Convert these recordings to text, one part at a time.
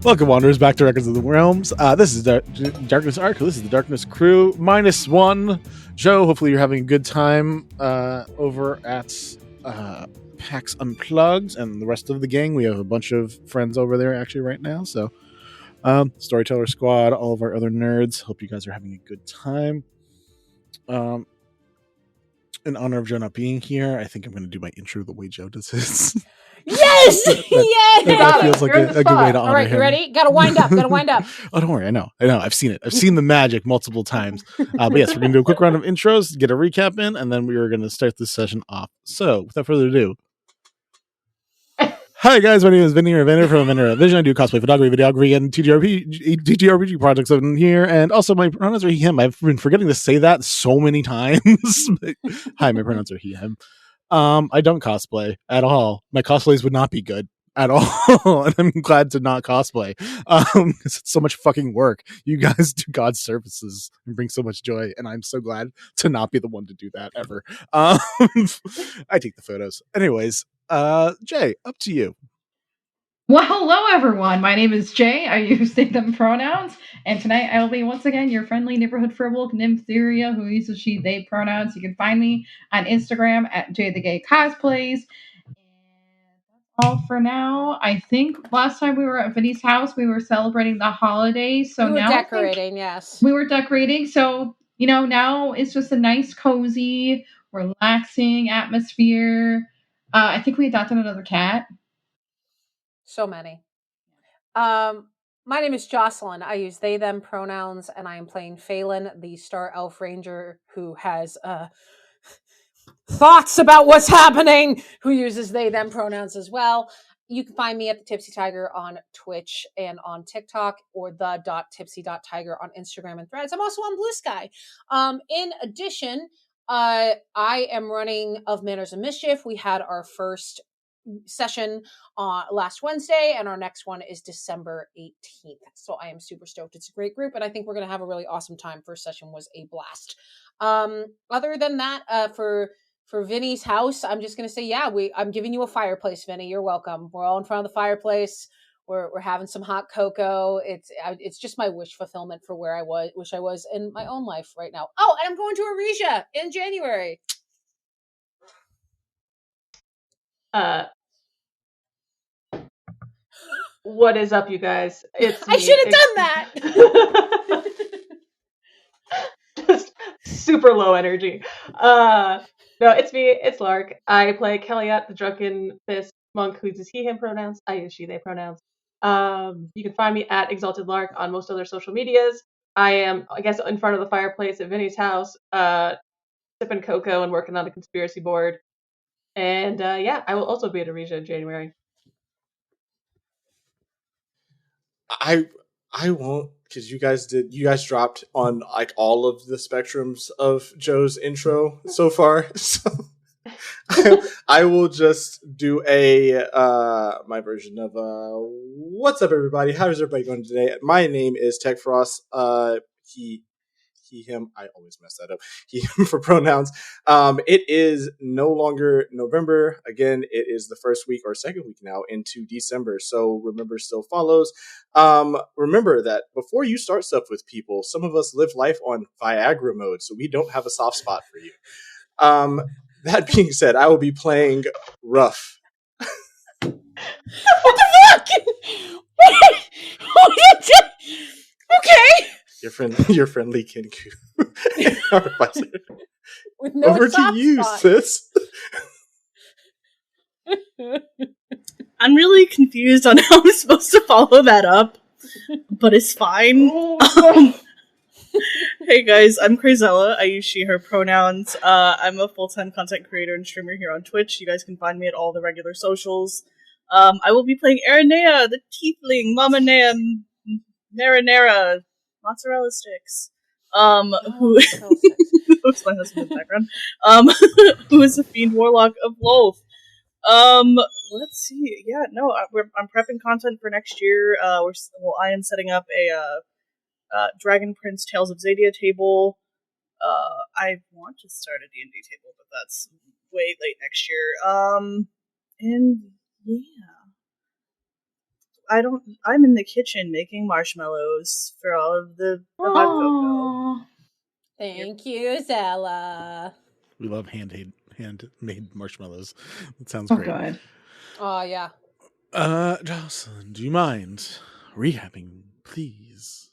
Welcome, Wanderers, back to Records of the Realms. This is Darkness Arc. This is the Darkness Crew. -1. Joe, hopefully you're having a good time over at PAX Unplugged and the rest of the gang. We have a bunch of friends over there actually right now. So, Storyteller Squad, all of our other nerds. Hope you guys are having a good time. In honor of Joe not being here, I think I'm going to do my intro the way Joe does his. Yes! That feels like a good way to honor him. All right, you ready? Gotta wind up. Oh, don't worry. I know. I've seen it. I've seen the magic multiple times. But yes, we're going to do a quick round of intros, get a recap in, and then we are going to start this session off. So, without further ado. Hi guys, my name is Vinny Ravenna from Ravenna Vision. I do cosplay, photography, videography, and TTRPG projects in here, and also my pronouns are he, him. I've been forgetting to say that so many times. Hi, my pronouns are he, him. I don't cosplay at all. My cosplays would not be good at all, and I'm glad to not cosplay because it's so much fucking work. You guys do God's services and bring so much joy, and I'm so glad to not be the one to do that ever. I take the photos. Anyways, Jay, up to you. Well, hello everyone. My name is Jay. I use they, them pronouns, and tonight I will be once again your friendly neighborhood fribble Nymptheria who uses she, they pronouns. You can find me on Instagram at JayTheGayCosplays. And that's all for now. I think last time we were at Vinny's house, we were celebrating the holidays. So we were now decorating, yes. We were decorating. So, now it's just a nice, cozy, relaxing atmosphere. I think we adopted another cat. So many. My name is Jocelyn. I use they, them pronouns, and I am playing Phelan, the Star Elf Ranger, who has thoughts about what's happening, who uses they, them pronouns as well. You can find me at the Tipsy Tiger on Twitch and on TikTok, or the.tipsy.tiger on Instagram and Threads. I'm also on Blue Sky. In addition, I am running Of Manners and Mischief. We had our first session last Wednesday, and our next one is December 18th. So I am super stoked. It's a great group, and I think we're going to have a really awesome time. First session was a blast. Other than that, for Vinny's house, I'm just going to say, I'm giving you a fireplace, Vinny. You're welcome. We're all in front of the fireplace. We're having some hot cocoa. It's just my wish fulfillment for where I wish I was in my own life right now. Oh, and I'm going to Aresia in January. What is up, you guys? I should have done that. Just super low energy. No, it's me. It's Lark. I play Kellyat, the drunken fist monk who uses he, him pronouns. I use she, they pronouns. You can find me at Exalted Lark on most other social medias. I am, in front of the fireplace at Vinny's house, sipping cocoa and working on a conspiracy board. And I will also be at Aresia in January. I won't, because you guys dropped on like all of the spectrums of Joe's intro so far. So I will just do my version of what's up, everybody? How is everybody going today? My name is Tech Frost. He, him. I always mess that up. He, him for pronouns. It is no longer November. Again, it is the first week or second week now into December. So remember, still follows. Remember that before you start stuff with people, some of us live life on Viagra mode, so we don't have a soft spot for you. That being said, I will be playing Ruff. What the fuck? Okay. Your friendly Kinku. With no over soft to you, spot. sis. I'm really confused on how I'm supposed to follow that up, but it's fine. Hey guys, I'm Crazella. I use she, her pronouns. I'm a full-time content creator and streamer here on Twitch. You guys can find me at all the regular socials. I will be playing Aranea, the tiefling, Mama Nea, Marinara, mozzarella sticks. Who that's my husband in the background. Who is a fiend warlock of Loth. Let's see. Yeah, no, I'm prepping content for next year. I am setting up a Dragon Prince Tales of Zadia table. I want to start a D&D table, but that's way late next year. And yeah. I'm in the kitchen making marshmallows for all of the hot cocoa. Aww. Thank you, Zella. We love handmade marshmallows. That sounds Oh, great. good. Oh, yeah. Jocelyn, do you mind recapping, please?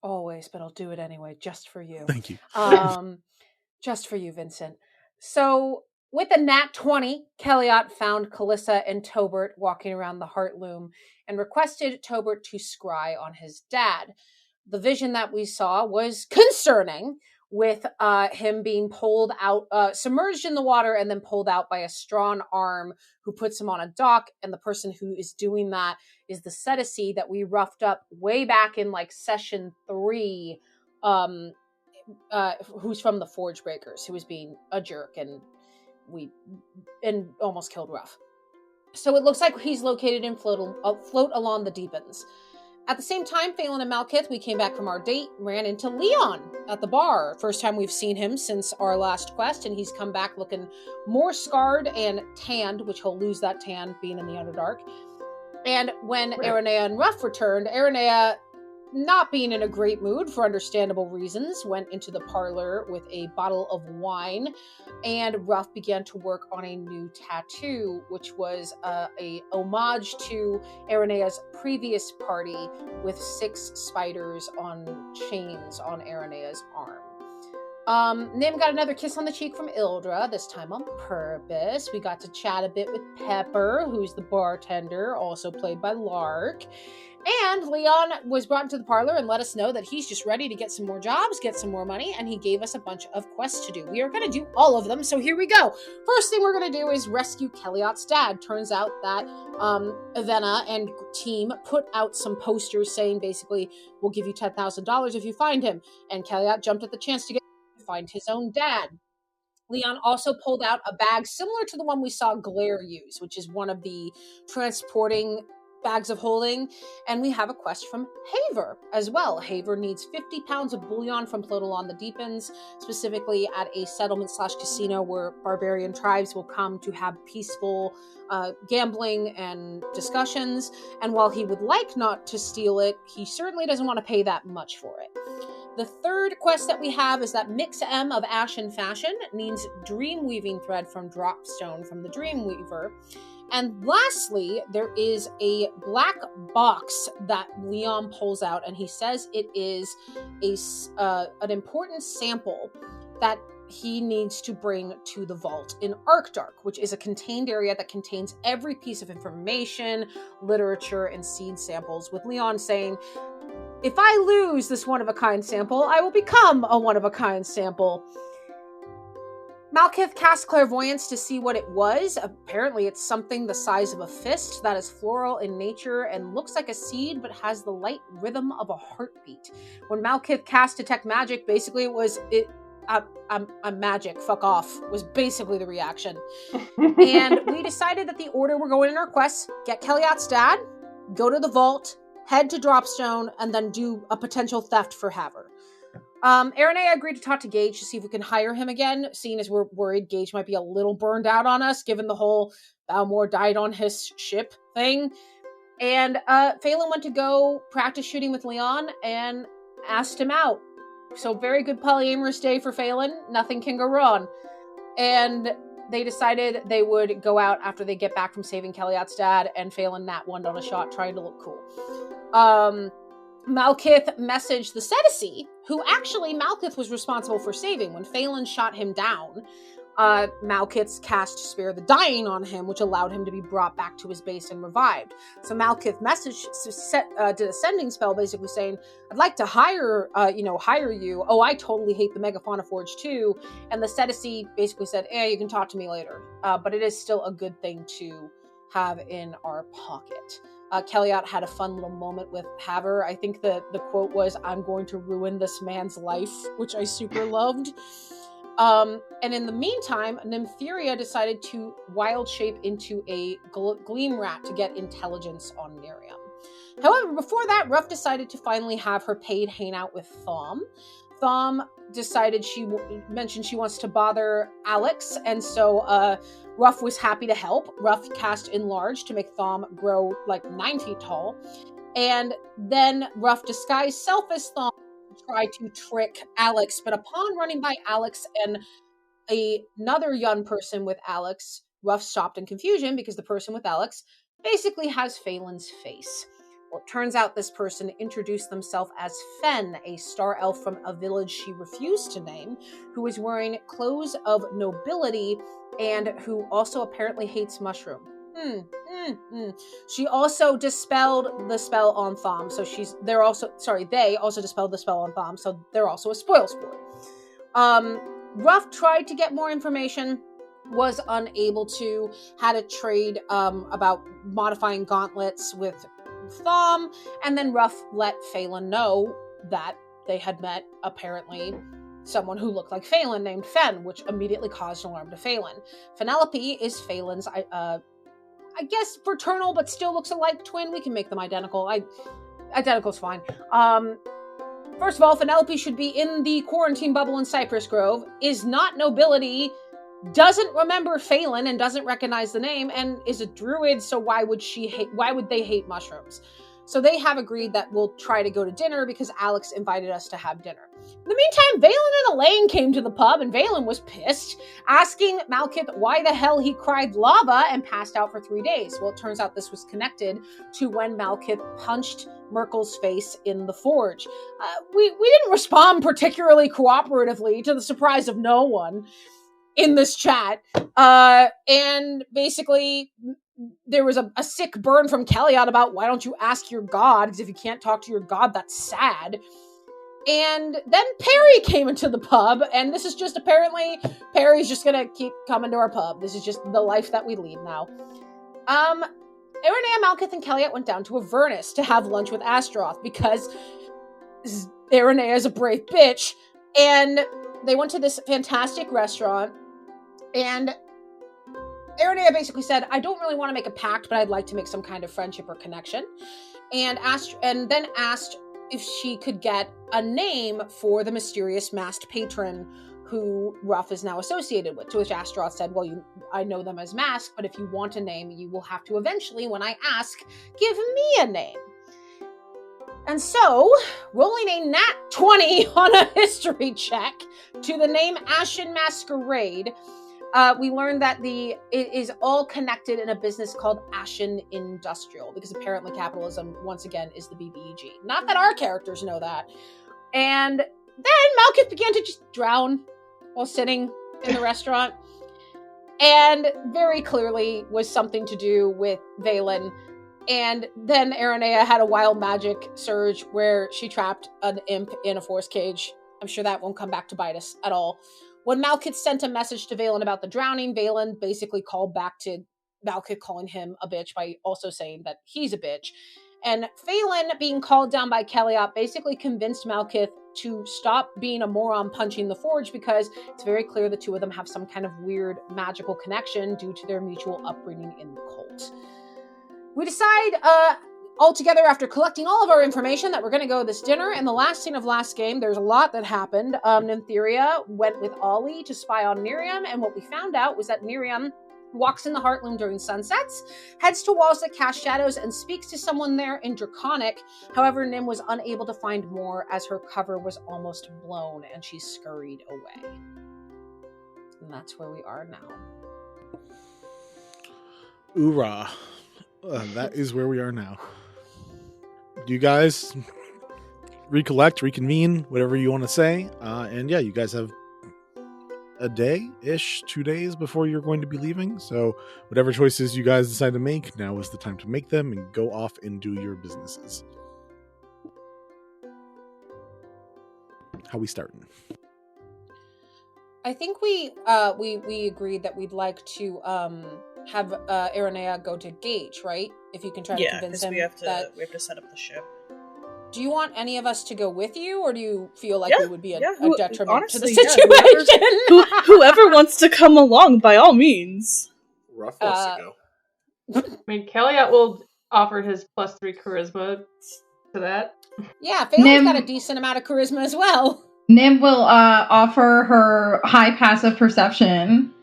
Always, but I'll do it anyway, just for you. Thank you. Just for you, Vincent. So, with a nat 20, Kellyot found Calissa and Tobert walking around the Heartloom and requested Tobert to scry on his dad. The vision that we saw was concerning, with him being pulled out, submerged in the water, and then pulled out by a strong arm who puts him on a dock. And the person who is doing that is the Ceticy that we roughed up way back in like session 3, who's from the Forge Breakers, who was being a jerk and almost killed Ruff. So it looks like he's located in float along the Deepens. At the same time, Phelan and Malkith, we came back from our date, ran into Leon at the bar. First time we've seen him since our last quest, and he's come back looking more scarred and tanned, which he'll lose that tan being in the Underdark. And when Aranea and Ruff returned, Aranea, not being in a great mood for understandable reasons, went into the parlor with a bottle of wine, and Ruff began to work on a new tattoo, which was a homage to Aranea's previous party with 6 spiders on chains on Aranea's arm. Nim got another kiss on the cheek from Ildra, this time on purpose. We got to chat a bit with Pepper, who's the bartender, also played by Lark. And Leon was brought into the parlor and let us know that he's just ready to get some more jobs, get some more money, and he gave us a bunch of quests to do. We are going to do all of them, so here we go. First thing we're going to do is rescue Kellyot's dad. Turns out that Avena and team put out some posters saying basically, we'll give you $10,000 if you find him. And Kellyot jumped at the chance to find his own dad. Leon also pulled out a bag similar to the one we saw Glare use, which is one of the transporting bags of holding, and we have a quest from Haver as well. Haver needs 50 pounds of bullion from Floatal on the Deepens, specifically at a settlement/casino where barbarian tribes will come to have peaceful gambling and discussions. And while he would like not to steal it, he certainly doesn't want to pay that much for it. The third quest that we have is that Mix M of Ash and Fashion needs dream weaving thread from Dropstone from the Dreamweaver. And lastly, there is a black box that Leon pulls out, and he says it is an important sample that he needs to bring to the vault in Arkdark, which is a contained area that contains every piece of information, literature, and seed samples, with Leon saying, if I lose this one-of-a-kind sample, I will become a one-of-a-kind sample. Malkith cast clairvoyance to see what it was. Apparently it's something the size of a fist that is floral in nature and looks like a seed but has the light rhythm of a heartbeat. When Malkith cast detect magic, basically it was, I'm magic, fuck off, was basically the reaction. And we decided that the order we're going in our quests, get Kellyot's dad, go to the vault, head to Dropstone, and then do a potential theft for Haver. Aranea agreed to talk to Gage to see if we can hire him again, seeing as we're worried Gage might be a little burned out on us, given the whole Balmore died on his ship thing. And Phelan went to go practice shooting with Leon and asked him out. So very good polyamorous day for Phelan. Nothing can go wrong. And they decided they would go out after they get back from saving Kellyot's dad, and Phelan nat 1'd on a shot trying to look cool. Malkith messaged the Ceticy, who actually Malkith was responsible for saving. When Phelan shot him down, Malkith's cast Spare the Dying on him, which allowed him to be brought back to his base and revived. So Malkith did a sending spell basically saying, I'd like to hire you. Oh, I totally hate the Megafauna Forge too. And the Ceticy basically said, you can talk to me later. But it is still a good thing to have in our pocket. Kellyot had a fun little moment with Haver. I think the quote was, I'm going to ruin this man's life, which I super loved. And in the meantime, Nympheria decided to wild shape into a gleam rat to get intelligence on Miriam. However, before that, Ruff decided to finally have her paid hangout with Thom. Thom decided mentioned she wants to bother Alex, and so Ruff was happy to help. Ruff cast Enlarge to make Thom grow like 9 feet tall, and then Ruff disguised self as Thom to try to trick Alex. But upon running by Alex and another young person with Alex, Ruff stopped in confusion because the person with Alex basically has Phelan's face. Well, it turns out this person introduced themselves as Fen, a star elf from a village she refused to name, who is wearing clothes of nobility and who also apparently hates mushroom. She also dispelled the spell on Thom, so they also dispelled the spell on Thom, so they're also a spoil sport. Ruff tried to get more information, was unable to, had a trade about modifying gauntlets with Thom, and then Ruff let Phelan know that they had met, apparently, someone who looked like Phelan named Fen, which immediately caused alarm to Phelan. Penelope is Phelan's, I guess, fraternal, but still looks alike twin. We can make them identical. Identical's fine. First of all, Penelope should be in the quarantine bubble in Cypress Grove, is not nobility, doesn't remember Phelan and doesn't recognize the name, and is a druid, so why would they hate mushrooms? So they have agreed that we'll try to go to dinner because Alex invited us to have dinner. In the meantime, Valen and Elaine came to the pub, and Valen was pissed, asking Malkith why the hell he cried lava and passed out for 3 days. Well, it turns out this was connected to when Malkith punched Merkel's face in the forge. We didn't respond particularly cooperatively, to the surprise of no one in this chat. And basically, there was a sick burn from Kellyot about why don't you ask your god, because if you can't talk to your god, that's sad. And then Perry came into the pub, and this is just apparently, Perry's just gonna keep coming to our pub. This is just the life that we lead now. Aranea, Malkith, and Kellyot went down to Avernus to have lunch with Astaroth because Aranea is a brave bitch, and they went to this fantastic restaurant, and Aranea basically said, I don't really want to make a pact, but I'd like to make some kind of friendship or connection, and then asked if she could get a name for the mysterious masked patron who Ruff is now associated with, to which Astaroth said, well, I know them as masked, but if you want a name, you will have to eventually, when I ask, give me a name. And so, rolling a nat 20 on a history check to the name Ashen Masquerade, we learned that it is all connected in a business called Ashen Industrial, because apparently capitalism, once again, is the BBEG. Not that our characters know that. And then Malkith began to just drown while sitting in the restaurant. And very clearly was something to do with Valen. And then Aranea had a wild magic surge where she trapped an imp in a force cage. I'm sure that won't come back to bite us at all. When Malkith sent a message to Valen about the drowning, Valen basically called back to Malkith calling him a bitch by also saying that he's a bitch. And Phelan, being called down by Kellyot, basically convinced Malkith to stop being a moron punching the forge, because it's very clear the two of them have some kind of weird magical connection due to their mutual upbringing in the cult. We decide all together, after collecting all of our information, that we're going to go to this dinner. And the last scene of last game, there's a lot that happened. Nymptheria went with Ollie to spy on Miriam, and what we found out was that Miriam walks in the Heartloom during sunsets, heads to walls that cast shadows, and speaks to someone there in Draconic. However, Nim was unable to find more as her cover was almost blown, and she scurried away. And that's where we are now. Oorah. That is where we are now. Do you guys recollect, reconvene, whatever you want to say? And yeah, you guys have a day-ish, 2 days before you're going to be leaving. So whatever choices you guys decide to make, now is the time to make them and go off and do your businesses. How we starting? I think we agreed that we'd like to have Aranea go to Gage, right? If you can try to convince him. We have to set up the ship. Do you want any of us to go with you, or do you feel like we would be a detriment honestly, to the situation? Whoever wants to come along, by all means. Ruff wants to go. I mean, Kellyot will offer his +3 charisma to that. Yeah, Phelan's got a decent amount of charisma as well. Nim will offer her high passive perception.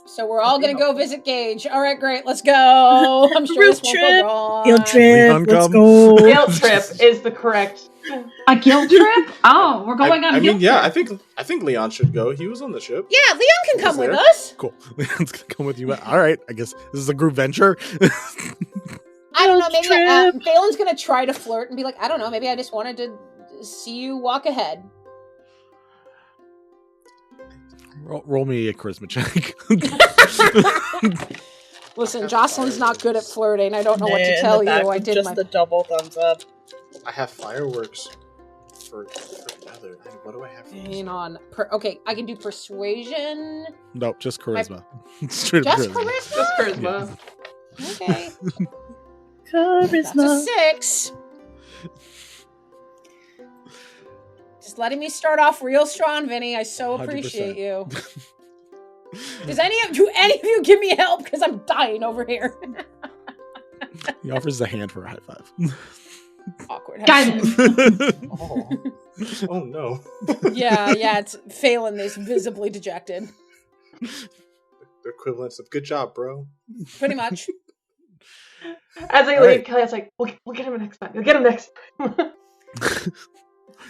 So we're all gonna go visit Gage. All right, great, let's go. I'm sure this won't go wrong. Guilt trip. Leon, Let's come. go. Guilt trip is the correct. A guilt trip? Oh, we're going on a guilt trip. I think Leon should go. He was on the ship. Yeah, Leon can come with there. us. Cool. Leon's gonna come with you. All right. I guess this is a group venture. I don't know. Maybe Trip. Phelan's gonna try to flirt and be like, I don't know. Maybe I just wanted to see you walk ahead. Roll me a charisma check. Listen, Jocelyn's not good at flirting. I don't know what to In tell the you. back I with did just my. the double thumbs up. I have fireworks for the other. What do I have? Hang on. Okay, I can do persuasion. No, just charisma. Straight up Just charisma. charisma. Just charisma. Okay. That's a Charisma. 6. Just letting me start off real strong, Vinny. I so 100%. appreciate you. Do any of you give me help? Because I'm dying over here. He offers a hand for a high five. Awkward. Guidance. Oh, oh no. Yeah, it's Phelan is visibly dejected. The equivalence of good job, bro. Pretty much. As I All leave, right. Kelly's like, we'll get him next time. You'll get him next time.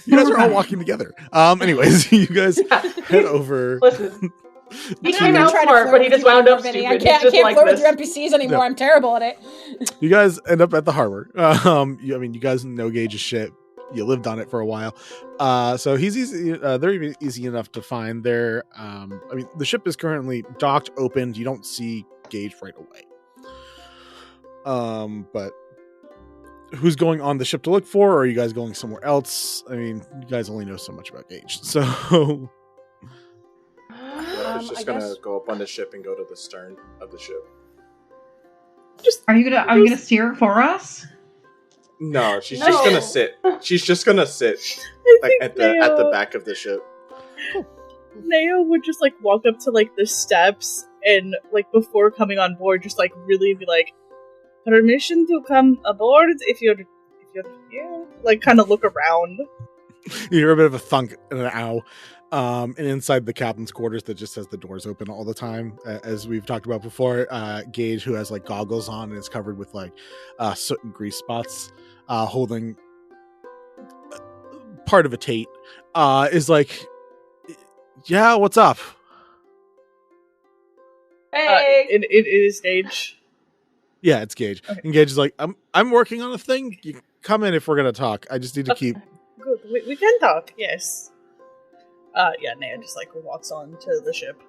You guys are all walking together. Anyways, you guys head over. Listen, he I'm came gonna out try to smart, flirt but he with just you wound anymore, up Vinny. stupid. I He's can't just like flirt this. with your NPCs anymore. No. I'm terrible at it. You guys end up at the harbor. You guys know Gage's ship. You lived on it for a while, so he's easy. They're even easy enough to find. There, the ship is currently docked, opened. You don't see Gage right away. But who's going on the ship to look for? Or are you guys going somewhere else? I mean, you guys only know so much about Gage, so. I was just I gonna guess- go up on the ship and go to the stern of the ship. Are you gonna steer it for us? No, she's No. just gonna sit. She's just gonna sit I like think at the back of the ship. Neo would just like walk up to like the steps and like before coming on board, just like really be like, permission to come aboard if you're here. Like kind of look around. You hear a bit of a thunk and an ow. And inside the captain's quarters that just has the doors open all the time, as we've talked about before, Gage, who has like goggles on and is covered with like soot and grease spots, holding part of a Tate, is like, yeah, what's up? Hey, It is Gage. Yeah, it's Gage. Okay. And Gage is like, I'm working on a thing. You come in if we're gonna talk. I just need to keep. Good. We can talk. Yes. Yeah. Neo just like walks on to the ship.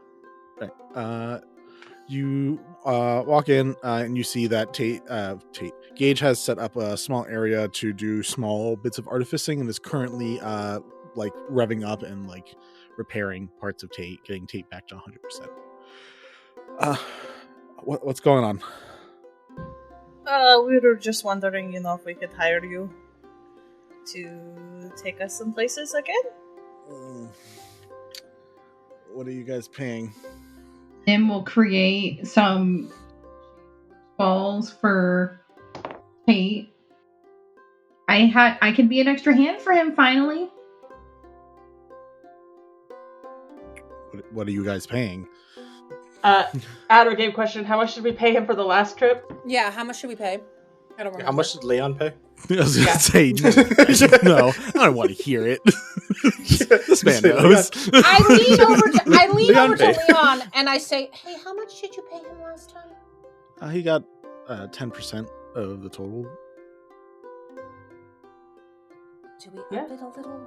You walk in and you see that Gage has set up a small area to do small bits of artificing and is currently like revving up and like repairing parts of Tate, getting Tate back to 100%. What's going on? We were just wondering, if we could hire you to take us some places again. What are you guys paying? Nim will create some balls for Tate. I can be an extra hand for him finally. What are you guys paying? outer game question. How much did we pay him for the last trip? Yeah, how much should we pay? I don't remember. How much did Leon pay? I was gonna Yeah. say no. I don't want to hear it. This man knows. I lean over to Leon paid. Leon and I say, "Hey, how much did you pay him last time?" He got 10% of the total. Do we Yeah. up it a little?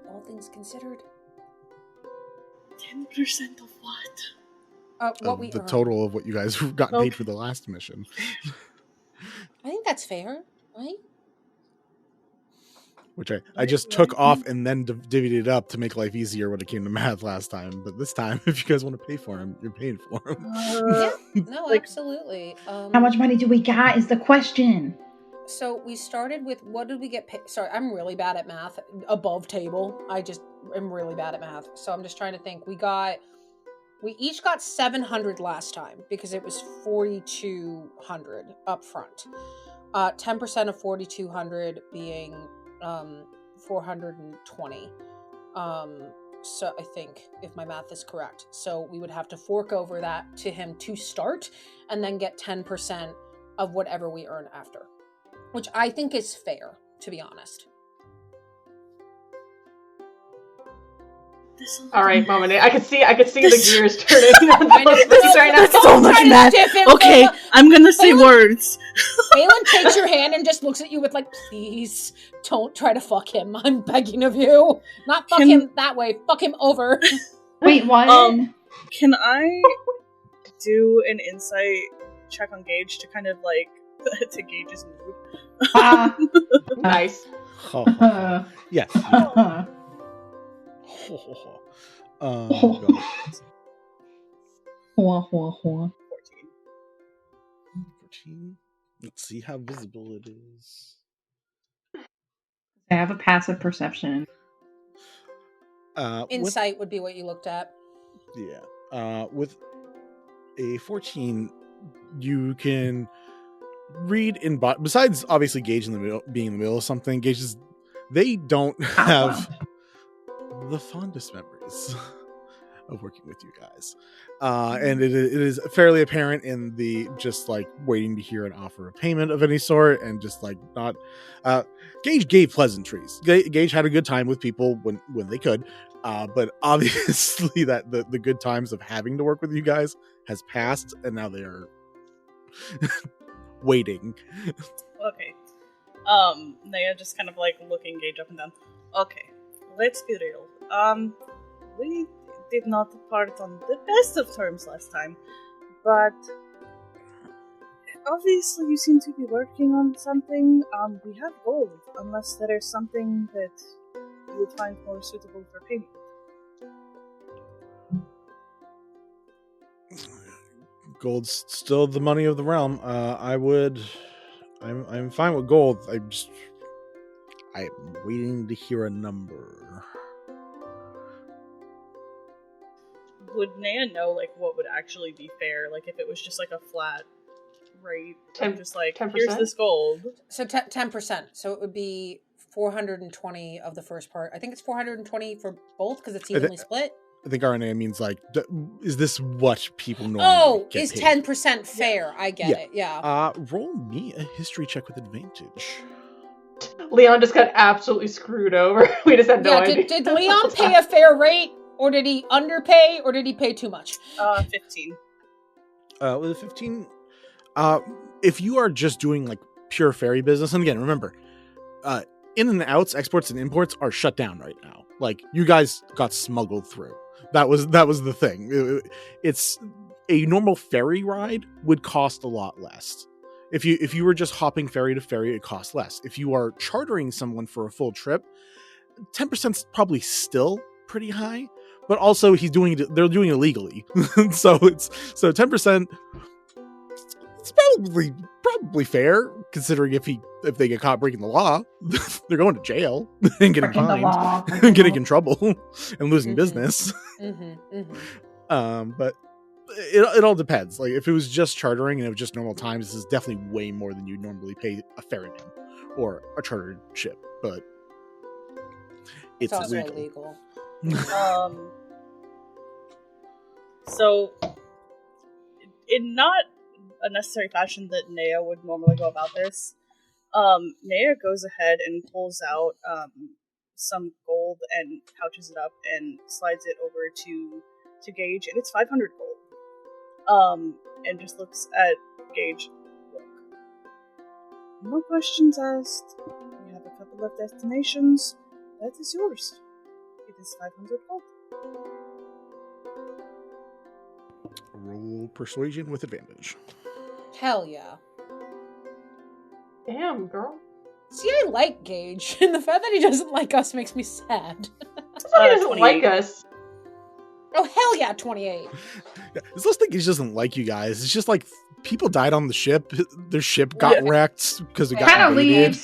All things considered. 10% of what? What Of we the earned. total of what you guys got Okay. paid for the last mission. I think that's fair, right? Which I just took off and then divvied it up to make life easier when it came to math last time. But this time, if you guys want to pay for him, you're paying for him. Yeah. No, Like- absolutely. How much money do we got is the question. So we started with what did we get paid? Sorry, I'm really bad at math. Above table, I just am really bad at math. So I'm just trying to think. We each got 700 last time because it was 4,200 up front. 10% of 4,200 being 420. So I think, if my math is correct, so we would have to fork over that to him to start, and then get 10% of whatever we earn after, which I think is fair, to be honest. All right, Mama Nate. I could see the gears turning. That's so much math. Okay, I'm gonna say words. Balin takes your hand and just looks at you with like, please don't try to fuck him. I'm begging of you. Not fuck him that way. Fuck him over. Wait, what? Can I do an insight check on Gage to kind of like to gauge his mood? Nice. Yes. God. 14. Let's see how visible it is. I have a passive perception. Insight would be what you looked at. Yeah. With a 14, you can read in besides obviously Gage in the middle, being in the middle of something. Gage's they don't have the fondest memories of working with you guys, and it is fairly apparent in the just like waiting to hear an offer of payment of any sort, and just like not. Gage gave pleasantries. Gage had a good time with people when they could, but obviously that the good times of having to work with you guys has passed, and now they are waiting. Okay. Naya just kind of like looking Gage up and down. Okay, let's be real. We did not part on the best of terms last time, but obviously you seem to be working on something. We have gold, unless there is something that you would find more suitable for payment. Gold's still the money of the realm. I'm fine with gold. I'm waiting to hear a number. Would Naya know like what would actually be fair? Like if it was just like a flat rate, just like 10%? Here's this gold. So 10%. So it would be 420 of the first part. I think it's 420 for both because it's evenly split. I think RNA means like, is this what people normally get is paid? 10% fair? I get it. Yeah. Roll me a history check with advantage. Leon just got absolutely screwed over. We just had no idea. Did Leon pay a fair rate, or did he underpay, or did he pay too much? 15. With a 15, if you are just doing like pure ferry business, and again, remember, in and outs, exports and imports are shut down right now. Like you guys got smuggled through. That was the thing. It's a normal ferry ride would cost a lot less. If you were just hopping ferry to ferry, it costs less. If you are chartering someone for a full trip, 10% is probably still pretty high. But also, they're doing it illegally, so 10%. It's probably fair, considering if they get caught breaking the law, they're going to jail and getting fined, and getting in trouble, and losing business. But it all depends. Like if it was just chartering and it was just normal times, this is definitely way more than you'd normally pay a ferryman or a chartered ship. But it's also illegal. So in not a necessary fashion that Naya would normally go about this, Naya goes ahead and pulls out some gold and pouches it up and slides it over to Gage, and it's 500 gold. And just looks at Gage. Look, no questions asked. We have a couple of destinations. That is yours. It is 500 gold. Roll persuasion with advantage. Hell yeah. Damn, girl. See, I like Gage, and the fact that he doesn't like us makes me sad. That's why he doesn't like us. Oh, hell yeah, 28. Yeah, it's less like he doesn't like you guys. It's just like people died on the ship. Their ship got wrecked because it got kind of invaded.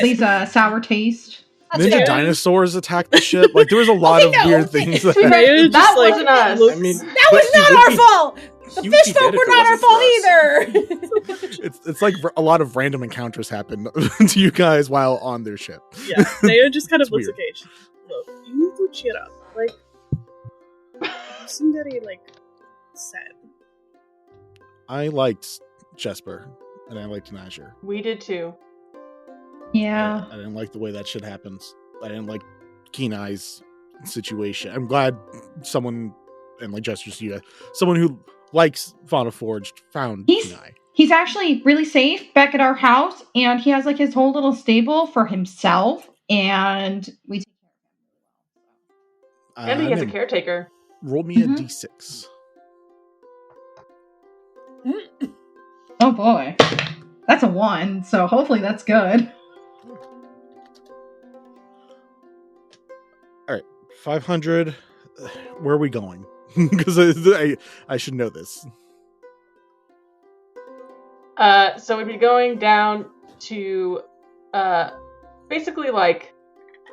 leaves a sour taste. Ninja dinosaurs attacked the ship. Like there was a lot of weird things. That wasn't us. That was not our fault. The fish folk were not our fault either. It's like a lot of random encounters happen to you guys while on their ship. Yeah, Neo just kind of It's looks weird. at Gage. Look, you need to cheer up. Like, you seem very, like, sad. I liked Jesper, and I liked Nazir. We did too. Yeah. I didn't like the way that shit happens. I didn't like Keen Eye's situation. I'm glad someone, and like Jesper's you, someone who likes Fauna Forged found He's- Keen Eye. He's actually really safe back at our house, and he has like his whole little stable for himself, and we take care of him And he has a Nim, caretaker. roll me a Mhm. d6. really well. Oh boy. That's a 1, so hopefully that's good. 500. Where are we going? Because I should know this. So we'd be going down to basically like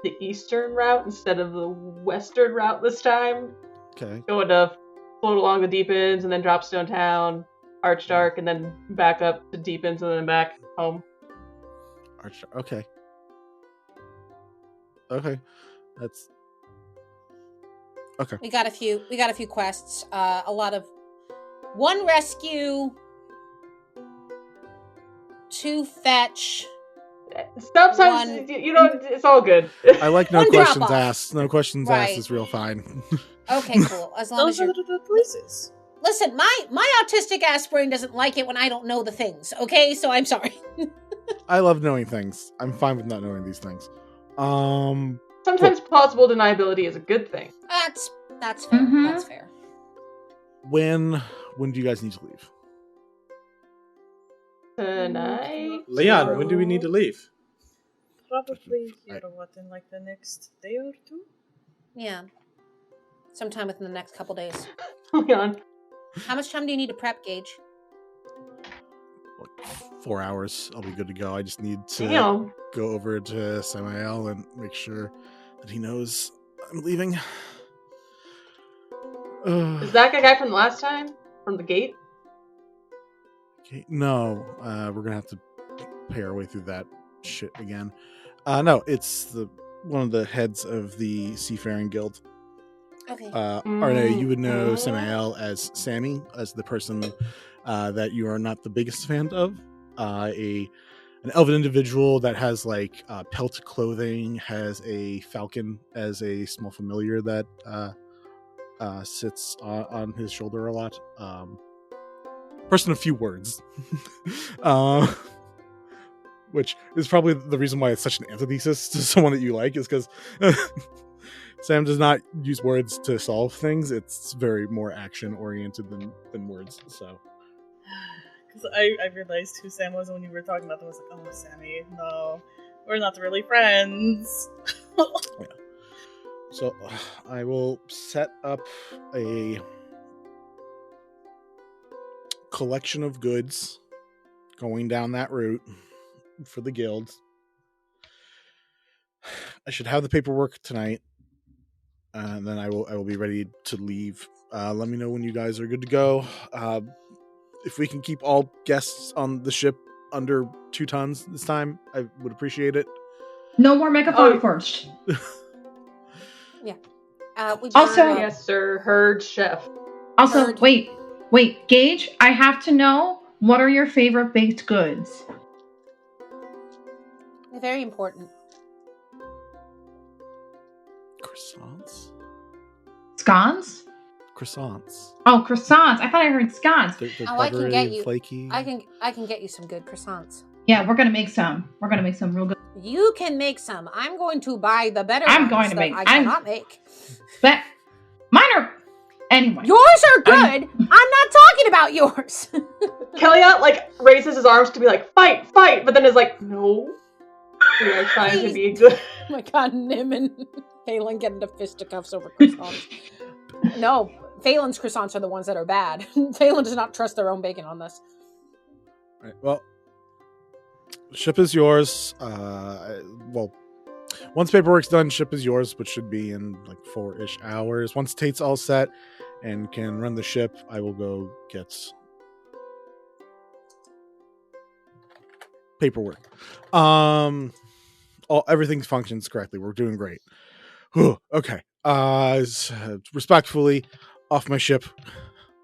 the eastern route instead of the western route this time. Okay. Going to float along the deep ends and then drop Stone Town, Archdark, and then back up to deep ends and then back home. Okay. Okay. That's okay. We got a few quests. A lot of 1 rescue, 2 fetch. Sometimes One- you know it's all good. I like no One drop questions off. asked. No questions Right. asked is real fine. Okay, cool. As long as Those are you're the places. listen, my autistic ass brain doesn't like it when I don't know the things. Okay, so I'm sorry. I love knowing things. I'm fine with not knowing these things. Sometimes plausible deniability is a good thing. That's fair. Mhm. That's fair. when do you guys need to leave? Tonight. Leon, when do we need to leave? Probably, in like the next day or two? Yeah. Sometime within the next couple days. Leon. How much time do you need to prep, Gage? Like 4 hours. I'll be good to go. I just need to Damn. go over to Samael and make sure that he knows I'm leaving. Is that the guy from the last time? From the gate? Okay, no, we're gonna have to pay our way through that shit again. No, it's one of the heads of the Seafaring Guild. Okay. Arne, you would know Mhm. Samael as Sammy, as the person that you are not the biggest fan of. An elven individual that has like pelt clothing, has a falcon as a small familiar that sits on his shoulder a lot. Person of few words. Which is probably the reason why it's such an antithesis to someone that you like, is because Sam does not use words to solve things. It's very more action oriented than words. So Because I realized who Sam was when you were talking about them. I was like, oh, Sammy, no. We're not really friends. So I will set up a collection of goods going down that route for the guild. I should have the paperwork tonight, and then I will be ready to leave. Let me know when you guys are good to go. If we can keep all guests on the ship under 2 tons this time, I would appreciate it. No more megaphone Oh. first. Would Also- you, Yes, sir. Herd chef. Also, Heard. wait, Gage, I have to know, what are your favorite baked goods? very important. Croissants? Scones? Croissants. Oh, croissants. I thought I heard scones. They're Oh, I can buttery get and you- flaky. I can get you some good croissants. Yeah, we're gonna make some. We're gonna make some real good. You can make some. I'm going to buy the better I'm ones going to that make- I I'm- cannot make. But mine are anyway. Yours are good. I'm- I'm not talking about yours. Kellyanne like raises his arms to be like, fight, fight, but then is like, no. We are trying to be good. Oh my god, Nim and Phelan get into fisticuffs over croissants. No, Phelan's croissants are the ones that are bad. Phelan does not trust their own bacon on this. All right, well, ship is yours. Well, once paperwork's done, ship is yours, which should be in like 4-ish hours. Once Tate's all set, and can run the ship, I will go get paperwork. Everything functions correctly. We're doing great. Whew, okay. Respectfully, off my ship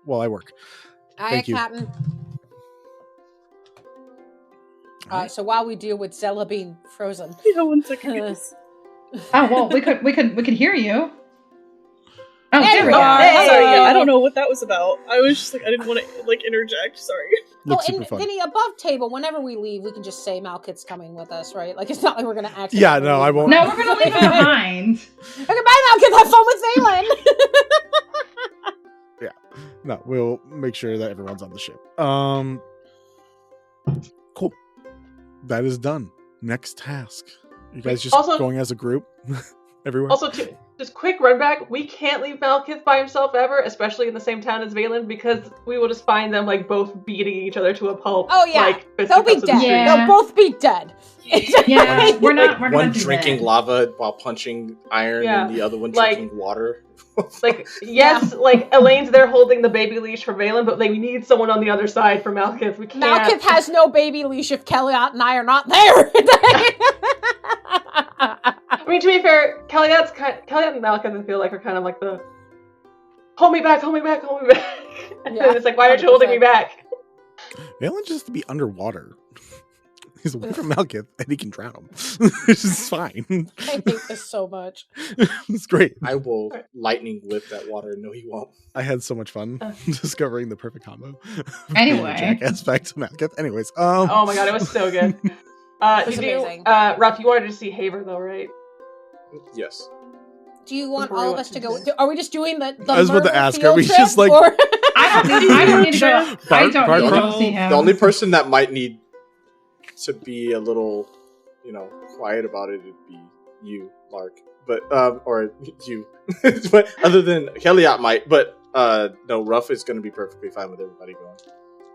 while I work. Aye, Thank you. Captain. Alright. So while we deal with Zella being frozen, Yeah, 1 second. guys. Oh well, we could hear you. Oh, There there we we go. go. Hey. Sorry, yeah, I don't know what that was about. I was just like, I didn't want to like interject. Sorry. Looks and super fun. Vinny, above table, whenever we leave, we can just say Malkit's coming with us, right? Like, it's not like we're going to actually. Yeah, no, I won't. No, we're gonna leave him behind. Okay, bye, Malkit. Have fun with Valen. No, we'll make sure that everyone's on the ship. Cool. That is done. Next task. You guys just Also- going as a group? Everywhere? Also, just quick run back. We can't leave Malkith by himself ever, especially in the same town as Valen, because we will just find them like both beating each other to a pulp. Oh, yeah. Like, They'll be fisticuffs in the dead. street. Yeah. They'll both be dead. Yeah, we're not One do drinking that. lava while punching iron, Yeah. and the other one Like- drinking water. Like, yes, like Elaine's there holding the baby leash for Valen, but like, we need someone on the other side for Malkith. We can't. Malkith has no baby leash if Kellyot and I are not there. I mean, to be fair, Kellyot and Malkith, I feel like, are kind of like the hold me back, hold me back, hold me back. And Yeah, then it's like, why aren't you holding me 100%. back? Valen just has to be underwater. He's away from Malkith, and he can drown him. This is fine. I hate this so much. It's great. I will lightning whip that water. No, he won't. I had so much fun discovering the perfect combo. Anyway. Jackass back to Malkith. Anyways, Oh my god, it was so good. was Did you, amazing. Ruff, you wanted to see Haver though, right? Yes. Do you want Before we all of went us to to go? dinner. Are we just doing the I was about to murder ask, are field we trip, just, like- or- I don't need to go. I don't need to go see him. The only person that might need to be a little, quiet about it would be you, Lark. But or you. But other than Kellyot might, but no, Ruff is going to be perfectly fine with everybody going.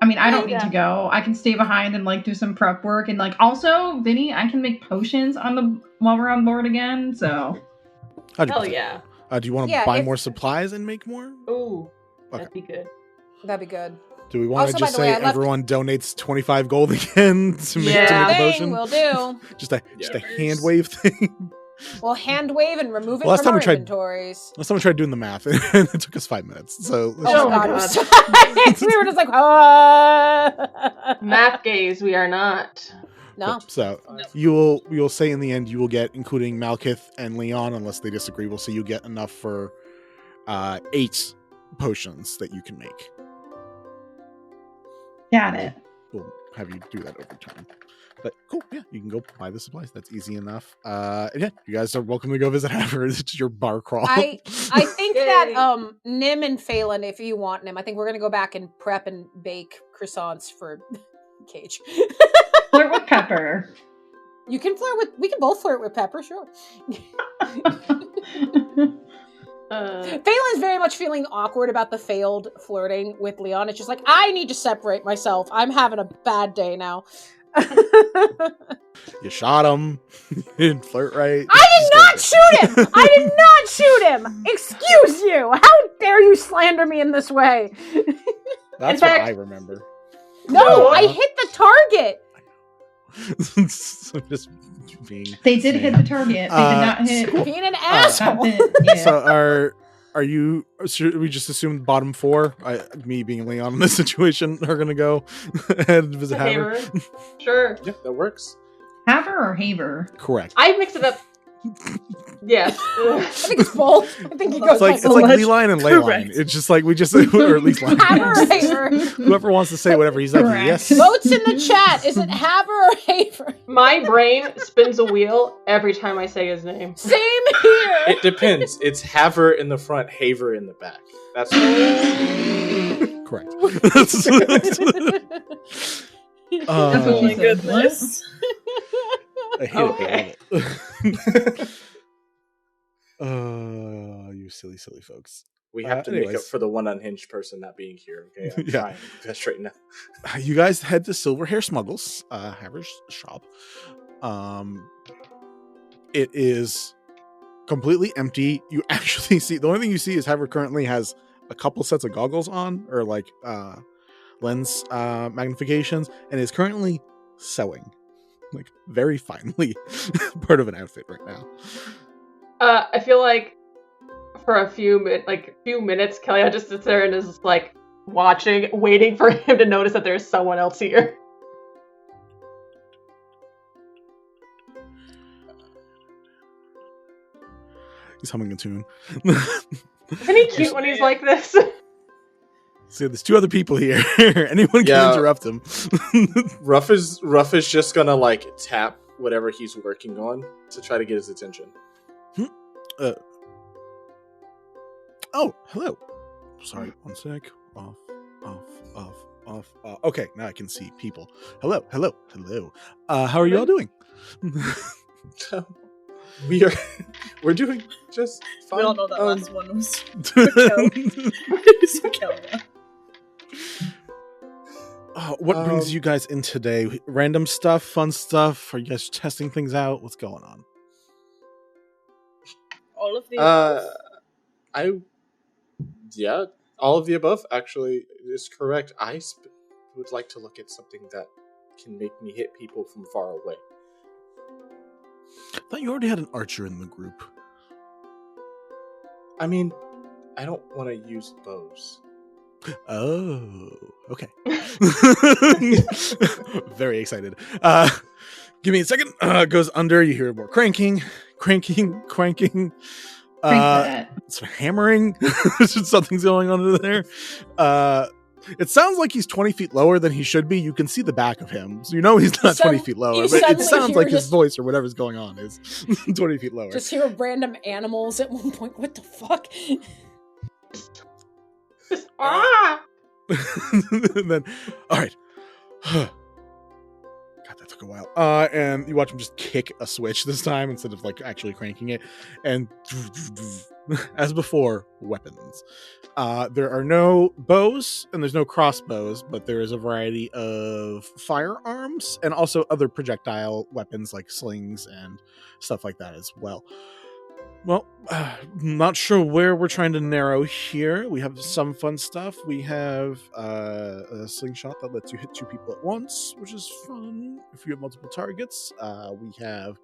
I mean, I don't need Yeah. to go. I can stay behind and like do some prep work, and like also, Vinny, I can make potions while we're on board again. So 100%. Hell yeah. Do you want to Yeah, buy if- more supplies and make more? Ooh, Okay. that'd be good. That'd be good. Do we want Also, to by just the way, say I left- everyone donates 25 gold again to make, Yeah. to make a Thing potion? we'll do. Just a Yeah. hand wave thing. We'll hand wave and remove it Well, last from time our we tried- inventories. Well, someone tried doing the math, and it took us 5 minutes. So let's Oh, Oh my my god. God. We were just like, Math gaze, we are not. No. So you'll say in the end you will get, including Malkith and Leon, unless they disagree. We'll say you get enough for 8 potions that you can make. got it. We'll have you do that over time. But cool, yeah, you can go buy the supplies. That's easy enough. And yeah, you guys are welcome to go visit Haver. It's your bar crawl. I think Yay. that Nim and Phelan, if you want Nim, I think we're gonna go back and prep and bake croissants for Cage. Flirt with Pepper. We can both flirt with Pepper, sure. Phelan's very much feeling awkward about the failed flirting with Leon. It's just like, I need to separate myself. I'm having a bad day now. You shot him. You didn't flirt right. I did not shoot him! I did not shoot him! Excuse you! How dare you slander me in this way? That's In fact- what I remember. No, I hit the target! So just being They did hit the target. They did not hit. cool. Being an Not asshole. hit- yeah. So are you? Should we just assume the bottom 4? Me being Leon in this situation are gonna go and visit Haver. Haver. Sure. Yeah, that works. Haver or Haver? Correct. I mix it up. Yes. I think it's both. I think he goes It's like Alleged- Leeline and Leyline. Correct. It's just like we just, or at least line. Haver or Haver. Whoever wants to say whatever, he's like, Correct. yes. Votes in the chat. Is it Haver or Haver? My brain spins a wheel every time I say his name. Same here. It depends. It's Haver in the front, Haver in the back. That's Correct. That's Uh, what Oh my she said. goodness. I hate Okay. it. You silly folks. we have to make up anyways. for the one unhinged person not being here. Okay, I'm Yeah. trying best right now. You guys head to Silver Hair Smuggles, Haver's shop. It is completely empty. You actually see, the only thing you see is Haver currently has a couple sets of goggles on, or like lens magnifications, and is currently sewing, like very finely, part of an outfit right now. I feel like for a few minutes, Kelly just sits there and is like watching, waiting for him to notice that there's someone else here. He's humming a tune. Isn't he cute when he's like this? So there's two other people here. Anyone can interrupt him. Ruff is just gonna like tap whatever he's working on to try to get his attention. Oh, hello. Sorry, one sec. Off. Okay, now I can see people. Hello. How are you all doing? We're doing just fine. We all know that last one was what brings you guys in today? Random stuff, fun stuff? Are you guys testing things out? What's going on? All of the all of the above actually is correct. I would like to look at something that can make me hit people from far away. I thought you already had an archer in the group. I mean, I don't want to use bows. Oh, okay. Very excited. Give me a second. Goes under. You hear more cranking. It's hammering. Something's going on over there. It sounds like he's 20 feet lower than he should be. You can see the back of him, so you know he's not 20 feet lower. But it sounds like his voice or whatever's going on is 20 feet lower. Just hear random animals at one point. What the fuck? And then, all right. God, that took a while. And you watch him just kick a switch this time instead of like actually cranking it. And as before, weapons. There are no bows and there's no crossbows, but there is a variety of firearms and also other projectile weapons like slings and stuff like that as well. Well, not sure where we're trying to narrow here. We have some fun stuff. We have a slingshot that lets you hit two people at once, which is fun if you have multiple targets. We have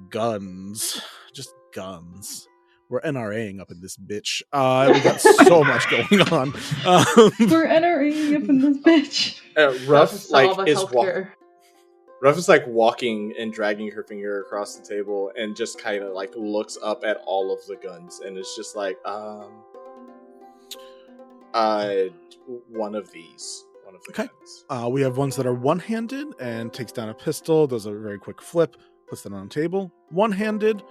guns. Just guns. We're NRAing up in this bitch. We got so much going on. We're NRAing up in this bitch. Ruff is like walking and dragging her finger across the table and just kind of like looks up at all of the guns and it's just like, one of the guns. We have ones that are one-handed and takes down a pistol, does a very quick flip, puts that on a table. One-handed,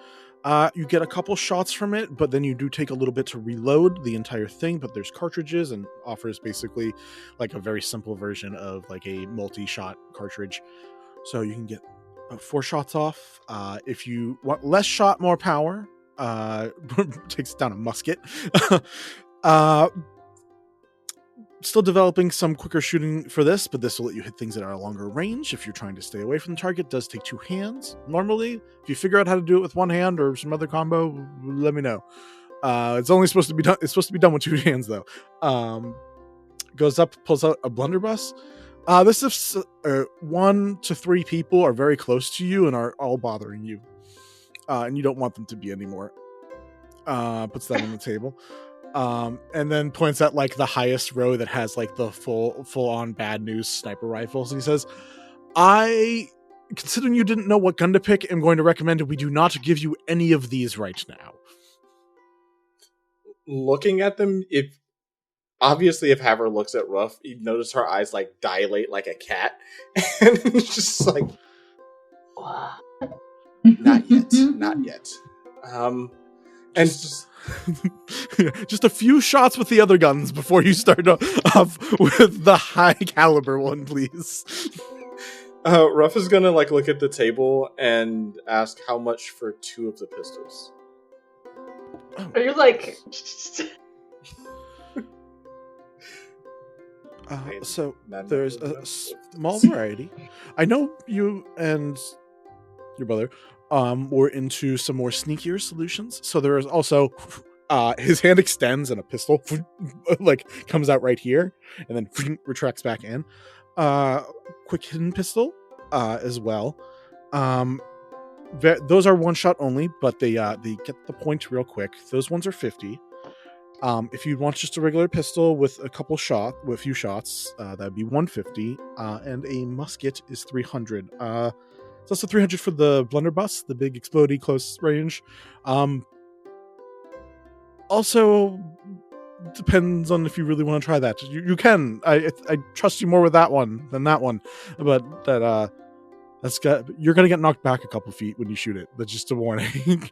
you get a couple shots from it, but then you do take a little bit to reload the entire thing, but there's cartridges and offers basically like a very simple version of like a multi-shot cartridge. So you can get 4 shots off. If you want less shot, more power, takes down a musket. Still developing some quicker shooting for this, but this will let you hit things that are a longer range. If you're trying to stay away from the target, it does take 2 hands. Normally, if you figure out how to do it with 1 hand or some other combo, let me know. It's only supposed to be done. It's supposed to be done with 2 hands though. Goes up, pulls out a blunderbuss. This is 1 to 3 people are very close to you and are all bothering you, and you don't want them to be anymore. Puts that on the table, and then points at like the highest row that has like the full on bad news sniper rifles, and he says, considering you didn't know what gun to pick, I'm going to recommend we do not give you any of these right now. Looking at them, if Haver looks at Ruff, you notice her eyes like dilate like a cat, and it's just like, not yet. And just a few shots with the other guns before you start off with the high caliber one, please. Ruff is gonna like look at the table and ask how much for 2 of the pistols. Are you like? So there's a small variety. I know you and your brother were into some more sneakier solutions. So there is also his hand extends and a pistol like comes out right here and then retracts back in. Quick hidden pistol as well. Those are one shot only, but they get the point real quick. Those ones are 50. If you want just a regular pistol with a few shots, that'd be 150. And a musket is 300. It's also 300 for the blunderbuss, the big explodey close range. Also depends on if you really want to try that. You can. I trust you more with that one than that one, but you're gonna get knocked back a couple feet when you shoot it. That's just a warning.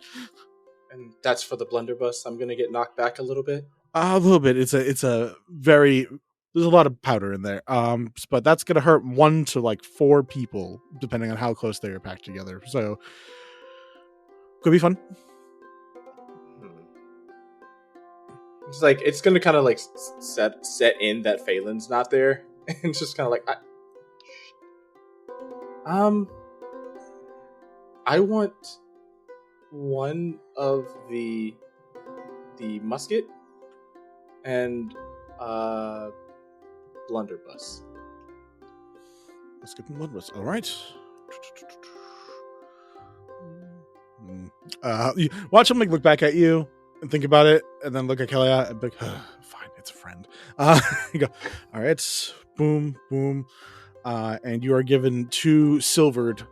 And that's for the blunderbuss. I'm gonna get knocked back a little bit. A little bit. It's a very. There's a lot of powder in there. But that's gonna hurt 1 to like 4 people depending on how close they are packed together. So could be fun. It's like it's gonna kind of like set in that Phelan's not there, and just kind of like, I want one of the musket and blunderbuss. Musket and blunderbuss. All right. You watch him like look back at you and think about it, and then look at Kelly and be like, fine, it's a friend. You go, all right, boom, boom. And you are given 2 silvered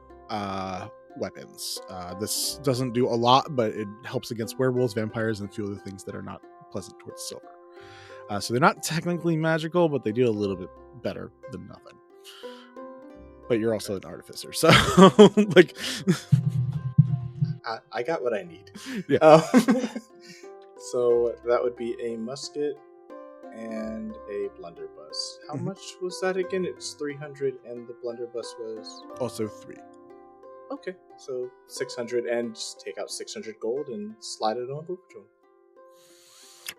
weapons. This doesn't do a lot, but it helps against werewolves, vampires, and a few other things that are not pleasant towards silver. So they're not technically magical, but they do a little bit better than nothing. But you're also an artificer, so like... I got what I need. Yeah. So that would be a musket and a blunderbuss. How much was that again? It's 300, and the blunderbuss was also 3. Okay, so 600, and just take out 600 gold and slide it on over to him.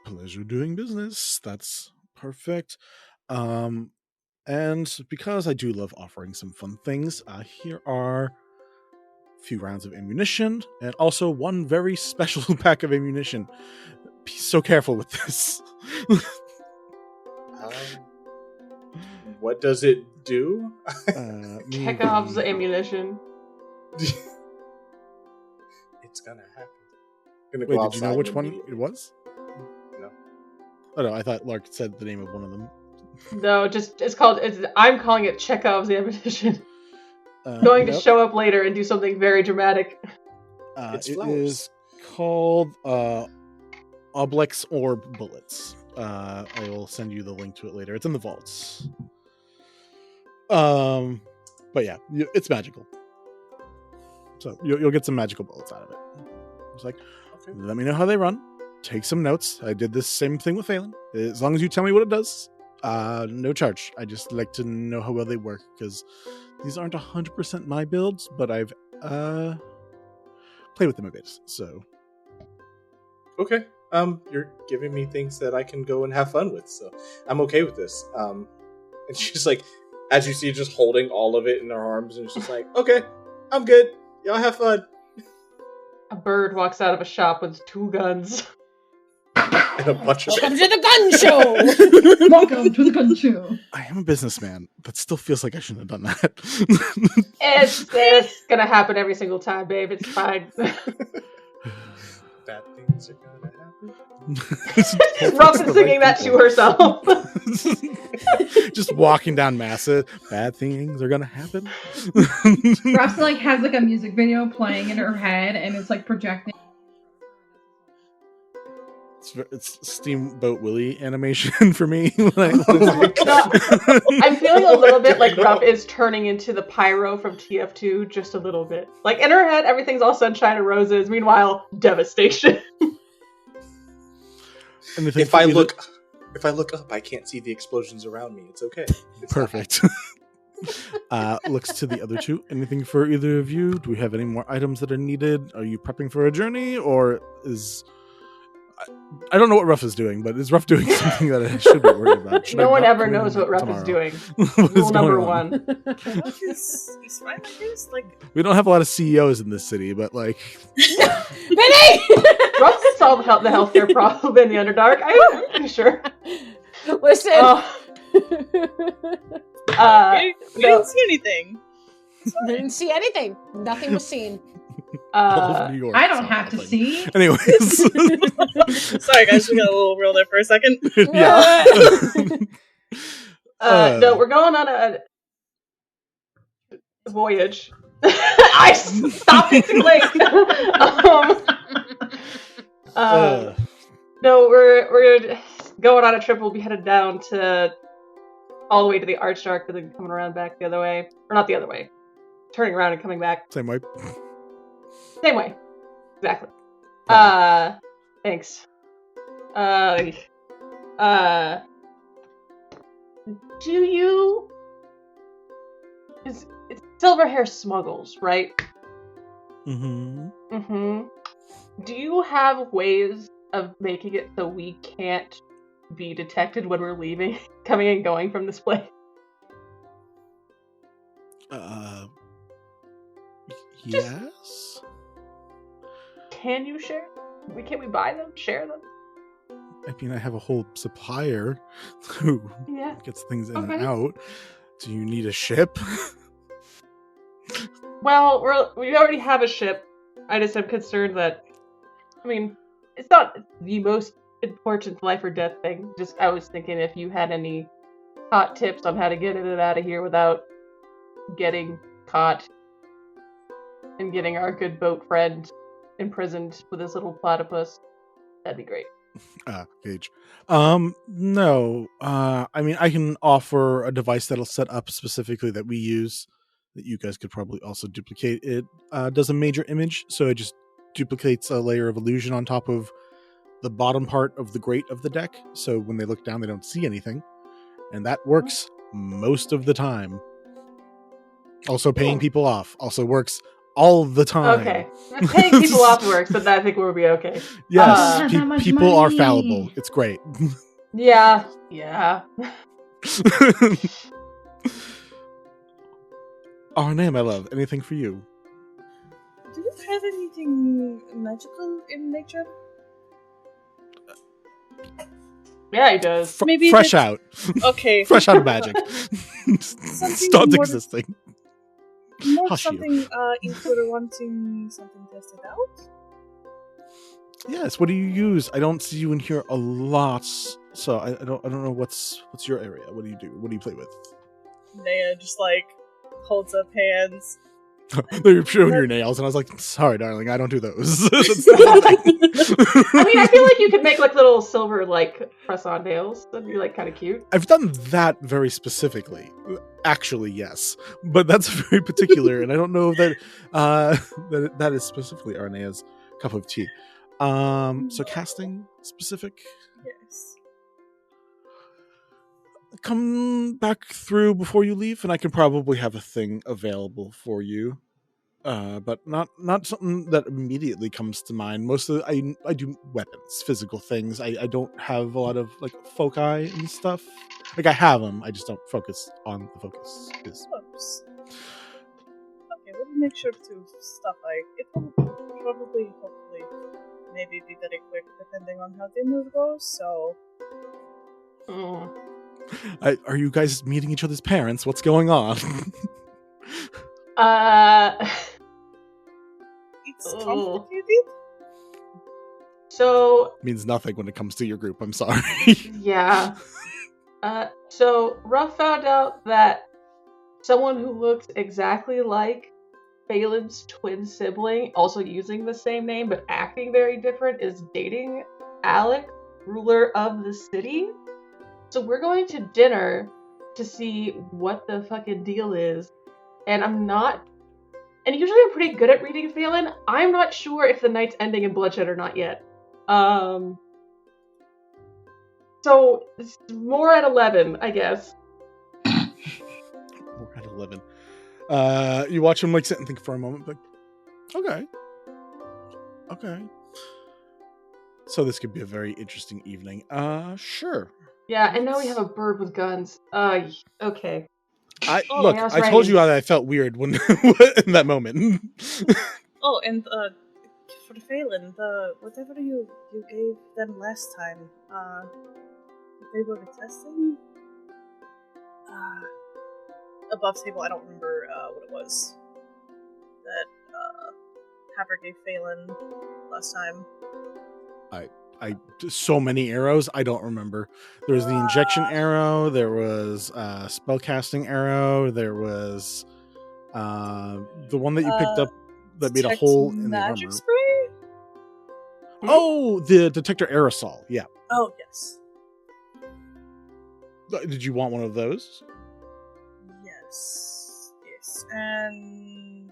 Pleasure doing business. That's perfect. And because I do love offering some fun things, here are few rounds of ammunition, and also 1 very special pack of ammunition. Be so careful with this. What does it do? Chekhov's ammunition. It's gonna happen. Wait, did you know which one it was? No. Oh no, I thought Lark said the name of one of them. No, I'm calling it Chekhov's ammunition. Going to show up later and do something very dramatic. It's it flowers. is called Oblex Orb Bullets. I will send you the link to it later. It's in the vaults. But yeah, it's magical. So you'll get some magical bullets out of it. It's like, okay. Let me know how they run. Take some notes. I did this same thing with Phelan. As long as you tell me what it does, no charge. I just like to know how well they work, because these aren't 100% my builds, but I've played with them a bit, so. Okay. You're giving me things that I can go and have fun with, so I'm okay with this. And she's like, as you see, just holding all of it in her arms, and she's like, okay, I'm good. Y'all have fun. A bird walks out of a shop with 2 guns. And a bunch of Welcome to the gun show! Welcome to the gun show. I am a businessman. That still feels like I shouldn't have done that. It's gonna happen every single time, babe. It's fine. Bad things are gonna happen. Robin singing that to herself. Just walking down Massa. Bad things are gonna happen. Russ like has like a music video playing in her head, and it's like projecting. It's Steamboat Willie animation for me. I'm feeling a little bit like Ruff is turning into the Pyro from TF2, just a little bit. Like in her head, everything's all sunshine and roses. Meanwhile, devastation. And if I look up, I can't see the explosions around me. It's okay. It's perfect. Looks to the other 2. Anything for either of you? Do we have any more items that are needed? Are you prepping for a journey, or is I don't know what Ruff is doing, but is Ruff doing something that I should be worried about? Should No I one not ever come in knows what Ruff is tomorrow? doing. What is Rule number going on? 1. He's fine, I guess. Like, We don't have a lot of CEOs in this city, but like, Vinny! Ruff could solve the healthcare problem in the Underdark. I'm pretty sure. Listen. we didn't see anything. We didn't see anything. Nothing was seen. all of New York. I don't saw have to nothing. see. Anyways, Sorry, guys, we got a little real there for a second. yeah. No, we're going on a voyage. I stopped it too late. No, we're going on a trip. We'll be headed down to all the way to the Archdark, but then coming around back the other way, or not the other way, turning around and coming back. Same way. Same way, exactly. Thanks. Do you? It's Silverhair smuggles, right? Mm-hmm. Mm-hmm. Do you have ways of making it so we can't be detected when we're leaving, coming and going from this place? Yes. Can you share? Can we buy them? Share them? I mean, I have a whole supplier who Yeah. gets things in Okay. and out. Do you need a ship? Well, we already have a ship. I just am concerned that, I mean, it's not the most important life or death thing. Just, I was thinking if you had any hot tips on how to get in and out of here without getting caught and getting our good boat friend imprisoned with his little platypus, that'd be great. Gage. No. I mean, I can offer a device that'll set up specifically that we use that you guys could probably also duplicate. It does a major image, so it just duplicates a layer of illusion on top of the bottom part of the grate of the deck, so when they look down, they don't see anything. And that works most of the time. Also, paying people off also works all the time. Okay. Paying people off works, but I think we'll be okay. Yes, Not much people are money. fallible. It's great. Yeah. Arne, my love, anything for you? Do you have anything magical in nature? Yeah, he does. Maybe fresh that's- out. Okay. Fresh out of magic. Stopped more- existing. More Hush you. something if you're wanting something tested out? Yes, what do you use? I don't see you in here a lot, so I don't know what's your area. What do you do? What do you play with? Naya just like holds up hands. They're showing your nails, and I was like, sorry, darling, I don't do those. That's I mean, I feel like you could make like little silver like press-on nails. That'd be like kind of cute. I've done that very specifically. Actually, yes, but that's very particular, and I don't know if that is specifically Arnea's cup of tea. So casting specific. Yes. Come back through before you leave, and I can probably have a thing available for you. But not something that immediately comes to mind. Most of I do weapons, physical things. I don't have a lot of like foci and stuff. Like I have them, I just don't focus on the focus. Oops. Okay, we'll make sure to stop by. It will probably, hopefully, maybe be very quick depending on how dinner goes, so... Are you guys meeting each other's parents? What's going on? It's Ugh. complicated. So Means nothing when it comes to your group. I'm sorry. yeah. So Ruff found out that someone who looks exactly like Phelan's twin sibling, also using the same name but acting very different, is dating Alec, ruler of the city. So we're going to dinner to see what the fucking deal is. And and usually I'm pretty good at reading Phelan. I'm not sure if the night's ending in bloodshed or not yet. So it's more at 11, I guess. We're at 11. You watch him like sit and think for a moment, like, okay. So this could be a very interesting evening. Sure. Yeah, and now we have a bird with guns. Okay. Look, Chaos I told you reigns. how I felt weird when in that moment. Oh, and for Phelan, the whatever you gave them last time, they were testing. Above table, I don't remember what it was that Haber gave Phelan last time. So many arrows, I don't remember. There was the injection arrow, there was spellcasting arrow, there was the one that you picked up that made a hole in the armor. Magic spray? Oh, the detector aerosol. Yeah. Oh, yes. Did you want one of those? Yes. And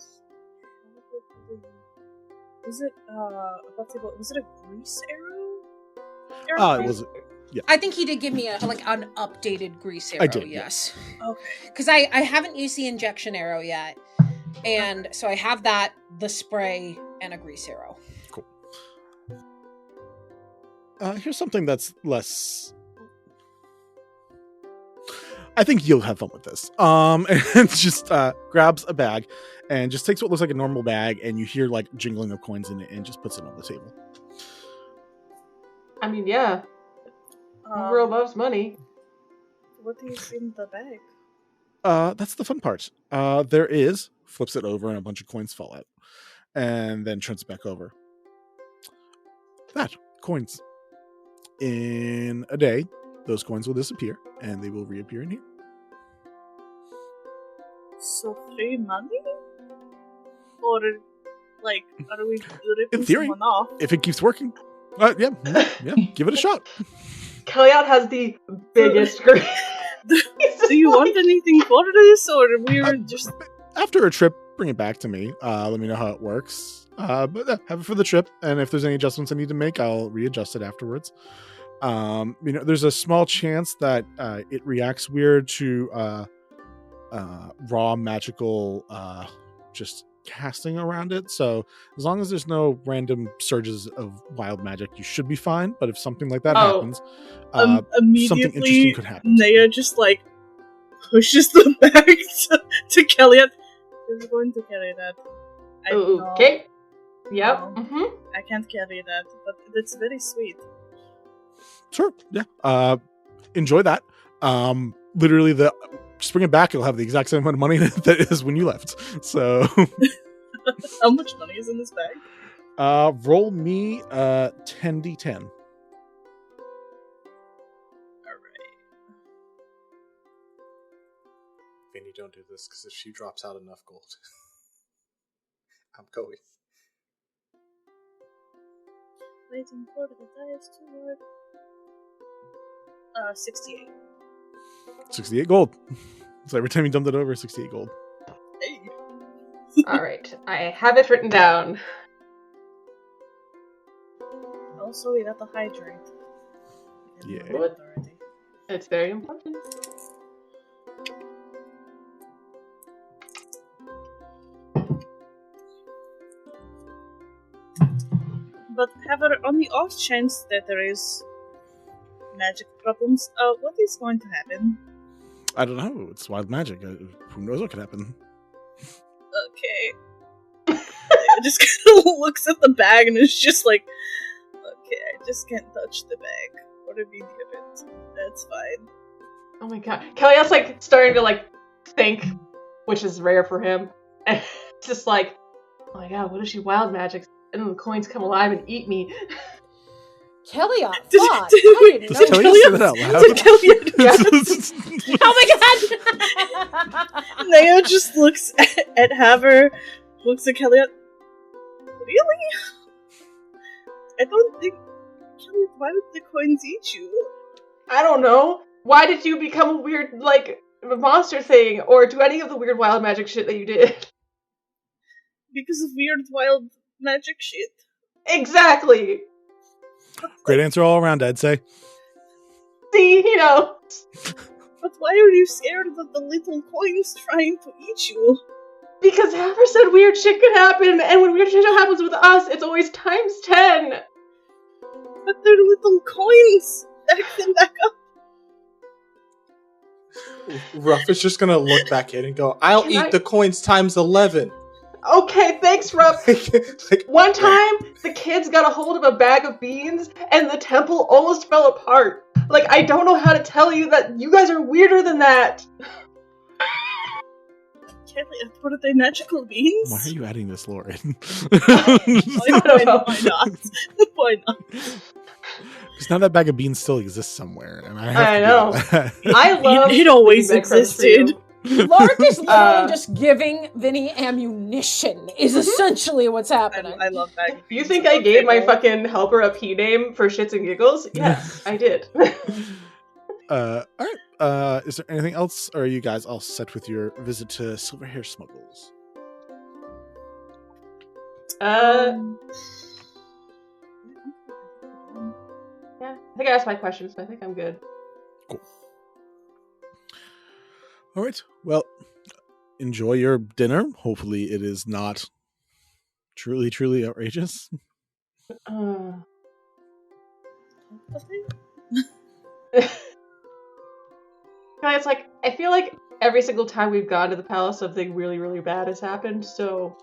was it above table? Was it a grease arrow? It was. Yeah. I think he did give me an updated grease arrow. I did. Yes. Okay. Because I haven't used the injection arrow yet, and so I have that, the spray, and a grease arrow. Cool. Here's something that's less. I think you'll have fun with this. And just grabs a bag and just takes what looks like a normal bag, and you hear like jingling of coins in it, and just puts it on the table. I mean, yeah. World loves money. What is in the bag? That's the fun part. Flips it over, and a bunch of coins fall out, and then turns it back over. Coins. In a day, those coins will disappear, and they will reappear in here. So free money? Or, like, are we ripping In theory, someone off? if it keeps working. Yeah, give it a shot. Kellyanne has the biggest screen. Do you want anything for this, or we're just... After a trip, bring it back to me. Let me know how it works. But have it for the trip, and if there's any adjustments I need to make, I'll readjust it afterwards. There's a small chance that it reacts weird to raw magical just casting around it. So as long as there's no random surges of wild magic, you should be fine. But if something like that happens, immediately something interesting could happen. Naya just like pushes the bag to Kellyanne. You're going to carry that. Okay. Yep. I can't carry that, but it's very sweet. Sure. Yeah. Enjoy that. Literally, just bring it back. It'll have the exact same amount of money that is when you left. So, how much money is in this bag? Roll me 10d10. All right. Vinny, don't do this, because if she drops out enough gold, I'm going. Waiting for the dice to work. 68. 68 gold. So every time you dumped it over, 68 gold. Hey. Alright, I have it written down. Also, we got the hydrant. Yeah. What? It's very important. But however, on the off chance that there is magic problems, what is going to happen? I don't know. It's wild magic. Who knows what could happen? Okay. It just kind of looks at the bag and is just like, okay, I just can't touch the bag. What a be the event? That's fine. Oh my god. Kellyanne's like starting to think, which is rare for him. And it's just like, oh my god, what if she wild magics and then the coins come alive and eat me? Kellyanne, Did- fuck! did- I didn't Does know. Kellyanne say that out loud? Did Kellyanne- Oh my god! Naya just looks at Haver, looks at Kellyanne. Really? I don't think... Kellyanne, why would the coins eat you? I don't know. Why did you become a weird, monster thing? Or do any of the weird wild magic shit that you did? Because of weird, wild magic shit. Exactly! Great answer all around, I'd say. See, But why are you scared of the little coins trying to eat you? Because Haver said weird shit could happen, and when weird shit happens with us, it's always times 10! But their little coins. Stack them back up. Ruff is just gonna look back in and go, I'll Can eat I- the coins times 11. Okay, thanks, Ruff. Like, One time, the kids got a hold of a bag of beans, and the temple almost fell apart. Like, I don't know how to tell you that you guys are weirder than that. What are they, magical beans? Why are you adding this lore in? Why not? Why not? Because now that bag of beans still exists somewhere, and I have I to know. deal with that. I love It always making bread crumbs for existed. you. Lark is literally just giving Vinny ammunition, is essentially what's happening. I love that. You think I gave my fucking helper a P name for shits and giggles? Yes, I did. All right. Is there anything else, or are you guys all set with your visit to Silverhair Smuggles? Yeah, I think I asked my questions, so I think I'm good. Cool. All right. Well, enjoy your dinner. Hopefully, it is not truly, truly outrageous. It's like, I feel like every single time we've gone to the palace, something really, really bad has happened, so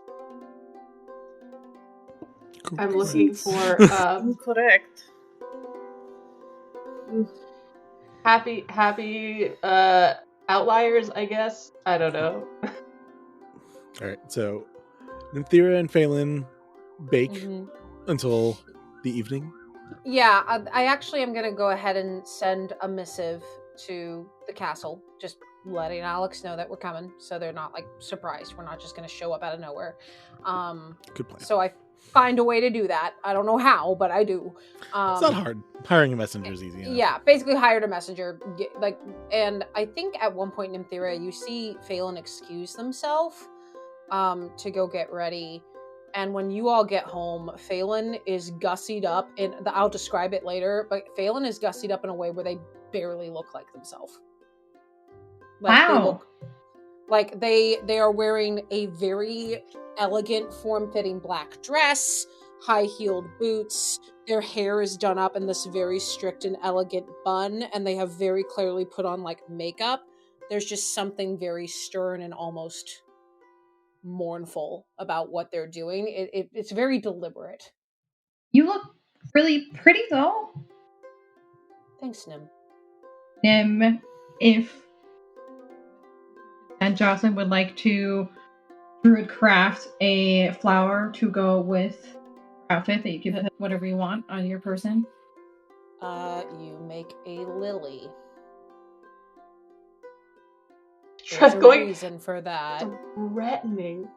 I'm looking for Correct. happy outliers, I guess. I don't know. All right. So, Nymthera and Phelan bake until the evening. Yeah, I actually am going to go ahead and send a missive to the castle, just letting Alex know that we're coming, so they're not like surprised. We're not just going to show up out of nowhere. Good plan. So I find a way to do that. I don't know how, but I do. It's not hard. Hiring a messenger is easy enough. Yeah, basically hired a messenger. And I think at one point in Nymthera, you see Phelan excuse themselves to go get ready. And when you all get home, Phelan is gussied up, and I'll describe it later, but Phelan is gussied up in a way where they barely look like themselves. Wow. They are wearing a very elegant, form-fitting black dress, high-heeled boots. Their hair is done up in this very strict and elegant bun, and they have very clearly put on like makeup. There's just something very stern and almost mournful about what they're doing. It's very deliberate. You look really pretty, though. Thanks, Nim. Nim, if and Jocelyn would like to druid craft a flower to go with your outfit that you can put whatever you want on your person. You make a lily. Try There's a going reason for that. threatening.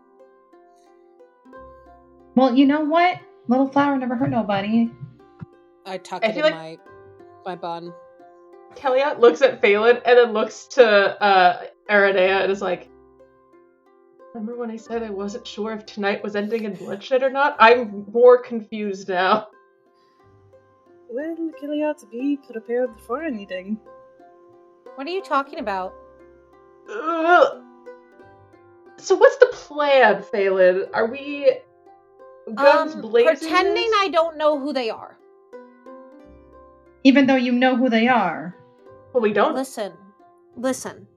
Well, you know what? Little flower never hurt nobody. I tuck I it feel in like- my bun. Kellyot looks at Phelan and then looks to Aranea and is like, remember when I said I wasn't sure if tonight was ending in bloodshed or not? I'm more confused now. Well, Gilead, be prepared for anything. What are you talking about? Ugh. So what's the plan, Phelan? Are we guns blazing? Pretending this? I don't know who they are. Even though you know who they are. Well, we don't. Listen.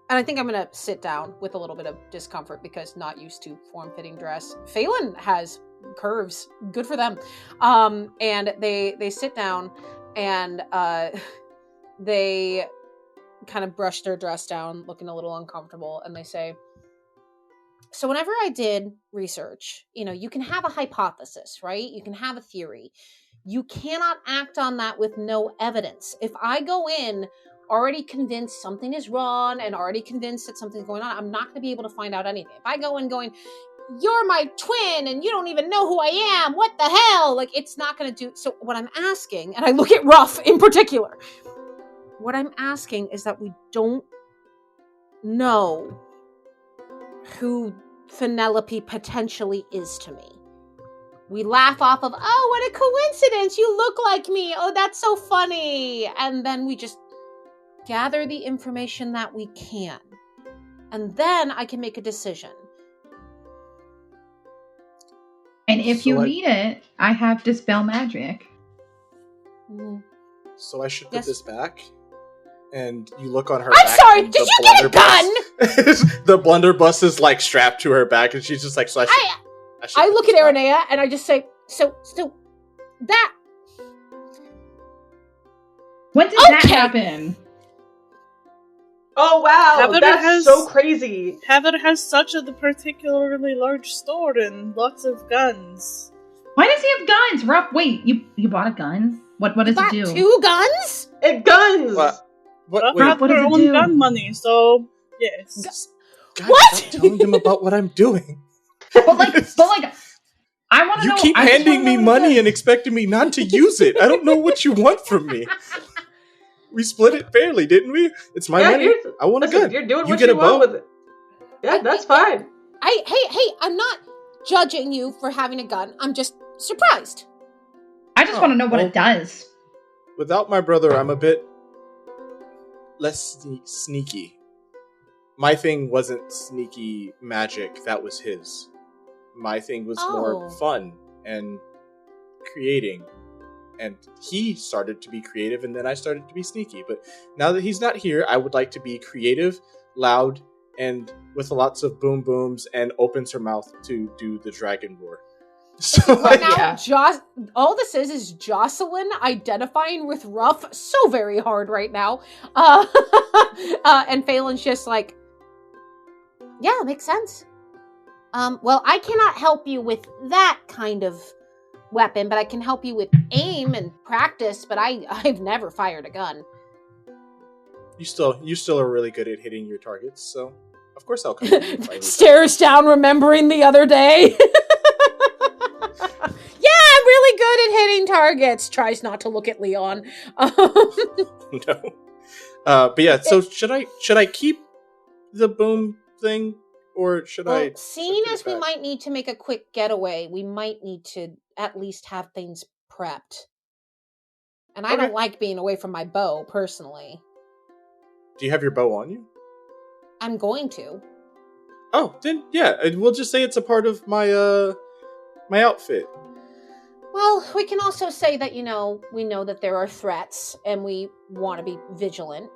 And I think I'm gonna sit down with a little bit of discomfort because not used to form-fitting dress. Phelan has curves. Good for them. And they sit down and they kind of brush their dress down, looking a little uncomfortable, and they say, so whenever I did research, you can have a hypothesis, right? You can have a theory. You cannot act on that with no evidence. If I go in already convinced something is wrong and already convinced that something's going on, I'm not going to be able to find out anything. If I go in going, you're my twin and you don't even know who I am, what the hell? It's not going to do. So what I'm asking, and I look at Ruff in particular, what I'm asking is that we don't know who Penelope potentially is to me. We laugh off of, oh, what a coincidence, you look like me, oh, that's so funny. And then we just gather the information that we can. And then I can make a decision. And if you need it, I have Dispel Magic. So I should put Yes. this back. And you look on her I'm back. sorry, and did the you get a blunderbuss- the blunderbuss is like strapped to her back, and she's just like, so I should I put look this at back. Aranea and I just say, so that. When did that Okay. happen? Oh wow, Heather that's has- so crazy. Heather has such a particularly large store and lots of guns. Why does he have guns? Rob, wait, you bought a gun? What does it Got do? 2 guns? It guns. What? Well, Wait, have what her does it own do? gun money, so yes. God, What? stop telling them about what I'm doing. But like, I want to know. You keep I just handing wanna me know what it money does. and expecting me not to use it. I don't know what you want from me. We split it fairly, didn't we? It's my money. here's- I want a listen, gun. You're doing You what get you a want bow? with it. Yeah, that's fine. Hey, I'm not judging you for having a gun. I'm just surprised. I just Oh, want to know what well- it does. Without my brother, I'm a bit less sneaky. My thing wasn't sneaky magic. That was his. My thing was more Oh. fun and creating. And he started to be creative, and then I started to be sneaky. But now that he's not here, I would like to be creative, loud, and with lots of boom booms, and opens her mouth to do the dragon roar. So Right now, Yeah. all this is Jocelyn identifying with Ruff so very hard right now. And Phelan's just like, yeah, makes sense. Well, I cannot help you with that kind of weapon, but I can help you with aim and practice, but I've never fired a gun. you still are really good at hitting your targets, so of course I'll come. to you if I need Stares down, remembering the other day. Yeah, I'm really good at hitting targets. Tries not to look at Leon. No. But yeah, so should I keep the boom thing, or should I? Well, seeing put it as we back? might need to make a quick getaway, we might need to at least have things prepped. And I Okay. don't like being away from my bow, personally. Do you have your bow on you? I'm going to. Oh, then yeah, and we'll just say it's a part of my my outfit. Well, we can also say that, we know that there are threats and we want to be vigilant.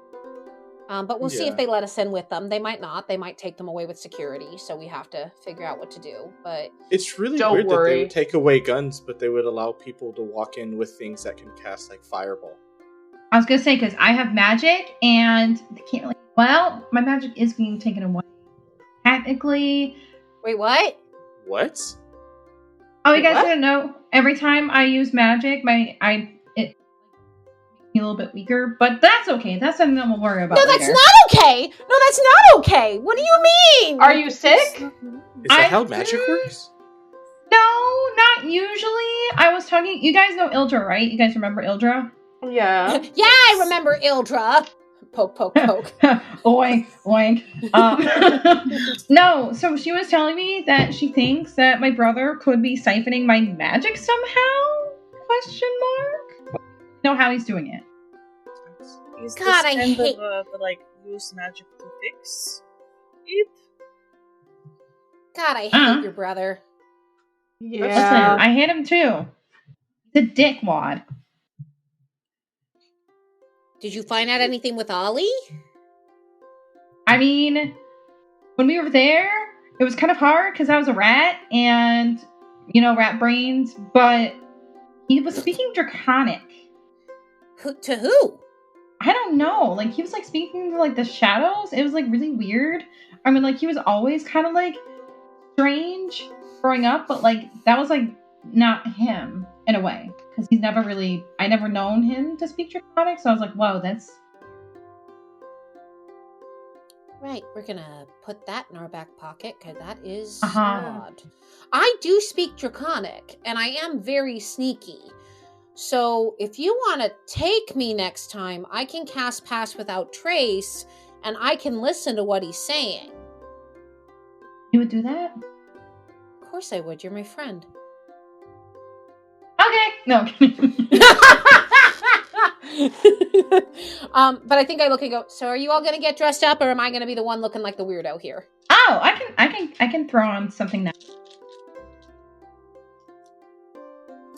But we'll see Yeah. if they let us in with them. They might not. They might take them away with security, so we have to figure out what to do. But It's really Don't weird that they worry. would take away guns, but they would allow people to walk in with things that can cast like fireball. I was gonna say because I have magic and they can't really. Well, my magic is being taken away. Technically. wait, what? What? Oh, you Wait, guys what? didn't know? Every time I use magic, it makes me a little bit weaker, but that's okay. That's something that we'll worry about No, later. that's not okay. No, that's not okay. What do you mean? Are you sick? Is that how magic works? No, not usually. I was talking. You guys know Ildra, right? You guys remember Ildra? Yeah. Yeah, I remember Ildra. Poke, poke, poke. Oink, oink. No, so she was telling me that she thinks that my brother could be siphoning my magic somehow? Question mark? Know how he's doing it. Is God, this I kind hate- of the use magic to fix it? God, I hate Uh-huh. your brother. Listen, Yeah. I hate him too. He's a dickwad. Did you find out anything with Ollie? I mean, when we were there, it was kind of hard because I was a rat and, rat brains, but he was speaking Draconic. To who? I don't know. Like, he was, speaking to, the shadows. It was, really weird. I mean, he was always kind of, strange growing up, but, that was, not him, in a way. Because he's never really... I never known him to speak Draconic, so I was like, whoa, that's... Right, we're gonna put that in our back pocket, because that is Uh-huh. odd. I do speak Draconic, and I am very sneaky. So if you want to take me next time, I can cast Pass Without Trace, and I can listen to what he's saying. You would do that? Of course I would, you're my friend. Okay. No. But I think I look and go, so are you all gonna get dressed up, or am I gonna be the one looking like the weirdo here? Oh, I can throw on something now.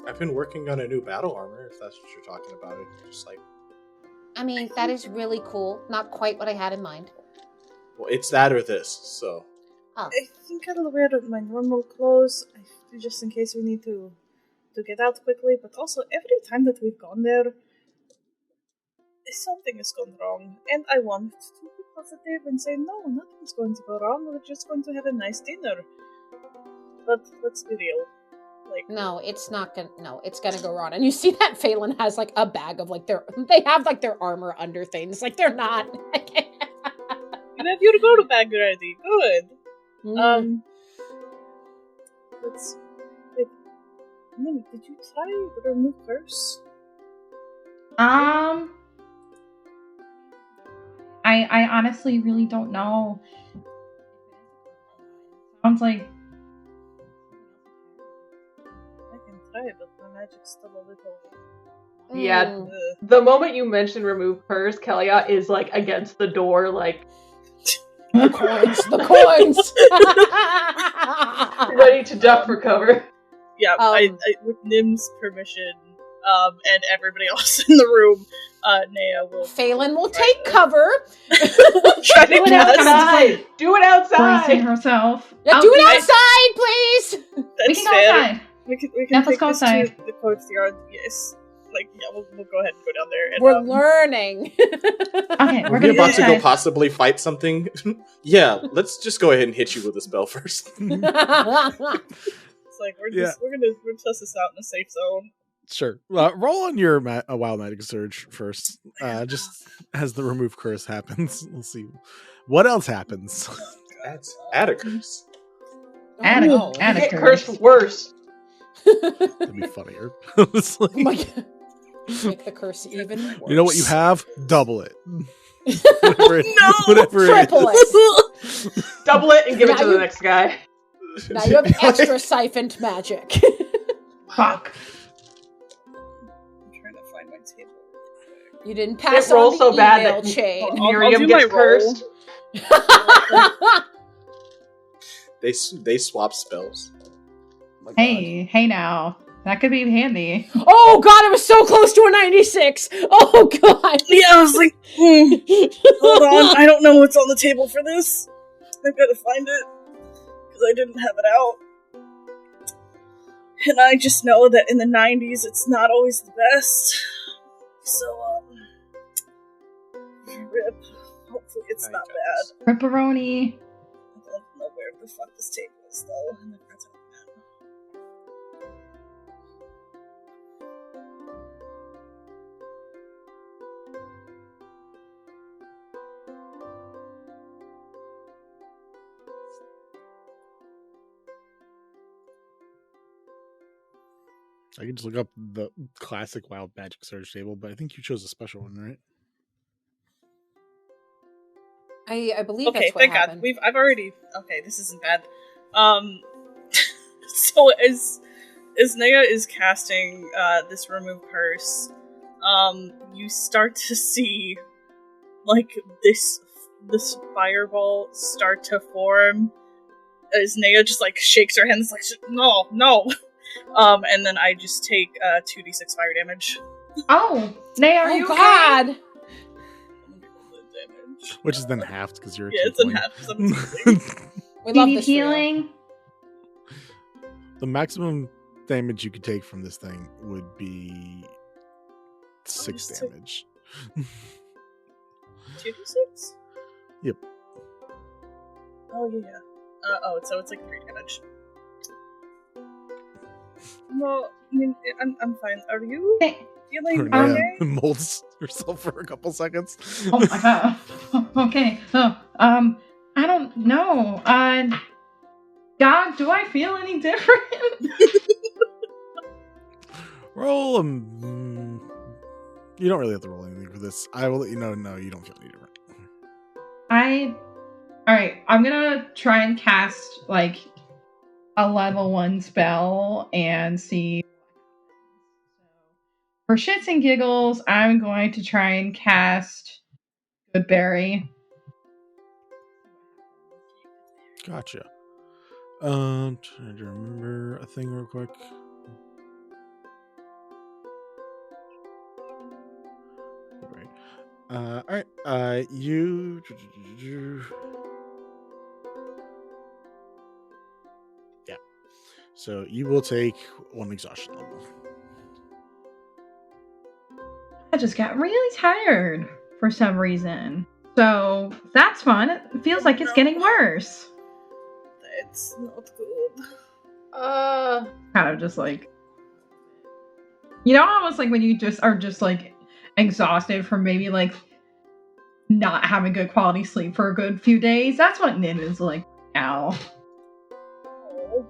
I've been working on a new battle armor, if that's what you're talking about. It just like, I mean, that is really cool. Not quite what I had in mind. well, it's that or this, so. Oh, I think I'll wear my normal clothes, just in case we need to get out quickly, but also every time that we've gone there, something has gone wrong, and I want to be positive and say, no, nothing's going to go wrong, we're just going to have a nice dinner. But let's be real. no, it's not gonna. No, it's gonna go wrong. And you see that Phelan has like a bag of like they have like their armor under things. Like they're not. You have your go-to bag ready. Good. Let's wait. Nimi, did you try the remove curse? I honestly really don't know. Sounds like I can try, but my magic's still a little. Yeah, the moment you mention remove curse, Kelia is like against the door, like The coins. ready to duck for cover. Yeah, I with Nim's permission, and everybody else in the room, Naya will. Phelan will take cover. Try to Do it guess. outside. Do it bracing outside. herself. Yeah, do it outside, please. We That's can go fair. outside. We can Yeah, let's take go this outside. to the courtyard. Yes, we'll go ahead and go down there. And, We're learning. Okay, Are we're we gonna go about to go outside. possibly fight something? Yeah, let's just go ahead and hit you with a spell first. It's like we're gonna test this out in a safe zone. Sure. Roll on your wild magic surge first. Just as the remove curse happens, we'll see what else happens. That's Atticus. Add Oh, a- add a Get curse. cursed worse. That'd be funnier. It's like, Oh my God. Make the curse even worse. you know what you have? Double it. No! Whatever Triple it is. it. Double it and give it Now to you- the next guy. Now you have extra siphoned magic. Fuck. I'm trying to find my table. You didn't pass It rolls on so the bad email that chain. I'll Miriam do gets my roll. cursed. They swap spells. Oh my God. Hey now. That could be handy. Oh God, I was so close to a 96. Oh God. Yeah, I was like, hold on, I don't know what's on the table for this. I've got to find it because I didn't have it out. And I just know that in the 90s, it's not always the best. So, rip. Hopefully it's Now you not got bad. this. Ripperoni. I don't know where the fuck this table is, though. And I've got to open it. I can just look up the classic wild magic surge table, but I think you chose a special one, right? I believe Okay, that's what thank happened. God. I've already. Okay, this isn't bad. So as Naya is casting this remove curse, you start to see like this fireball start to form as Naya just like shakes her hands like no. And then I just take 2d6 fire damage. Oh, Naya, are Oh you okay? God. Let me roll the damage. Which is then halved because you're a Yeah, it's in tiefling. half. 'Cause I'm a tiefling. We Do you love need this for you. healing? The maximum damage you could take from this thing would be 6 Just took- damage. 2d6? Yep. Oh yeah. So it's like 3 damage. Well, I mean, I'm fine. Are you Hey. feeling Naya okay? molds herself for a couple seconds. Oh my God. Okay. I don't know. God, do I feel any different? Roll you don't really have to roll anything for this. I will let you know. No, you don't feel any different. Alright, I'm gonna try and cast like a level 1 spell and see. For shits and giggles, I'm going to try and cast Goodberry. Gotcha. Trying to remember a thing real quick. All right. You. Yeah. So you will take 1 exhaustion level. I just got really tired for some reason. So that's fun. It feels like it's getting worse. That's not good. Kind of just like, you know, almost like when you just are just like exhausted from maybe like not having good quality sleep for a good few days. That's what Nin is like now. Oh,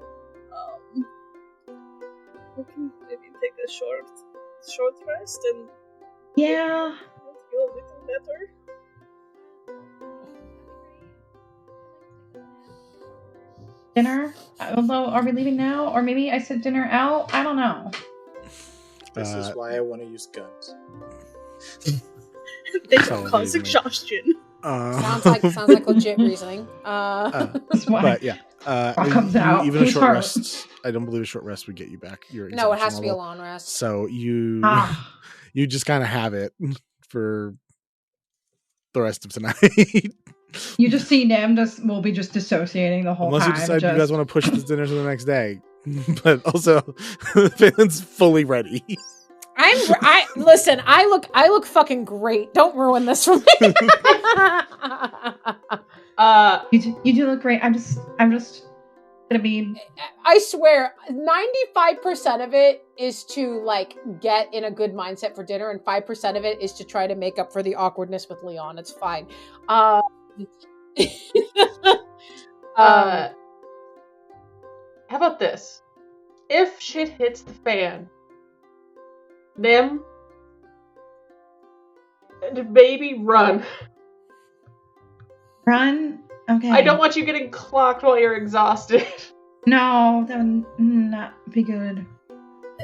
we can maybe take a short rest and Yeah. feel a little better. Dinner? Although, are we leaving now? Or maybe I said dinner out? I don't know. This is why I want to use guns. They So can cause amazing. exhaustion. Sounds like legit reasoning. That's why. But yeah, What comes out? even a Whose short heart? rest. I don't believe a short rest would get you back. Your No, it exhaustion has to be a level. long rest. So you Ah. you just kind of have it for the rest of tonight. You just see Nim will be just dissociating the whole Unless time. you decide you guys want to push this dinner to the next day. But also, Phelan's fully ready. Listen, I look fucking great. Don't ruin this for me. You do look great. I'm just gonna be. I swear, 95% of it is to like get in a good mindset for dinner, and 5% of it is to try to make up for the awkwardness with Leon. It's fine. How about this? If shit hits the fan, Nim, and baby, run. Run? Okay. I don't want you getting clocked while you're exhausted. No, that would not be good.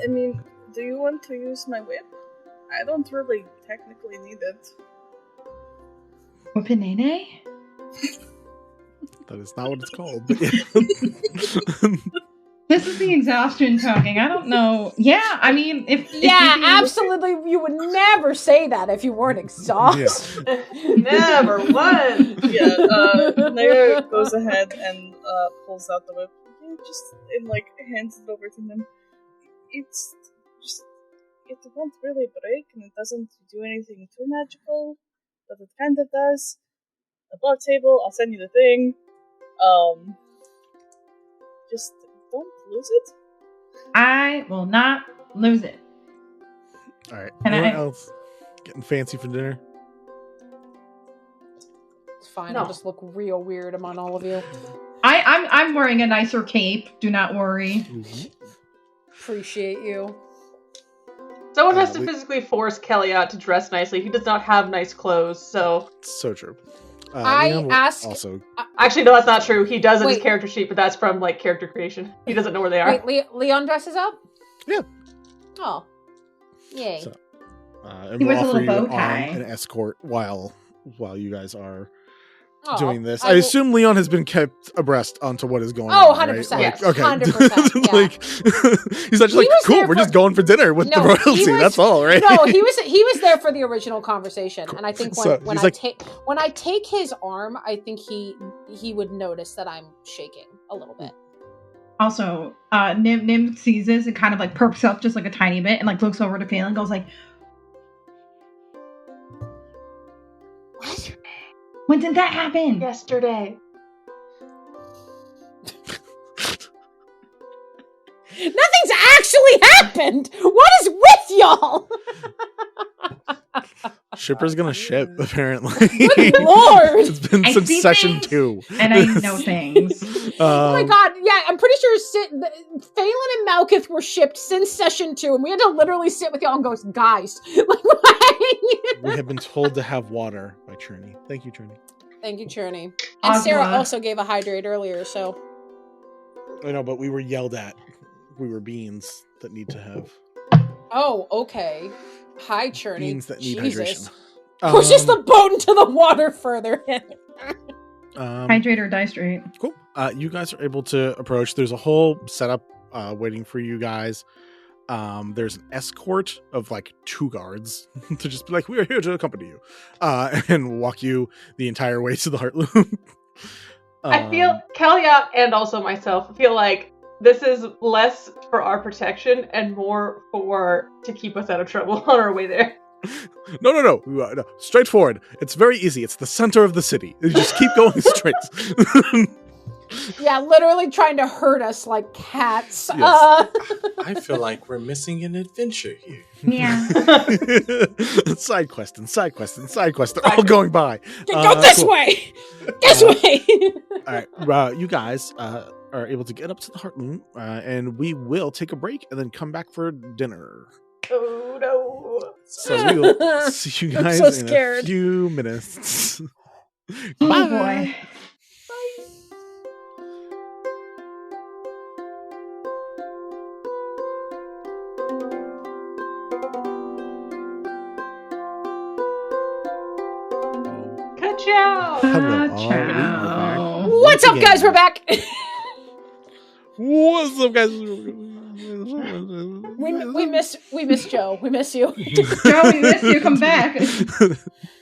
I mean, do you want to use my whip? I don't really technically need it. Whipinene? That is not what it's called. But yeah. This is the exhaustion talking. I don't know. Yeah, I mean, if Yeah, you do- absolutely. You would never say that if you weren't exhausted. Never once. Yeah, Naya goes ahead and pulls out the whip. And like hands it over to him. It's just, it won't really break, and it doesn't do anything too magical, but it kind of does. The block table, I'll send you the thing. Just don't lose it. I will not lose it. All right. And Anyone I- else getting fancy for dinner? It's fine. No. I'll just look real weird among all of you. I'm wearing a nicer cape. Do not worry. Appreciate you. Someone has to we- physically force Kelly out to dress nicely. He does not have nice clothes, so... So true. I Leon will ask- also. Actually, no, that's not true. He does in his Wait. character sheet, but that's from, like, character creation. He doesn't know where they are. Wait, Leon dresses up? Yeah. Oh. Yay. So- and He we'll wears a offer little you bow tie. an escort while you guys are Oh, doing this. I I will- assume Leon has been kept abreast onto what is going Oh, on. 100%, Right? yes. Okay. 100%, yeah. Like he's actually He like, was cool. there We're for- just going for dinner with the No, he royalty. was- That's all, right? No, he was there for the original conversation, and I think So, when he's I like- when I take his arm, I think he would notice that I'm shaking a little bit. Also, Nim sees this and kind of like perks up just like a tiny bit and like looks over to Phelan and goes like, What? when did that happen? Yesterday. Nothing's actually happened. What is with y'all? Shipper's gonna ship apparently. Good lord. It's been I since see session things, 2. And I know things. Oh my god, yeah, I'm pretty sure Phelan and Malkith were shipped since session 2, and we had to literally sit with y'all and go, guys, like, We have been told to have water by Churney. Thank you, Churney. Thank you, Churney. And Agua. Sarah also gave a hydrate earlier, so. I know, but we were yelled at. We were beans that need to have Oh, okay. Hi, Churney. beans that need Jesus. hydration. Pushes the boat into the water further. Hydrate or die straight. Cool. You guys are able to approach. There's a whole setup waiting for you guys. There's an escort of like 2 guards to just be like, we're here to accompany you, and walk you the entire way to the Heart Loop. I feel Kalia and also myself feel like this is less for our protection and more to keep us out of trouble on our way there. No. Straight forward. It's very easy. It's the center of the city. You just keep going straight. Yeah, literally trying to hurt us like cats. Yes. I feel like we're missing an adventure here. Yeah. Side quest and side quest and side quest. They're all going by. Go this Cool. way! This way! All right. You guys are able to get up to the Heart Loop, and we will take a break and then come back for dinner. Oh no. So we will see you guys so in scared. a few minutes. Oh boy. Ka-chow! Hello, Ciao. all. What's up, guys? We're back! What's up, guys? we miss Joe. We miss you. Joe, we missed you. Come back.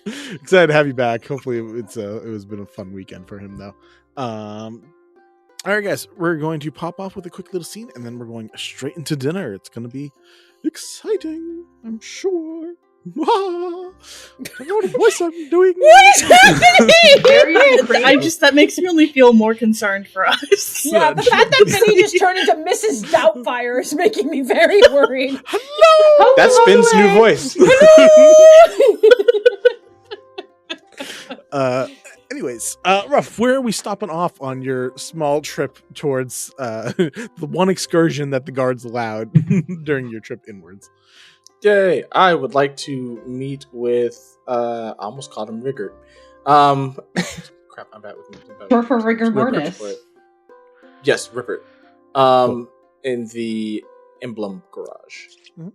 Excited to have you back. Hopefully, it was been a fun weekend for him, though. All right, guys, we're going to pop off with a quick little scene, and then we're going straight into dinner. It's going to be exciting, I'm sure. I don't know what voice I'm doing. What is happening? That makes me only feel more concerned for us. Yeah, the fact that Vinny just turned into Mrs. Doubtfire is making me very worried. Hello! That's Finn's new voice. Anyways, Ruff, where are we stopping off on your small trip towards the one excursion that the guards allowed during your trip inwards? Yay! I would like to meet with. I almost called him Rigger. Crap, I'm bad with me. Or for rigor mortis. Yes, Ripper. In the Emblem Garage. Mm-hmm.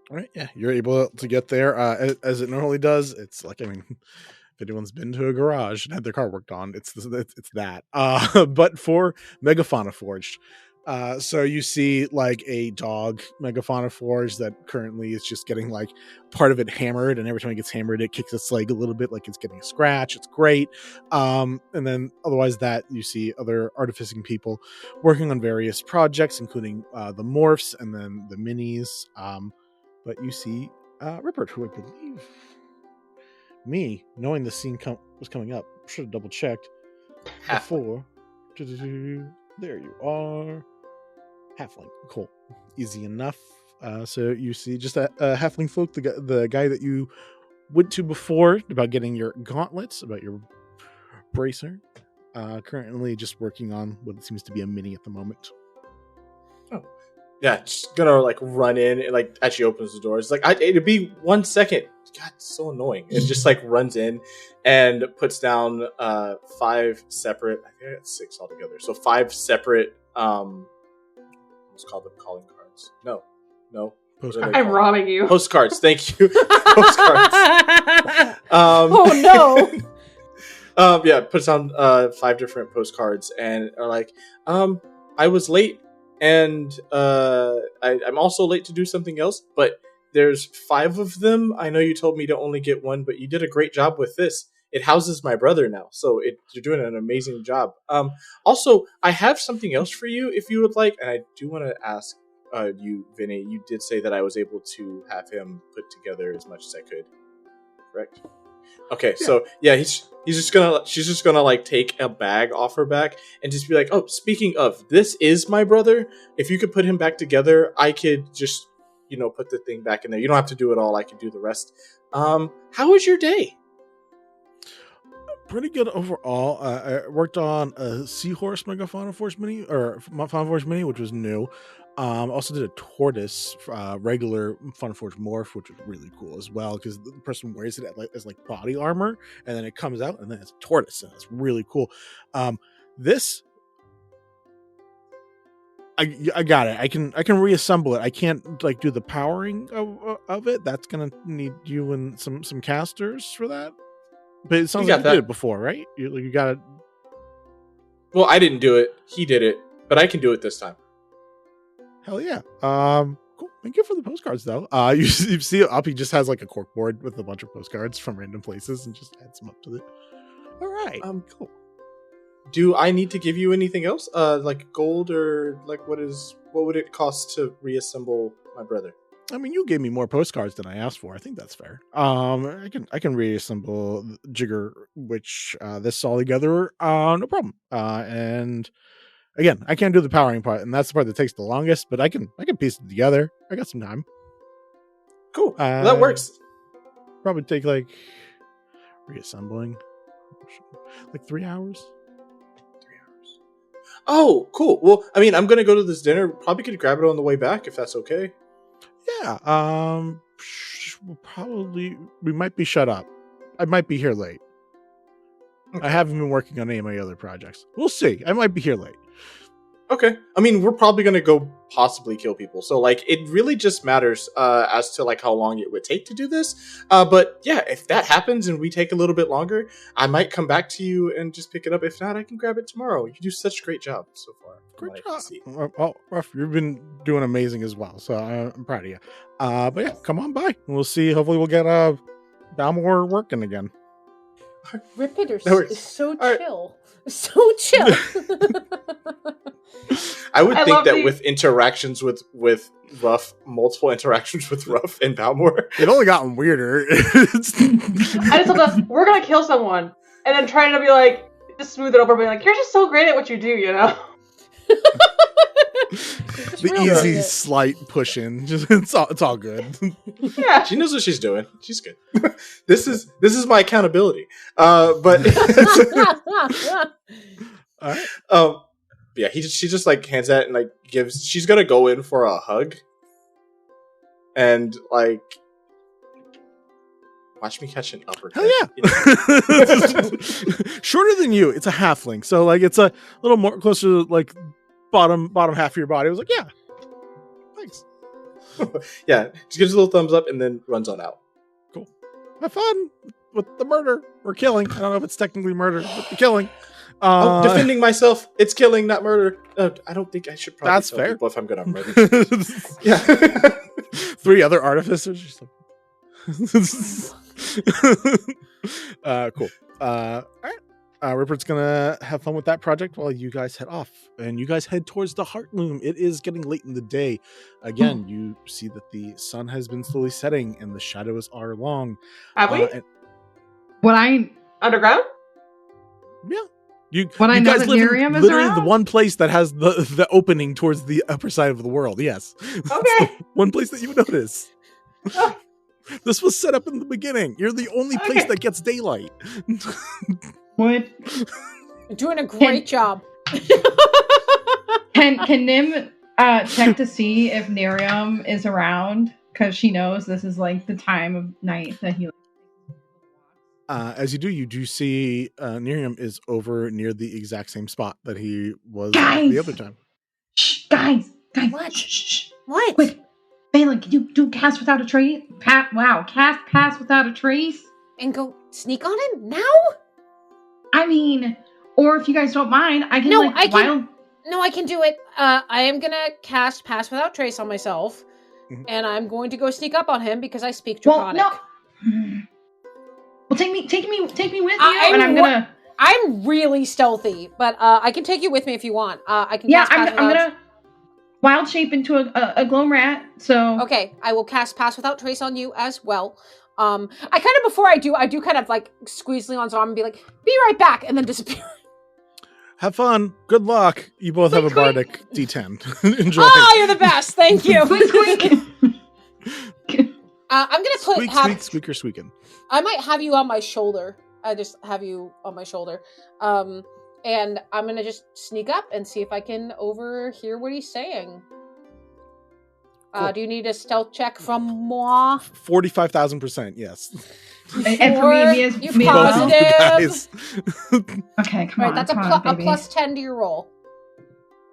All right, yeah, you're able to get there as it normally does. It's like, I mean, if anyone's been to a garage and had their car worked on, it's that. But for Megafauna Forged. So you see like a dog Megafauna Forge that currently is just getting like part of it hammered, and every time it gets hammered, it kicks its leg a little bit like it's getting a scratch. It's great. And then otherwise that you see other artificing people working on various projects, including the morphs and then the minis. But you see Ripper, who I believe me, knowing the scene was coming up, should have double checked before. There you are. Halfling. Cool. Easy enough. So you see just a halfling folk, the guy that you went to before about getting your gauntlets, about your bracer. Currently just working on what seems to be a mini at the moment. Oh. Yeah, just gonna like run in and like as she opens the door. It's like it'd be 1 second. God, it's so annoying. It just like runs in and puts down 5 separate. I think I got 6 altogether. So 5 separate. What's called them calling cards? No. Postcards. I'm robbing you. Postcards. Thank you. Postcards. Oh no. Yeah, puts on 5 different postcards and are like, I was late and I'm also late to do something else, but there's 5 of them. I know you told me to only get 1, but you did a great job with this. It houses my brother now, so you're doing an amazing job. Also, I have something else for you if you would like, and I do want to ask you, Vinny. You did say that I was able to have him put together as much as I could, correct? Okay, yeah. So yeah, she's just gonna like take a bag off her back and just be like, oh, speaking of, this is my brother. If you could put him back together, I could just put the thing back in there. You don't have to do it all. I can do the rest. How was your day? Pretty good overall. I worked on a Seahorse Megafauna Force mini, or Fauna Force mini, which was new. Also did a tortoise, regular Fauna Force morph, which was really cool as well, because the person wears it as like body armor, and then it comes out, and then it's a tortoise, and it's really cool. This, I got it. I can reassemble it. I can't like do the powering of it. That's gonna need you and some casters for that. But it sounds like you did it before, right? You got it. Well, I didn't do it. He did it, but I can do it this time. Hell yeah. Thank you for the postcards, though. You see up, he just has like a cork board with a bunch of postcards from random places and just adds them up to it. All right. Cool. Do I need to give you anything else? Like gold or like what would it cost to reassemble my brother? I mean, you gave me more postcards than I asked for. I think that's fair. I can reassemble Jigger, which this all together, no problem. And again, I can't do the powering part, and that's the part that takes the longest. But I can piece it together. I got some time. Cool. Well, that works. Probably take like reassembling, like 3 hours. Oh, cool. Well, I mean, I'm gonna go to this dinner. Probably could grab it on the way back if that's okay. Yeah. Probably we might be shut up. I might be here late. Okay. I haven't been working on any of my other projects. We'll see. I might be here late. Okay. I mean, we're probably gonna go possibly kill people. So, like, it really just matters as to like how long it would take to do this. But yeah, if that happens and we take a little bit longer, I might come back to you and just pick it up. If not, I can grab it tomorrow. You do such a great job so far. Great job. Well, Ruff, you've been doing amazing as well. So I'm proud of you. But yeah, come on by. We'll see. Hopefully, we'll get Balmore working again. Rippitter is so chill. So chill. I would think that with interactions with Ruff, multiple interactions with Ruff and Balmore, it only gotten weirder. I just love that we're gonna kill someone, and then trying to be like, just smooth it over, being like, you're just so great at what you do, you know? The easy slight push in, just it's all good. Yeah, she knows what she's doing. She's good. This is my accountability. But all right. Yeah, she just like hands that and like gives. She's gonna go in for a hug, and like watch me catch an uppercut. Hell yeah! Shorter than you. It's a halfling, so like it's a little more closer to like bottom half of your body. I was like, yeah, thanks. Yeah, she gives a little thumbs up and then runs on out. Cool. Have fun with the murder or killing. I don't know if it's technically murder, but the killing. Defending myself. It's killing, not murder. I don't think I should probably that's tell fair. people if I'm gonna murder. Yeah. 3 other artificers. Cool. All right. Rupert's gonna have fun with that project while you guys head off, and you guys head towards the Heart Loom. It is getting late in the day. Again, you see that the sun has been slowly setting, and the shadows are long. Have we? Underground? Yeah. You I know guys that live Miriam in is literally around? the one place that has the opening towards the upper side of the world. Yes. Okay. One place that you would notice. Oh. This was set up in the beginning. You're the only place that gets daylight. What? You're doing a great job. Can Nim check to see if Miriam is around? Because she knows this is like the time of night that he. As you do see Miriam is over near the exact same spot that he was the other time. Shh, guys. What? Shh. What? Quick, Balin, can you do cast without a trace? Cast pass without a trace. And go sneak on him now? I mean, or if you guys don't mind, I can No, like I can. wild. No, I can do it. I am gonna cast Pass Without Trace on myself, and I'm going to go sneak up on him because I speak Draconic. Well, no. Well, take me with you, and I'm gonna. I'm really stealthy, but I can take you with me if you want. I can. Yeah, cast I'm gonna wild shape into a gloam rat. So okay, I will cast Pass Without Trace on you as well. I kind of before I do kind of like squeeze Leon's arm and be like, "Be right back," and then disappear. Have fun. Good luck. You both have a bardic D10. Enjoy. Oh, you're the best. Thank you. Squeak. I'm gonna put squeaker squeaking. I might have you on my shoulder. I just have you on my shoulder. And I'm gonna just sneak up and see if I can overhear what he's saying. Cool. Do you need a stealth check from moi? 45,000%, yes. And for me, you positive? Okay, come on. That's come a on, baby. plus 10 to your roll.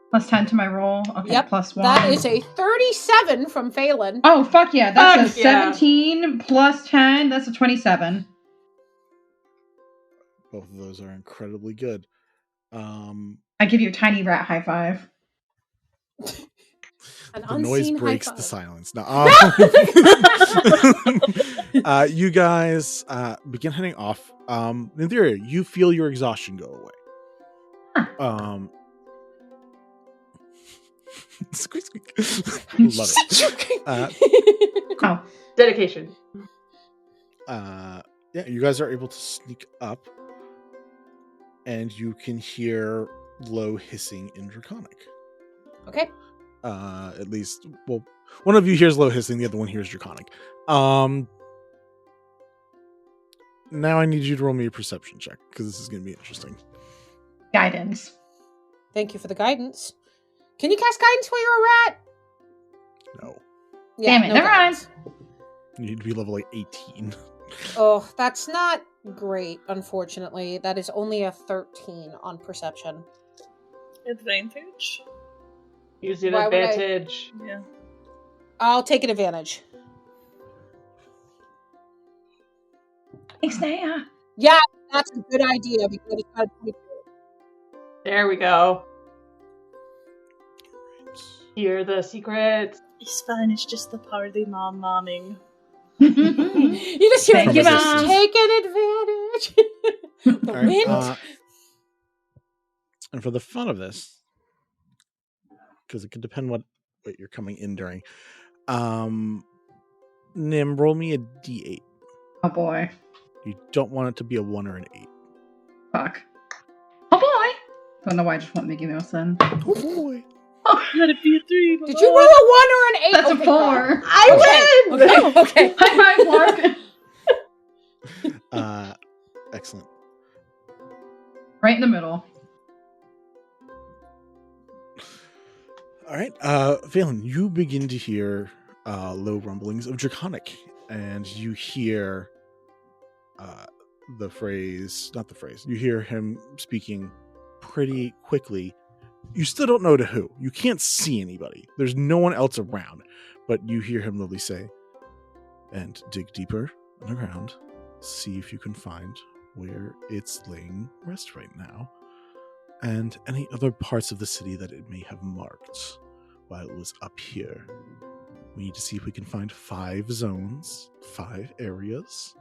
Plus 10 to my roll. Okay, Yep. plus 1. That is a 37 from Phelan. Oh, fuck yeah. That's a yeah. 17 plus 10. That's a 27. Both of those are incredibly good. I give you a tiny rat high five. An The noise unseen breaks high the five. silence. No, you guys begin heading off. In theory, you feel your exhaustion go away. Squeak, squeak. Love it. Oh, Dedication. Yeah, you guys are able to sneak up, and you can hear low hissing in Draconic. Okay. At least, well, one of you hears low hissing, the other one hears Draconic. Now I need you to roll me a perception check, because this is going to be interesting. guidance. Thank you for the guidance. Can you cast guidance while you're a rat? No. Damn it, never mind. You need to be level like 18. Oh, that's not great, unfortunately. That is only a 13 on perception. Advantage? Use your Why would I- advantage. Yeah. I'll take an advantage. Thanks, Naya. Yeah, that's a good idea because it's got a 22. There we go. Hear the secret. It's fine, it's just the party momming. You just hear Thank it, you, just Mom. taking advantage. The All right, wind. and for the fun of this, because it could depend what you're coming in during. Nim, roll me a d8. Oh boy. You don't want it to be a 1 or an 8. Fuck. Oh boy. Don't know why I just want Mickey Mouse then. Oh boy. Let it be a 3. Did you roll a 1 or an 8? That's Okay, a 4. I win! Okay. High five, Mark. Excellent. Right in the middle. All right, Valen, you begin to hear low rumblings of Draconic, and you hear you hear him speaking pretty quickly. You still don't know to who. You can't see anybody. There's no one else around, but you hear him literally say, and dig deeper underground, see if you can find where it's laying rest right now, and any other parts of the city that it may have marked while it was up here. We need to see if we can find 5 zones, 5 areas.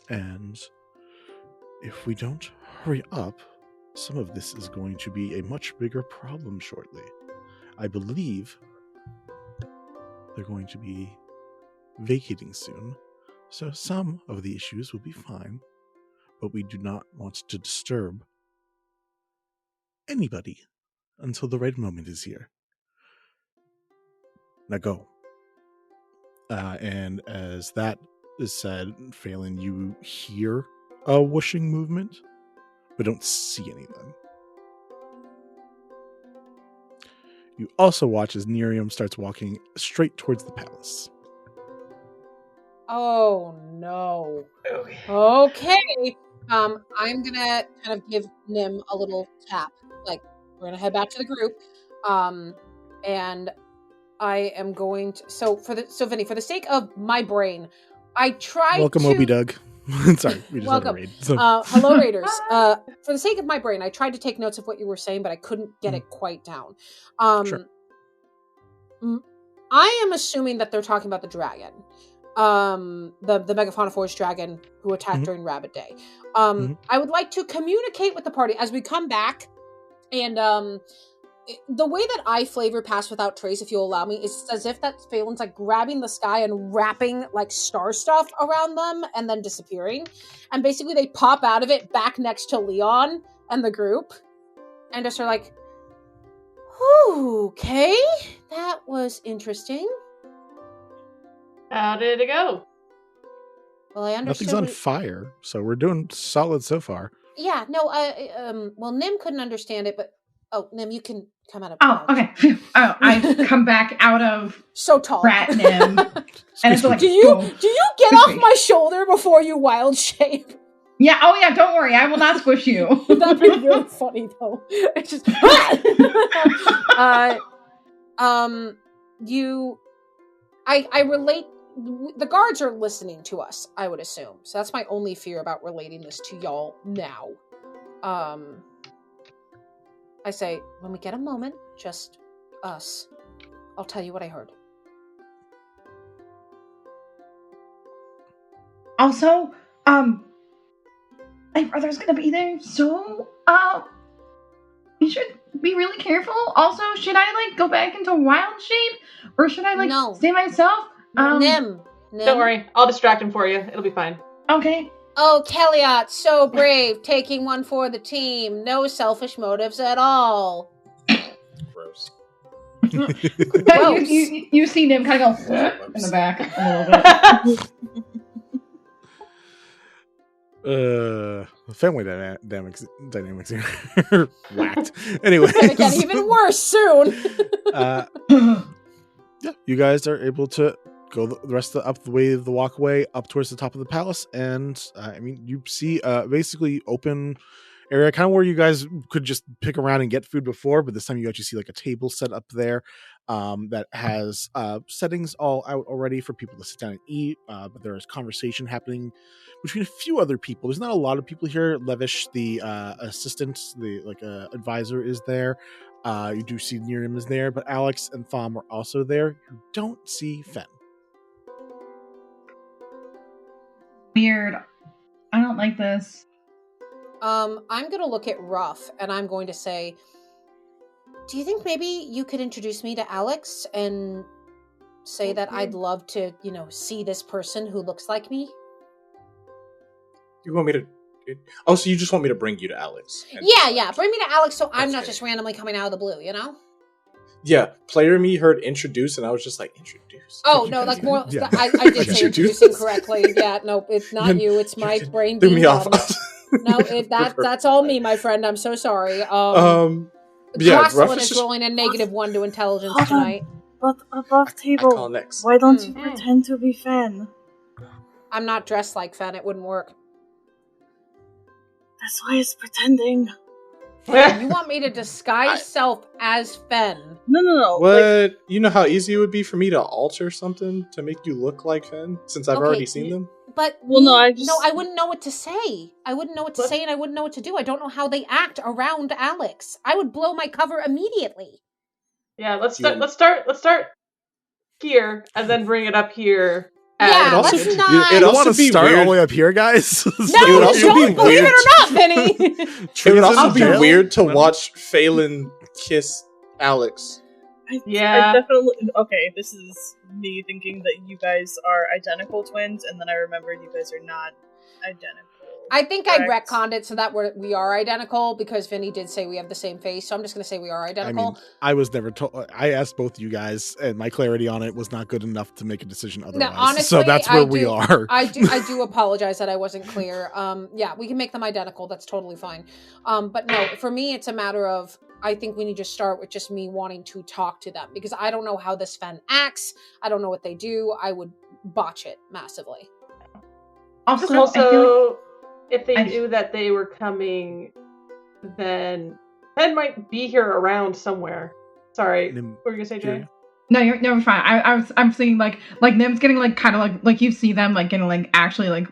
And if we don't hurry up, some of this is going to be a much bigger problem shortly. I believe they're going to be vacating soon, so some of the issues will be fine, but we do not want to disturb anybody until the right moment is here. Now go. And as that is said, Phelan, you hear a whooshing movement, but don't see anything. You also watch as Nerium starts walking straight towards the palace. Oh no. Okay. Okay. I'm gonna kind of give Nim a little tap. Like, we're gonna head back to the group. And I am going to Vinny, for the sake of my brain, I tried Welcome, to Obi Doug. Sorry, we just Welcome. had a raid. So. Hello, Raiders. For the sake of my brain, I tried to take notes of what you were saying, but I couldn't get it quite down. Sure. I am assuming that they're talking about the dragon. The Megafauna Force dragon who attacked during Rabbit Day. I would like to communicate with the party as we come back, and the way that I flavor Pass Without Trace, if you'll allow me, is as if that Phelan's like grabbing the sky and wrapping like star stuff around them and then disappearing. And basically they pop out of it back next to Leon and the group and just are like, okay, that was interesting. How did it go? Well, I understood. Nothing's on fire, so we're doing solid so far. Yeah, no, well, Nim couldn't understand it, but Nim, you can come out of Oh, okay. Phew. Oh, I come back out of so tall. Rat Nim. And it's like, do you get off my shoulder before you wild shape? Yeah, oh yeah, don't worry, I will not squish you. That'd be really funny though. It's just I relate. The guards are listening to us, I would assume. So that's my only fear about relating this to y'all now. I say, when we get a moment, just us. I'll tell you what I heard. Also, my brother's gonna be there, so, we should be really careful. Also, should I, like, go back into wild shape? Or should I, like, No. stay myself? Nim. Don't worry, I'll distract him for you. It'll be fine. Okay. Oh, Kellyot, so brave, taking one for the team. No selfish motives at all. Gross. Gross. you see Nim kind of go in the back a little bit. Family dynamics here. Whacked. Anyway. Gonna get even worse soon. Yeah, you guys are able to go the rest of up the way of the walkway up towards the top of the palace, and I mean, you see basically open area, kind of where you guys could just pick around and get food before, but this time you actually see like a table set up there that has settings all out already for people to sit down and eat, but there is conversation happening between a few other people. There's not a lot of people here. Levish, the assistant, the advisor, is there. You do see Miriam is there, but Alex and Thom are also there. You don't see Fen. Weird. I don't like this. I'm gonna look at Ruff and I'm going to say, do you think maybe you could introduce me to Alex and say that I'd love to, see this person who looks like me? You want me to? Oh, so you just want me to bring you to Alex? Yeah. Bring me to Alex so I'm not Okay. just randomly coming out of the blue, Yeah, player me heard introduce, and I was just like, introduce. Oh, You no, guys like more. Yeah. I did say Introduce. introducing correctly. Yeah, no, it's not Then you. It's my you brain threw being me off. dumb. No, that's all me, my friend. I'm so sorry. Yeah, Jocelyn Ruff is is just. rolling a -1 to intelligence Hold on. tonight. But above I call table, next. why don't you Mm. pretend to be Fen? I'm not dressed like Fen. It wouldn't work. That's why it's pretending. You want me to disguise self as Fen? No. What? You know how easy it would be for me to alter something to make you look like Fen, since I've Okay, already seen them? But Well, no, I just- I wouldn't know what to say. I wouldn't know what to What? say, and I wouldn't know what to do. I don't know how they act around Alex. I would blow my cover immediately. Yeah, let's Yeah. start here and then bring it up here. Yeah, It also- let's it- not. it You also want to be start all weird. the way up here, guys? No, It would you also don't be believe weird. it or not, Vinny. It would also be jail? weird to watch Phelan kiss Alex. Yeah. I definitely. Okay, this is me thinking that you guys are identical twins, and then I remembered you guys are not identical. I think I Correct. retconned it so that we are identical because Vinny did say we have the same face. So I'm just going to say we are I identical. mean, I was never told. I asked both you guys, and my clarity on it was not good enough to make a decision otherwise. honestly, so that's where we are. I do apologize that I wasn't clear. Yeah, we can make them identical. That's totally fine. But no, for me, it's a matter of I think we need to start with just me wanting to talk to them because I don't know how this Fen acts. I don't know what they do. I would botch it massively. Also, I feel Also, if they I- knew that they were coming, then Fen might be here around somewhere. Sorry, Nim- what were you gonna say, Jay? you're fine. I'm thinking like Nim's getting like kind of like you see them like getting like actually like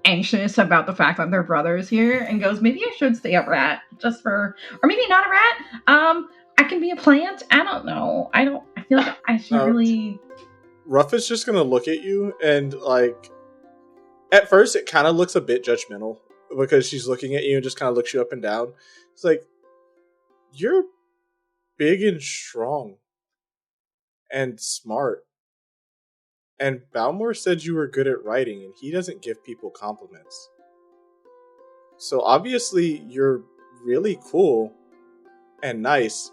anxious about the fact that their brother is here and goes, maybe I should stay a rat just for, or maybe not a rat. I can be a plant. I don't know. I feel like I should really. Ruff is just gonna look at you and like at first it kind of looks a bit judgmental because she's looking at you and just kind of looks you up and down. It's like you're big and strong and smart. And Balmore said you were good at writing and he doesn't give people compliments. So obviously you're really cool and nice.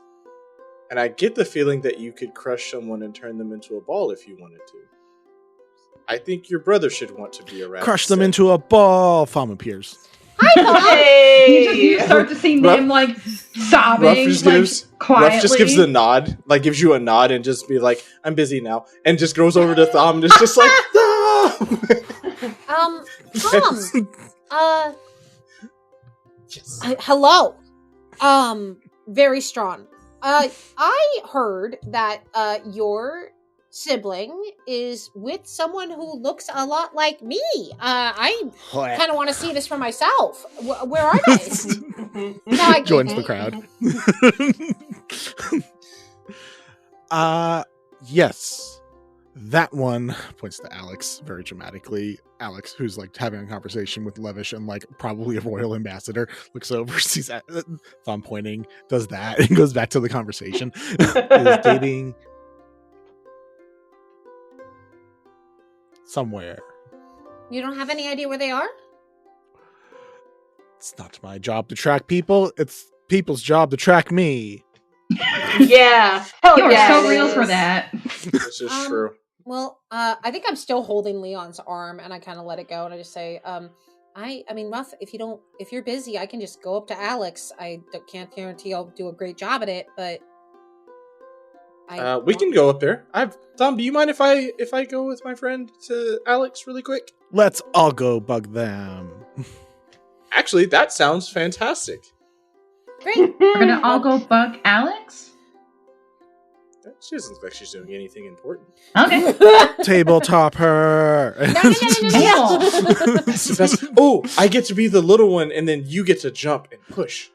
And I get the feeling that you could crush someone and turn them into a ball if you wanted to. I think your brother should want to be a rat. Crush them instead. into a ball. Thom appears. Hi, Mom. Hey! You start to see Ruff- Nim like sobbing, Ruff just like gives quietly. Ruff just gives the nod, like gives you a nod and just be like, "I'm busy now," and just goes over to Thom and is just like, "No!" Tom. Yes. Hello. Very strong. I heard that your sibling is with someone who looks a lot like me. I kind of want to see this for myself. Where are they? No, Joins the crowd. Yes. That one points to Alex very dramatically. Alex, who's like having a conversation with Levish and like probably a royal ambassador, looks over, sees thumb pointing, does that, and goes back to the conversation. Is dating somewhere. You don't have any idea where they are? It's not my job to track people. It's people's job to track me. Yeah. Hell You are yeah, so it real is. for that. This is true. Well, I think I'm still holding Leon's arm, and I kind of let it go, and I just say, I mean, Ruff, if you're busy, I can just go up to Alex. Can't guarantee I'll do a great job at it, but we can go up there. Tom, do you mind if I go with my friend to Alex really quick? Let's all go bug them. Actually, that sounds fantastic. Great. We're gonna all go bug Alex? She doesn't look like she's doing anything important. Okay. Tabletop her. Oh, I get to be the little one, and then you get to jump and push.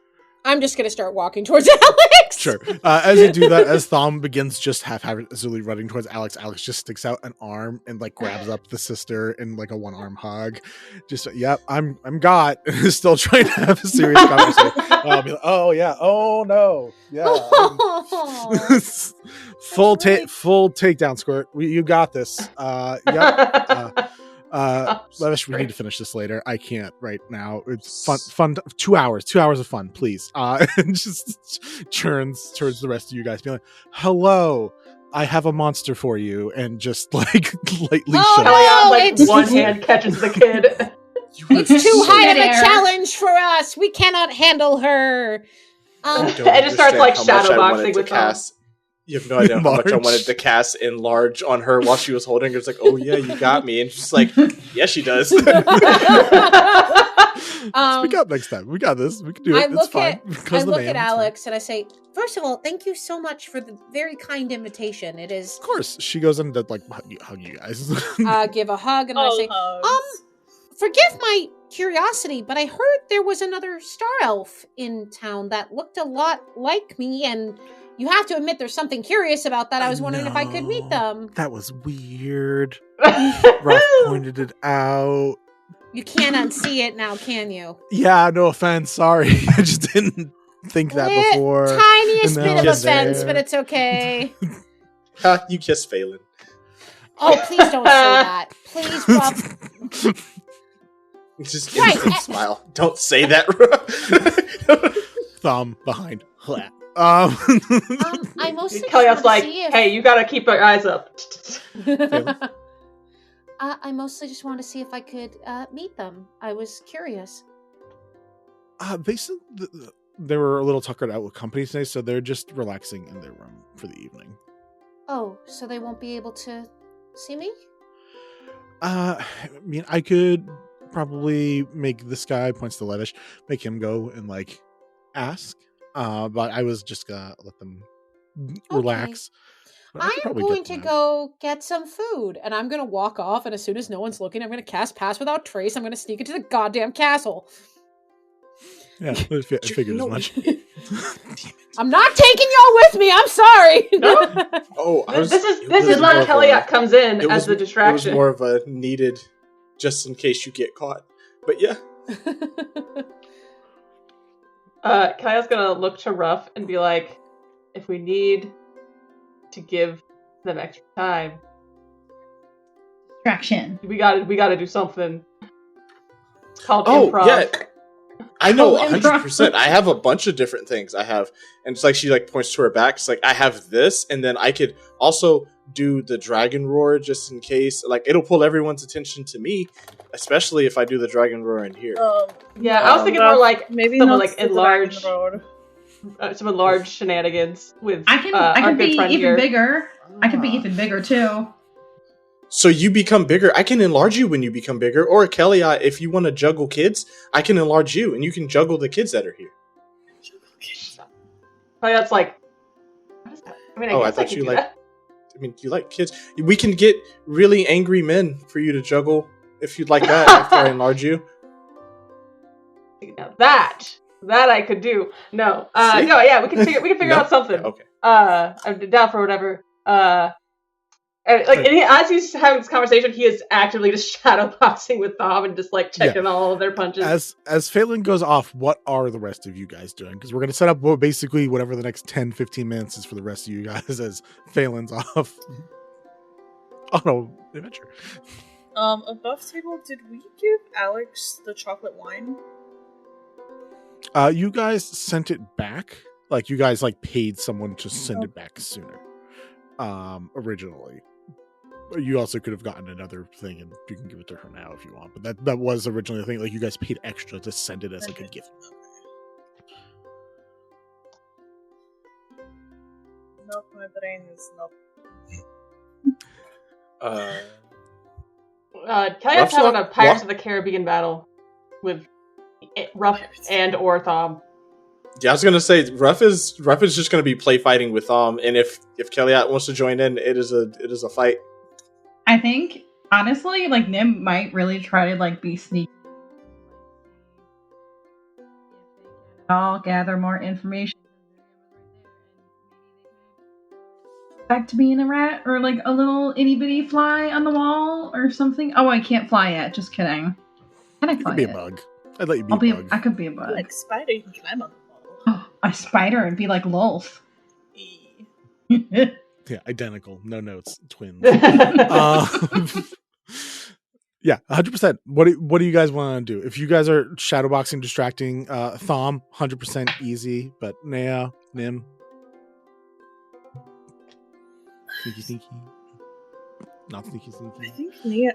I'm just gonna start walking towards Alex. Sure. As you do that, as Thom begins just haphazardly running towards Alex, Alex just sticks out an arm and like grabs up the sister in like a one-arm hug. Just, yep, I'm got. Still trying to have a serious conversation. I'll be like, oh yeah, oh no, yeah. Full takedown, Squirt. You got this. Yep. Levish, we need to finish this later. I can't right now. It's fun. 2 hours of fun, please. And just turns towards the rest of you guys, being like, "Hello, I have a monster for you," and just like lightly shut Kellyanne, like it's- one hand catches the kid. It's too high of a Midair. challenge for us. We cannot handle her. I don't It just starts, understand like, how much I shadow wanted boxing to with Tom. cast. You have no idea how much I Enlarge. wanted to cast enlarge on her while she was holding her. It's like, oh yeah, you got me. And she's like, yeah, she does. Speak up next time. We got this. We can do it. I It's look fine. at Because I the look man, at it's fine. Alex and I say, first of all, thank you so much for the very kind invitation. It is Of course, she goes in to like hug you guys. give a hug and I All say, hugs. forgive my curiosity, but I heard there was another star elf in town that looked a lot like me, and you have to admit there's something curious about that. I was wondering if I could meet them. That was weird. Ruff pointed it out. You can't unsee it now, can you? Yeah, no offense. Sorry. I just didn't think that before. Tiniest And bit now of it's offense, there. but it's okay. You kiss Phelan. Oh, please don't say that. Please, Ruff. Just Right, instant smile. Don't say that. Thumb behind. I mostly just Kellyanne's want like, to see if... hey, you gotta keep your eyes up. I mostly just wanted to see if I could meet them. I was curious. They said they were a little tuckered out with company today, so they're just relaxing in their room for the evening. Oh, so they won't be able to see me? I mean, I could probably make this guy, points to Levish, make him go and like ask. But I was just gonna let them relax. But I could I am probably going get to them out. go get some food, and I'm going to walk off, and as soon as no one's looking, I'm going to cast Pass Without Trace. I'm going to sneak into the goddamn castle. Yeah, I figured as much. I'm not taking y'all with me. I'm sorry. No. Oh, This is it this was is more where of Kellyanne comes in it as was- the distraction. It was more of a needed, just in case you get caught. But yeah, Kellyanne's gonna look to Ruff and be like, if we need to give them extra time, Distraction. we gotta do something. It's called oh improv. yeah, I know Oh, 100%. I have a bunch of different things. I have, and it's like she like points to her back. It's like I have this, and then I could also do the dragon roar just in case. Like it'll pull everyone's attention to me, especially if I do the dragon roar in here. Yeah, I was thinking more like maybe some not like the enlarged, Dragon Road. some enlarged shenanigans with I can our good be friend even here. bigger. I can be even bigger too. So you become bigger. I can enlarge you when you become bigger. Or Kelly, if you want to juggle kids, I can enlarge you, and you can juggle the kids that are here. Kellyanne's like, what is that? I mean, Oh, I guess thought can you do like- that. I mean, you like kids. We can get really angry men for you to juggle if you'd like that after I enlarge you. Now that I could do. No, See? no, yeah, we can figure out something. Okay. I'm down for whatever. As he's having this conversation, he is actively just shadowboxing with Thom and just like checking all of their punches. As Phelan goes off, what are the rest of you guys doing? Because we're going to set up basically whatever the next 10-15 minutes is for the rest of you guys as Phelan's off on an adventure. Above table, did we give Alex the chocolate wine? You guys sent it back. Like you guys paid someone to send it back sooner. Originally. You also could have gotten another thing, and you can give it to her now if you want. But that was originally the thing. Like you guys paid extra to send it as a gift. Nope, my brain is nope. Kelly's having a Pirates of the Caribbean battle with Ruff and or Thom. Yeah, I was gonna say Ruff is just gonna be play fighting with Thom, and if Kellyat wants to join in, it is a fight. I think honestly, Nim might really try to be sneaky. I'll gather more information. Back to being a rat or a little itty bitty fly on the wall or something. Oh, I can't fly yet. Just kidding. Can I fly? You could be a bug. I'd let you be a bug. I could be a bug. Like spider, you can climb on the wall. Oh, a spider and be like Lolth. Yeah, identical. No notes. Twins. Yeah, 100%. What do you guys want to do? If you guys are shadowboxing, distracting Thom, 100% easy. But Nea, Nim, sneaky. Not sneaky. I think Nia,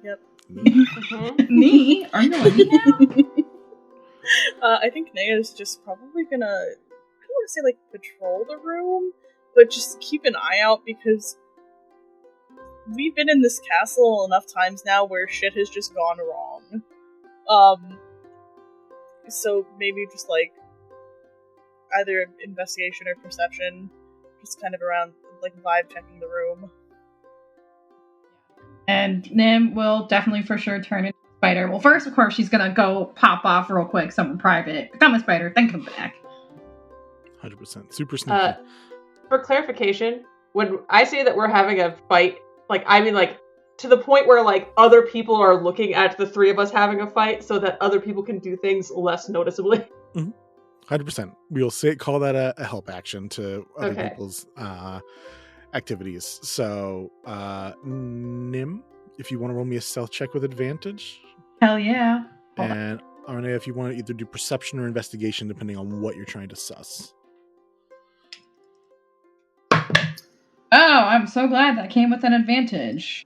yep. Me? Are you a Nia? I think Nea is just probably gonna, I don't want to say patrol the room, but just keep an eye out because we've been in this castle enough times now where shit has just gone wrong. So maybe just either investigation or perception, just kind of around vibe checking the room. And Nim will definitely for sure turn into a spider. Well, first, of course, she's gonna go pop off real quick, somewhere private. Become a spider, then come back. 100%. Super sneaky. For clarification, when I say that we're having a fight, I mean to the point where other people are looking at the three of us having a fight so that other people can do things less noticeably. 100%. We'll call that a help action to other people's activities. So, Nim, if you want to roll me a stealth check with advantage. Hell yeah. And Arne, if you want to either do perception or investigation, depending on what you're trying to suss. Oh, I'm so glad that came with an advantage.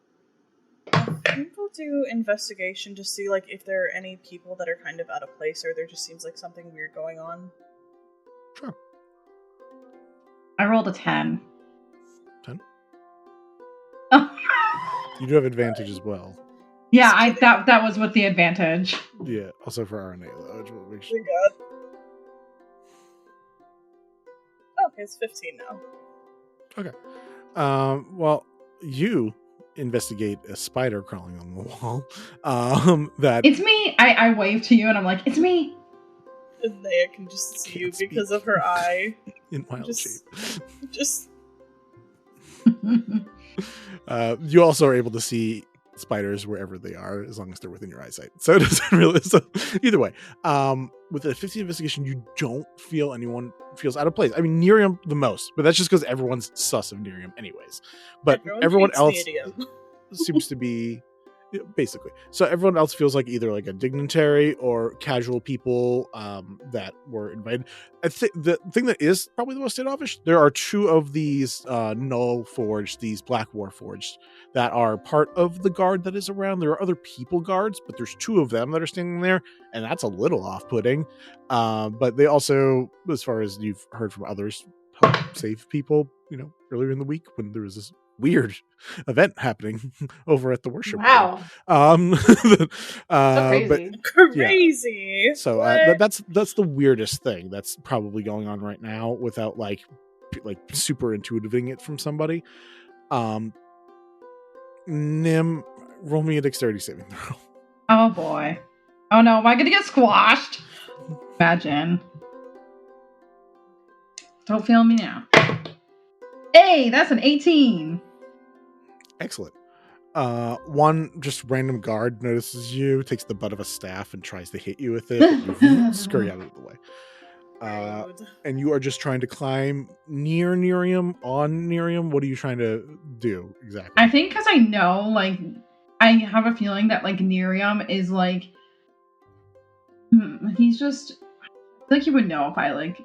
I think we'll do investigation to see if there are any people that are kind of out of place or there just seems like something weird going on. Sure. I rolled a 10. 10? Oh. You do have advantage as well. Yeah, that was with the advantage. Yeah, also for RNA though. Which will make sure. Oh my god. Okay, it's 15 now. Okay. Well, you investigate a spider crawling on the wall. That it's me. I wave to you and I'm like, it's me. And Nea can just see you because of her eye. In wild shape. Just. You also are able to see spiders wherever they are, as long as they're within your eyesight. So it doesn't really. So either way, with a 15 investigation, you don't feel anyone feels out of place. I mean, Nerium the most, but that's just because everyone's sus of Nerium, anyways. But everyone else seems to be basically. So everyone else feels like either a dignitary or casual people that were invited. I think the thing that is probably the most standoffish, there are two of these Null Forged, these Black War Forged, that are part of the guard that is around. There are other people guards, but there's two of them that are standing there, and that's a little off-putting. But they also, as far as you've heard from others, help save people, earlier in the week when there was this weird event happening over at the worship. Wow. So crazy. Crazy. Yeah. So that's the weirdest thing that's probably going on right now without super intuiting it from somebody. Nim, roll me a dexterity saving throw. Oh boy. Oh no, am I gonna get squashed? Imagine. Don't fail me now. Hey, that's an 18. Excellent. One just random guard notices you, takes the butt of a staff, and tries to hit you with it, but you scurry out of the way. Rude. And you are just trying to climb near Nerium, on Nerium. What are you trying to do exactly? I think because I know, like, I have a feeling that, like, Nerium is, like, he's just, I feel like he would know if I, like,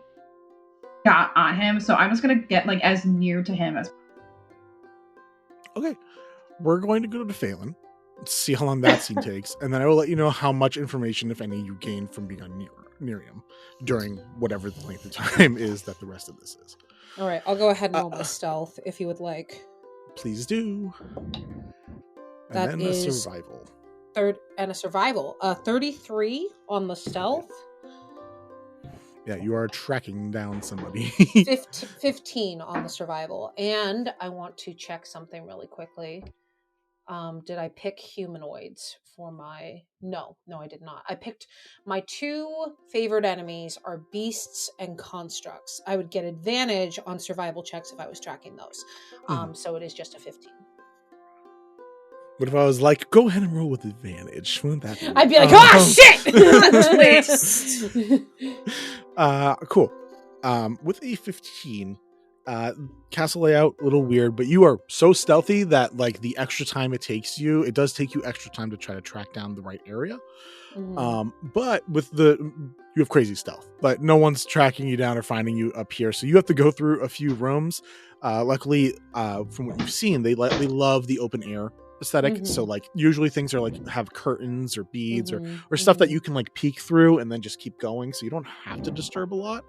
got on him, so I'm just gonna get, like, as near to him as Okay. We're going to go to Phelan, see how long that scene takes, and then I will let you know how much information, if any, you gain from being on Nerium during whatever the length of time is that the rest of this is. All right, I'll go ahead and roll my stealth if you would like. Please do. And That then is a survival. And a survival. 33 on the stealth. Yeah, you are tracking down somebody. 15 on the survival. And I want to check something really quickly. Did I pick humanoids for my... No, I did not. I picked my 2 favored enemies are beasts and constructs. I would get advantage on survival checks if I was tracking those. So it is just a 15. What if I was like, go ahead and roll with advantage? Wouldn't that be? I'd be like, shit! Cool. With a 15, castle layout, a little weird, but you are so stealthy that, like, the extra time it takes you, it does take you extra time to try to track down the right area. But with you have crazy stealth, but no one's tracking you down or finding you up here. So you have to go through a few rooms. Luckily, from what you've seen, they love the open air aesthetic. So, like, usually things are like have curtains or beads or stuff that you can, like, peek through and then just keep going, so you don't have to disturb a lot.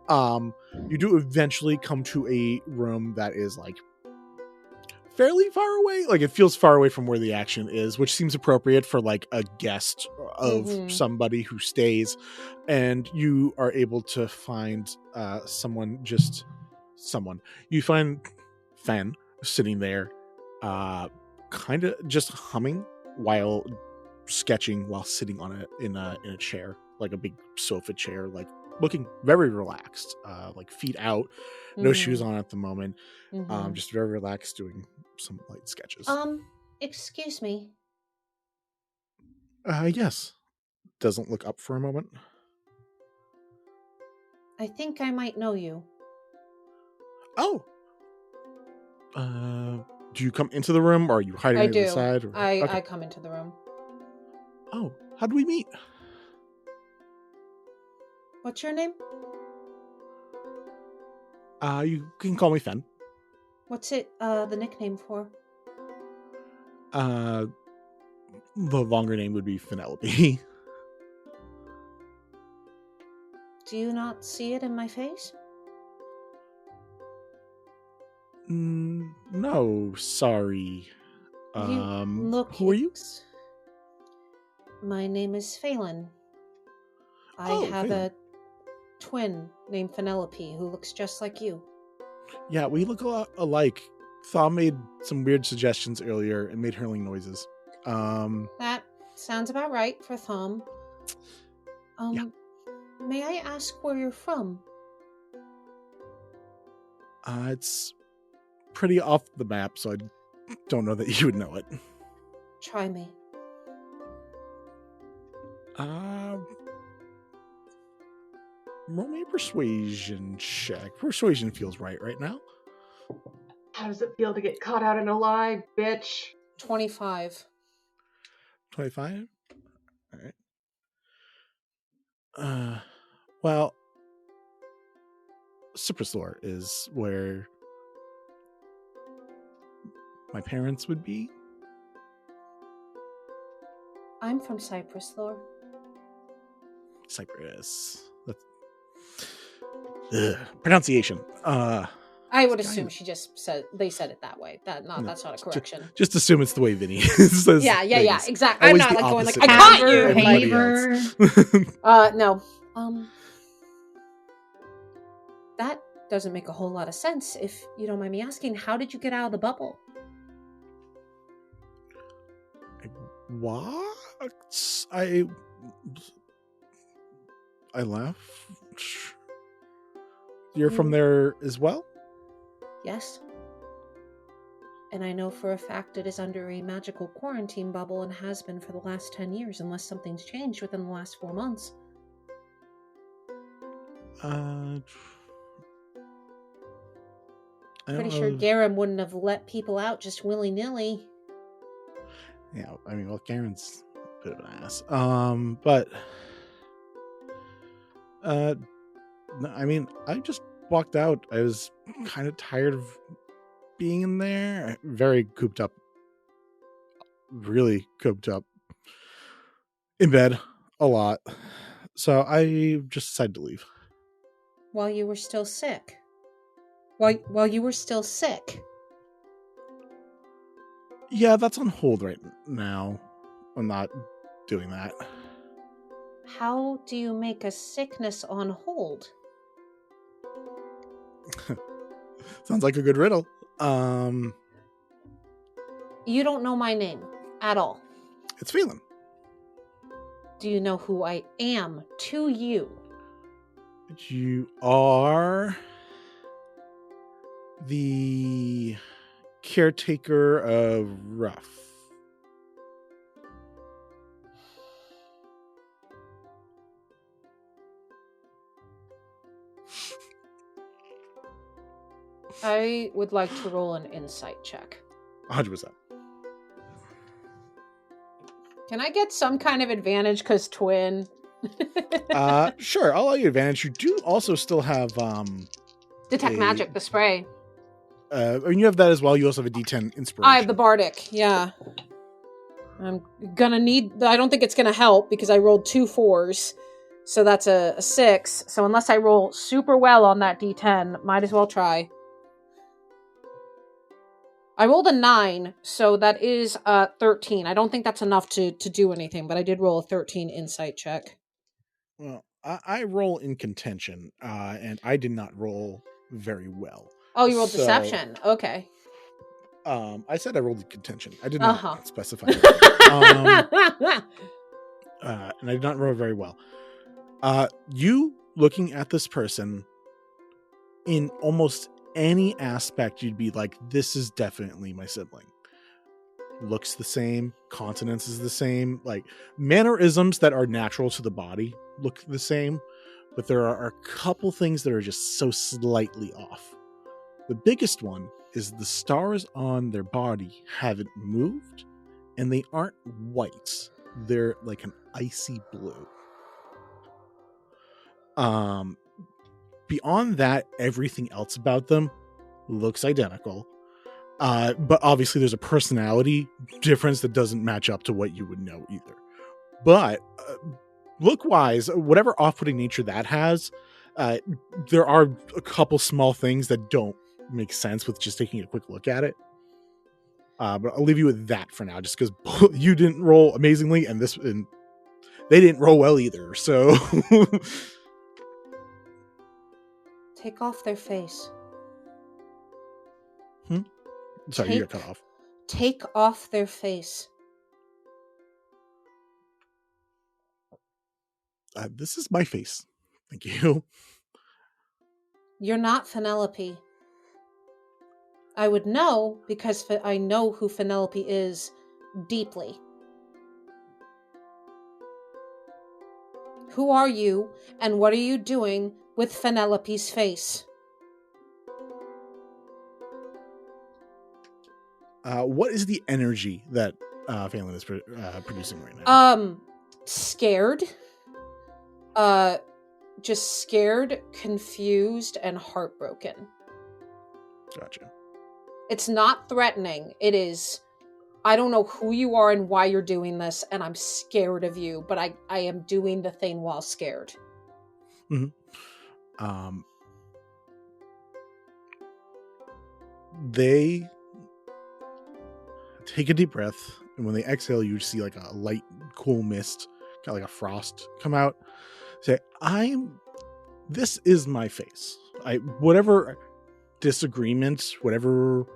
You do eventually come to a room that is, like, fairly far away. Like, it feels far away from where the action is, which seems appropriate for, like, a guest of somebody who stays. And you are able to find someone. You find Fen sitting there, kind of just humming while sketching, while sitting on in a chair, like a big sofa chair, like looking very relaxed, like feet out, no shoes on at the moment, just very relaxed, doing some light sketches. Excuse me. Yes. Doesn't look up for a moment. I think I might know you. Oh. Do you come into the room, or are you hiding on the side? Or... I come into the room. Oh, how do we meet? What's your name? You can call me Fen. What's it, the nickname for? The longer name would be Penelope. Do you not see it in my face? No, sorry. Who are you? My name is Phelan. I have Phelan. a twin named Penelope who looks just like you. Yeah, we look a lot alike. Thom made some weird suggestions earlier and made hurling noises. That sounds about right for Thom. Yeah. May I ask where you're from? It's pretty off the map, so I don't know that you would know it. Try me. Roll me a persuasion check. Persuasion feels right now. How does it feel to get caught out in a lie, bitch? 25. 25? Alright. Well, Cypresslore is where my parents would be. I'm from Cyprus, Lord. Cyprus. Pronunciation. I would assume she just said they said it that way. That's not a correction. Just assume it's the way Vinny says. Yeah, things. exactly. I'm Always not the like going like opposite I way. caught you. Everybody else. No. That doesn't make a whole lot of sense. If you don't mind me asking, how did you get out of the bubble? What? I left. You're from there as well? Yes. And I know for a fact it is under a magical quarantine bubble and has been for the last 10 years, unless something's changed within the last 4 months. I Pretty don't sure know. Garum wouldn't have let people out just willy-nilly. Yeah, I mean, well, Karen's a bit of an ass. But no, I mean, I just walked out. I was kind of tired of being in there. Very cooped up. Really cooped up in bed a lot. So I just decided to leave. While you were still sick. While you were still sick. Yeah, that's on hold right now. I'm not doing that. How do you make a sickness on hold? Sounds like a good riddle. You don't know my name at all. It's Phelan. Do you know who I am to you? You are the caretaker of Ruff. I would like to roll an insight check. 100%. Can I get some kind of advantage because twin? Sure, I'll allow you advantage. You do also still have Detect magic, the spray. And you have that as well. You also have a D10 inspiration. I have the bardic, yeah. I'm gonna need. I don't think it's gonna help because I rolled 2 4s, so that's a 6. So unless I roll super well on that D10, might as well try. I rolled a 9, so that is 13. I don't think that's enough to do anything, but I did roll a 13 insight check. Well, I roll in contention, and I did not roll very well. Oh, you rolled deception. Okay. I said I rolled in contention. I did not specify. And I did not roll very well. You looking at this person in almost any aspect, you'd be like, this is definitely my sibling. Looks the same, continence is the same, like mannerisms that are natural to the body look the same, but there are a couple things that are just so slightly off. The biggest one is the stars on their body haven't moved, and they aren't white. They're like an icy blue. Beyond that, everything else about them looks identical. But obviously there's a personality difference that doesn't match up to what you would know either. But look-wise, whatever off-putting nature that has, there are a couple small things that don't make sense with just taking a quick look at it. But I'll leave you with that for now, just because you didn't roll amazingly, and they didn't roll well either. So Take off their face. Sorry, you got cut off. Take off their face. This is my face. Thank you. You're not Penelope. I would know because I know who Penelope is deeply. Who are you, and what are you doing with Penelope's face? What is the energy that Phamily is producing right now? Scared. Just scared, confused, and heartbroken. Gotcha. It's not threatening. It is, I don't know who you are and why you're doing this, and I'm scared of you, but I am doing the thing while scared. Mm-hmm. They take a deep breath, and when they exhale, you see like a light, cool mist, kind of like a frost, come out. Say, this is my face. Whatever disagreements, whatever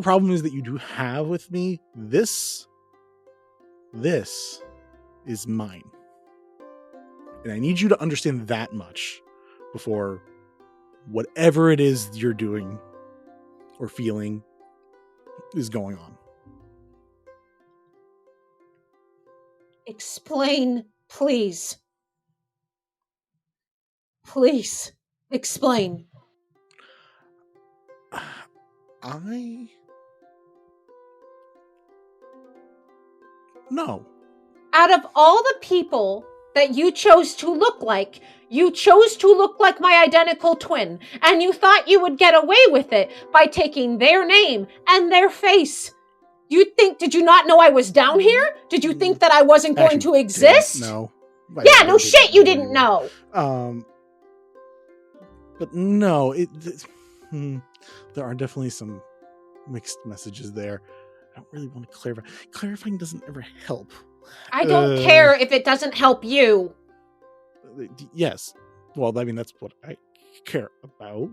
problem is that you do have with me, this is mine. And I need you to understand that much before whatever it is you're doing or feeling is going on. Explain, please. Please, explain. No. Out of all the people that you chose to look like, you chose to look like my identical twin, and you thought you would get away with it by taking their name and their face. Did you not know I was down here? Did you think that I wasn't going to exist? No. Yeah, no shit, you didn't know. But no, there are definitely some mixed messages there. I don't really want to clarify. Clarifying doesn't ever help. I don't care if it doesn't help you. Yes. Well, I mean, that's what I care about.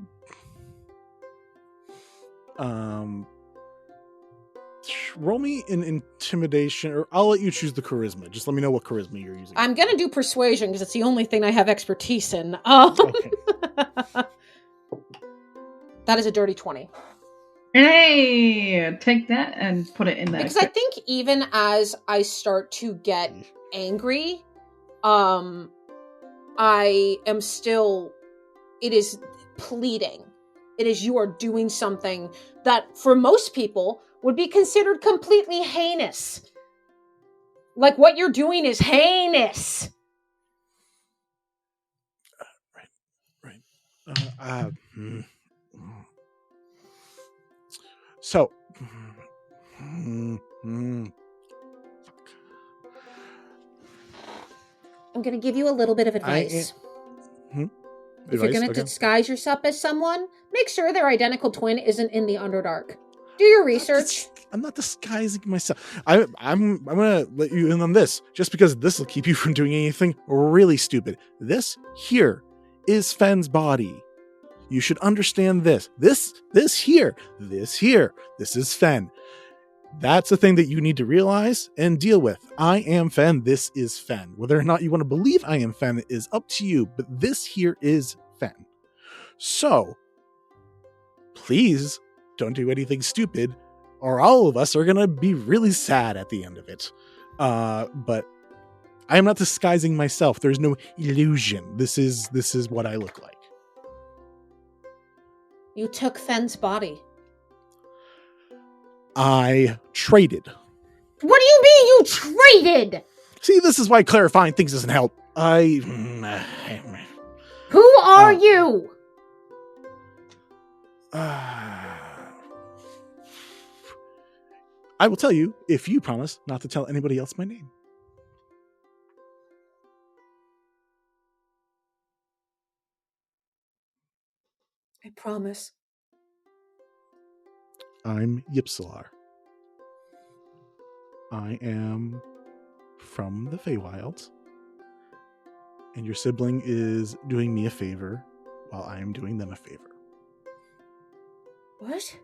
Roll me an intimidation, or I'll let you choose the charisma. Just let me know what charisma you're using. I'm gonna do persuasion because it's the only thing I have expertise in. Okay. That is a dirty 20. Hey, take that and put it in there. Because I think even as I start to get angry, I am still, it is pleading. It is, you are doing something that for most people would be considered completely heinous. Like, what you're doing is heinous. Right. So, I'm going to give you a little bit of advice. If you're going to disguise yourself as someone, make sure their identical twin isn't in the Underdark. Do your research. I'm not disguising myself. I'm going to let you in on this, just because this will keep you from doing anything really stupid. This here is Fen's body. You should understand this. This here, this is Fen. That's the thing that you need to realize and deal with. I am Fen. This is Fen. Whether or not you want to believe I am Fen is up to you, but this here is Fen. So, please don't do anything stupid, or all of us are going to be really sad at the end of it. But I am not disguising myself. There's no illusion. This is what I look like. You took Fen's body. I traded. What do you mean you traded? See, this is why clarifying things doesn't help. Who are you? I will tell you if you promise not to tell anybody else my name. I promise. I'm Ypsilar. I am from the Feywilds. And your sibling is doing me a favor while I am doing them a favor. What?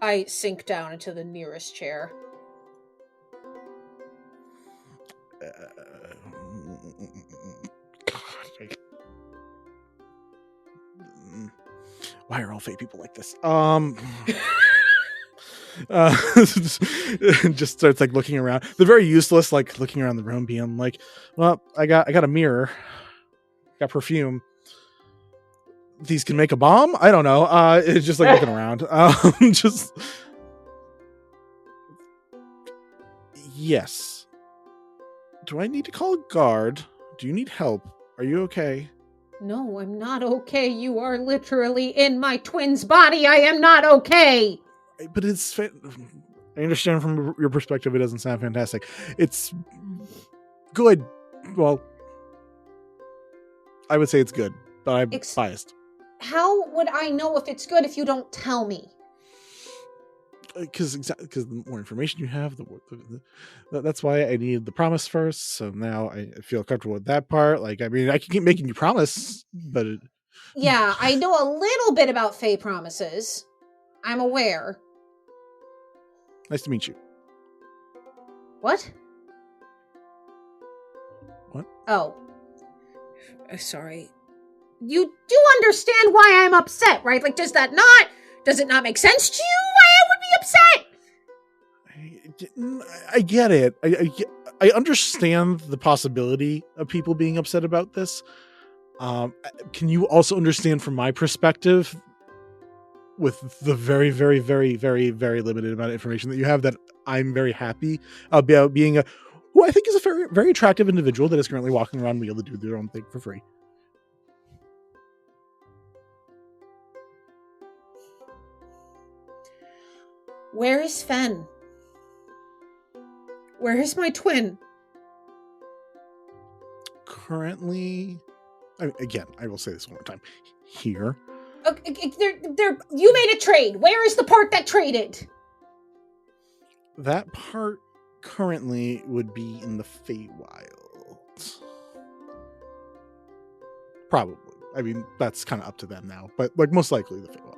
I sink down into the nearest chair. Why are all Fey people like this? Just starts like looking around. They're very useless, like looking around the room, being like, "Well, I got a mirror, got perfume. These can make a bomb. I don't know." It's just like looking around. Just yes. Do I need to call a guard? Do you need help? Are you okay? No, I'm not okay. You are literally in my twin's body. I am not okay. But it's... I understand from your perspective it doesn't sound fantastic. It's good. Well, I would say it's good, but I'm biased. How would I know if it's good if you don't tell me? Because the more information you have, that's why I needed the promise first. So now I feel comfortable with that part. Like, I mean, I can keep making you promise, but yeah, I know a little bit about Fey promises. I'm aware. Nice to meet you. What? What? Oh, sorry. you do understand why I'm upset, right? Like, does it not make sense to you why I would be upset? I get it. I understand the possibility of people being upset about this. Can you also understand from my perspective, with the very, very, very, very, very limited amount of information that you have, that I'm very happy about being who I think is a very, very attractive individual that is currently walking around being able to do their own thing for free. Where is Fen? Where is my twin? Currently, again, I will say this one more time. Here. Okay, you made a trade. Where is the part that traded? That part currently would be in the Feywild. Probably. I mean, that's kind of up to them now, but like most likely the Feywild.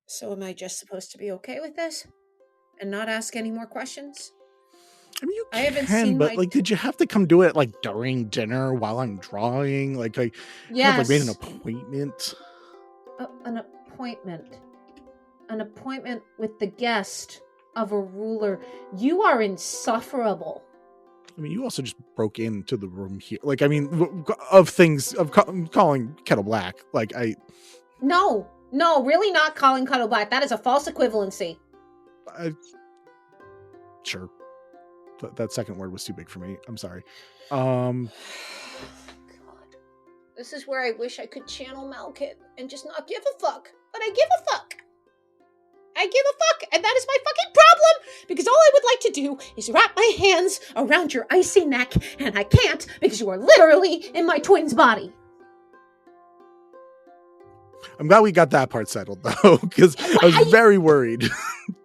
So am I just supposed to be okay with this and not ask any more questions? I mean, you I haven't can, seen but my like, did you have to come do it like during dinner while I'm drawing? Like, I Yes. have, like, made an appointment. An appointment with the guest of a ruler. You are insufferable. I mean, you also just broke into the room here. Like, I mean, of things of calling Kettle Black. Like, No, really not calling Cuddle Black. That is a false equivalency. Sure. That second word was too big for me. I'm sorry. God. This is where I wish I could channel Malkit and just not give a fuck. But I give a fuck. I give a fuck, and that is my fucking problem, because all I would like to do is wrap my hands around your icy neck, and I can't because you are literally in my twin's body. I'm glad we got that part settled, though, because I was very worried.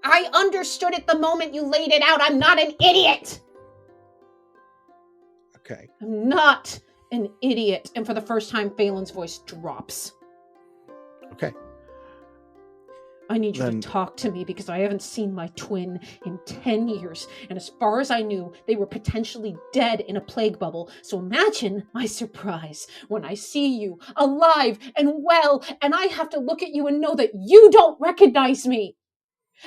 I understood it the moment you laid it out. I'm not an idiot. Okay. I'm not an idiot. And for the first time, Phelan's voice drops. Okay. I need you to talk to me because I haven't seen my twin in 10 years. And as far as I knew, they were potentially dead in a plague bubble. So imagine my surprise when I see you alive and well, and I have to look at you and know that you don't recognize me.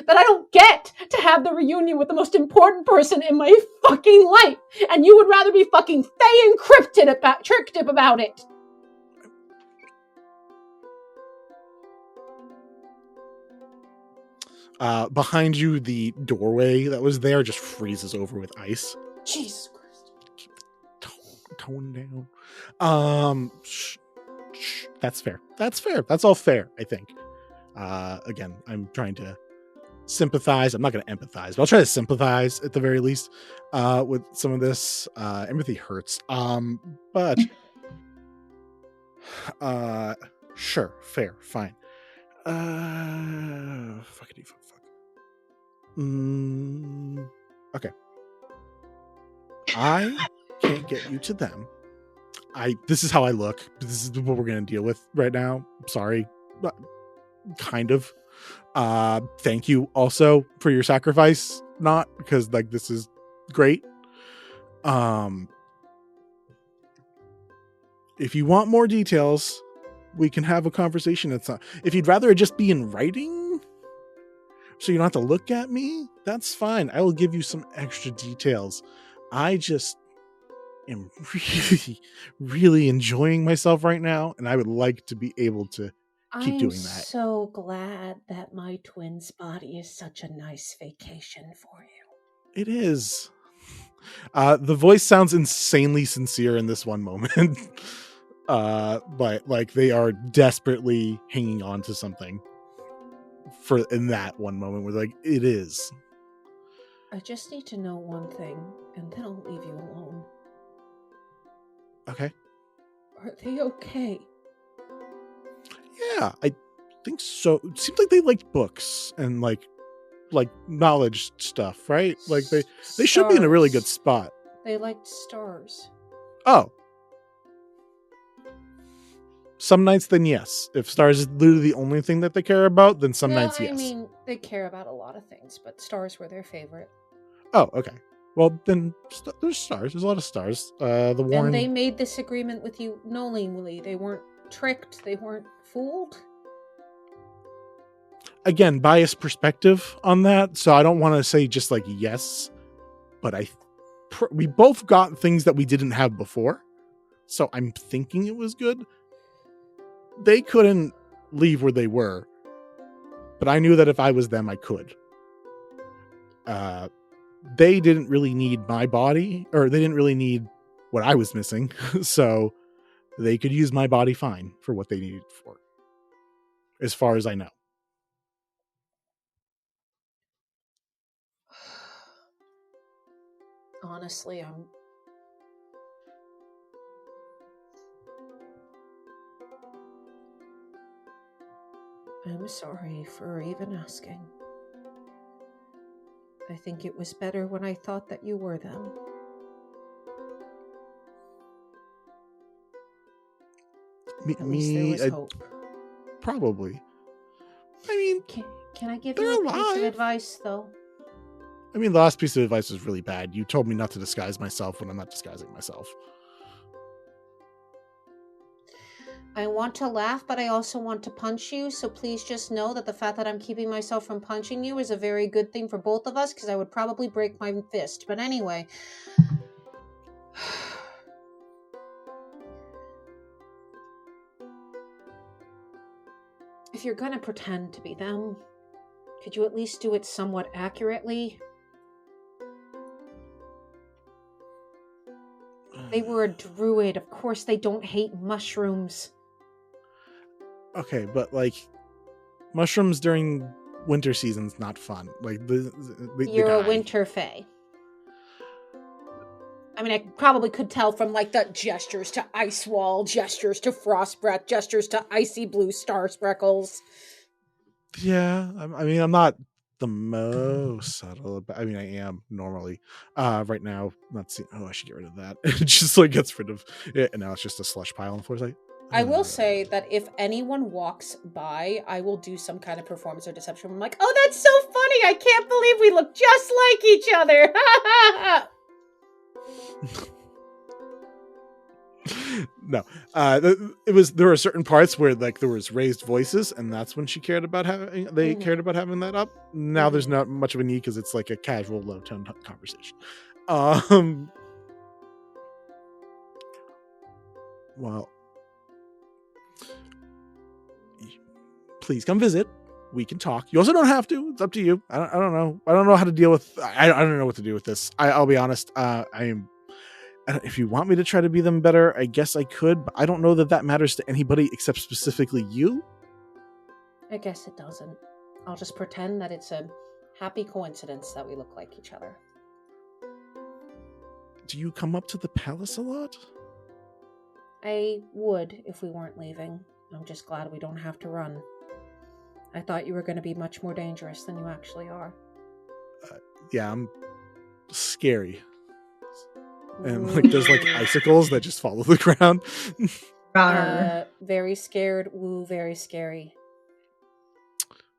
That I don't get to have the reunion with the most important person in my fucking life. And you would rather be fucking fey encrypted about, tricked about it. Behind you, the doorway that was there just freezes over with ice. Jesus Christ. Keep the tone down. That's fair. That's fair. That's all fair, I think. Again, I'm trying to sympathize. I'm not going to empathize, but I'll try to sympathize at the very least with some of this. Empathy hurts. But sure, fair, fine. Fuckity fuck. Okay. I can't get you to them. This is how I look. This is what we're gonna deal with right now. I'm sorry. But kind of. Thank you also for your sacrifice. Not because like this is great. If you want more details, we can have a conversation. If you'd rather it just be in writing, so you don't have to look at me, that's fine. I will give you some extra details. I just am really, really enjoying myself right now, and I would like to be able to keep doing that. I'm so glad that my twin's body is such a nice vacation for you. It is. The voice sounds insanely sincere in this one moment. But like they are desperately hanging on to something in that one moment where like it is. I just need to know one thing and then I'll leave you alone. Okay. Are they okay? Yeah, I think so. It seems like they like books and like knowledge stuff, right? Like they should be in a really good spot. They liked stars. Oh. some nights, then yes. If stars is literally the only thing that they care about, then some well, nights, yes. I mean, they care about a lot of things, but stars were their favorite. Oh, okay. Well, then there's stars. There's a lot of stars. The Warren. And they made this agreement with you knowingly. They weren't tricked. They weren't fooled. Again, biased perspective on that, so I don't want to say just like yes, but we both got things that we didn't have before, so I'm thinking it was good. They couldn't leave where they were, but I knew that if I was them, I could. They didn't really need my body, or they didn't really need what I was missing, so they could use my body fine for what they needed for, as far as I know. Honestly, I'm sorry for even asking. I think it was better when I thought that you were them. At least there was hope. Probably. I mean, can I give you a piece of advice, though? I mean, the last piece of advice was really bad. You told me not to disguise myself when I'm not disguising myself. I want to laugh, but I also want to punch you, so please just know that the fact that I'm keeping myself from punching you is a very good thing for both of us, because I would probably break my fist. But anyway. If you're gonna pretend to be them, could you at least do it somewhat accurately? They were a druid. Of course they don't hate mushrooms. Okay, but like mushrooms during winter season's not fun. Like you're a winter fae. I mean, I probably could tell from like the gestures to ice wall, gestures to frost breath, gestures to icy blue star speckles. Yeah, I mean, I'm not the most subtle, but I mean, I am normally. Right now, not seeing. Oh, I should get rid of that. It just like gets rid of it, and now it's just a slush pile on the floor. It's like, I will say that if anyone walks by, I will do some kind of performance or deception. I'm like, oh, that's so funny! I can't believe we look just like each other. No, there were certain parts where like there was raised voices, and that's when she cared about having cared about having that up. Now there's not much of a need because it's like a casual low tone conversation. Well, please come visit. We can talk. You also don't have to. It's up to you. I don't know. I don't know how to deal with. I don't know what to do with this. I'll be honest. If you want me to try to be them better, I guess I could, but I don't know that matters to anybody except specifically you. I guess it doesn't. I'll just pretend that it's a happy coincidence that we look like each other. Do you come up to the palace a lot? I would if we weren't leaving. I'm just glad we don't have to run. I thought you were going to be much more dangerous than you actually are. Yeah, I'm scary. And like there's like icicles that just follow the ground. Very scared. Woo, very scary.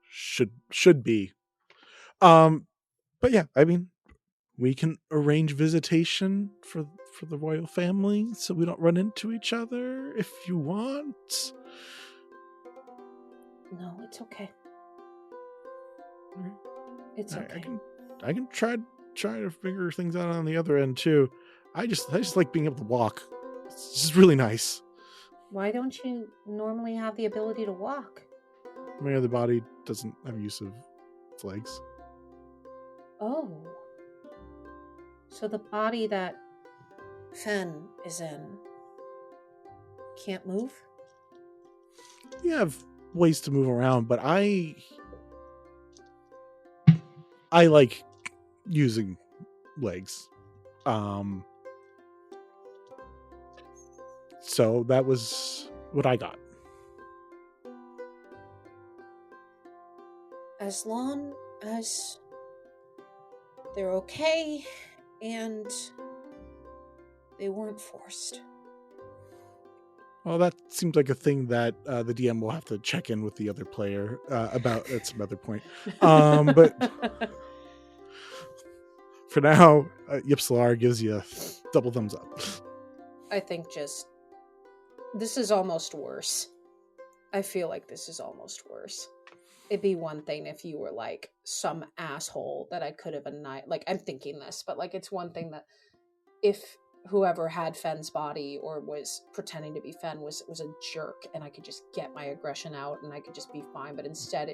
Should be. But yeah, I mean, we can arrange visitation for the royal family so we don't run into each other if you want. No, it's okay. Okay. It's okay. I can try to figure things out on the other end too. I just like being able to walk. It's just really nice. Why don't you normally have the ability to walk? My other body doesn't have use of its legs. Oh. So the body that Fen is in can't move? You have ways to move around, but I like using legs. So that was what I got. As long as they're okay and they weren't forced. Well, that seems like a thing that the DM will have to check in with the other player about at some other point. But for now, Ypsilar gives you a double thumbs up. I think this is almost worse. I feel like this is almost worse. It'd be one thing if you were like some asshole that I could have annihilated. Like, I'm thinking this, but like, it's one thing that if whoever had Fen's body or was pretending to be Fen was a jerk and I could just get my aggression out and I could just be fine. But instead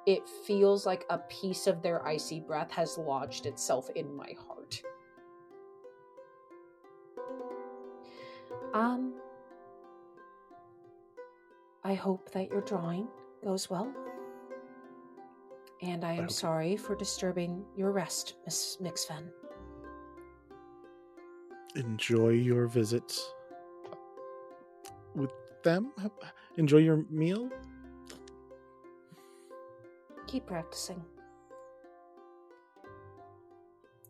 it feels like a piece of their icy breath has lodged itself in my heart. I hope that your drawing goes well. And I am sorry for disturbing your rest, Miss Mixfen. Enjoy your visit with them. Enjoy your meal. Keep practicing.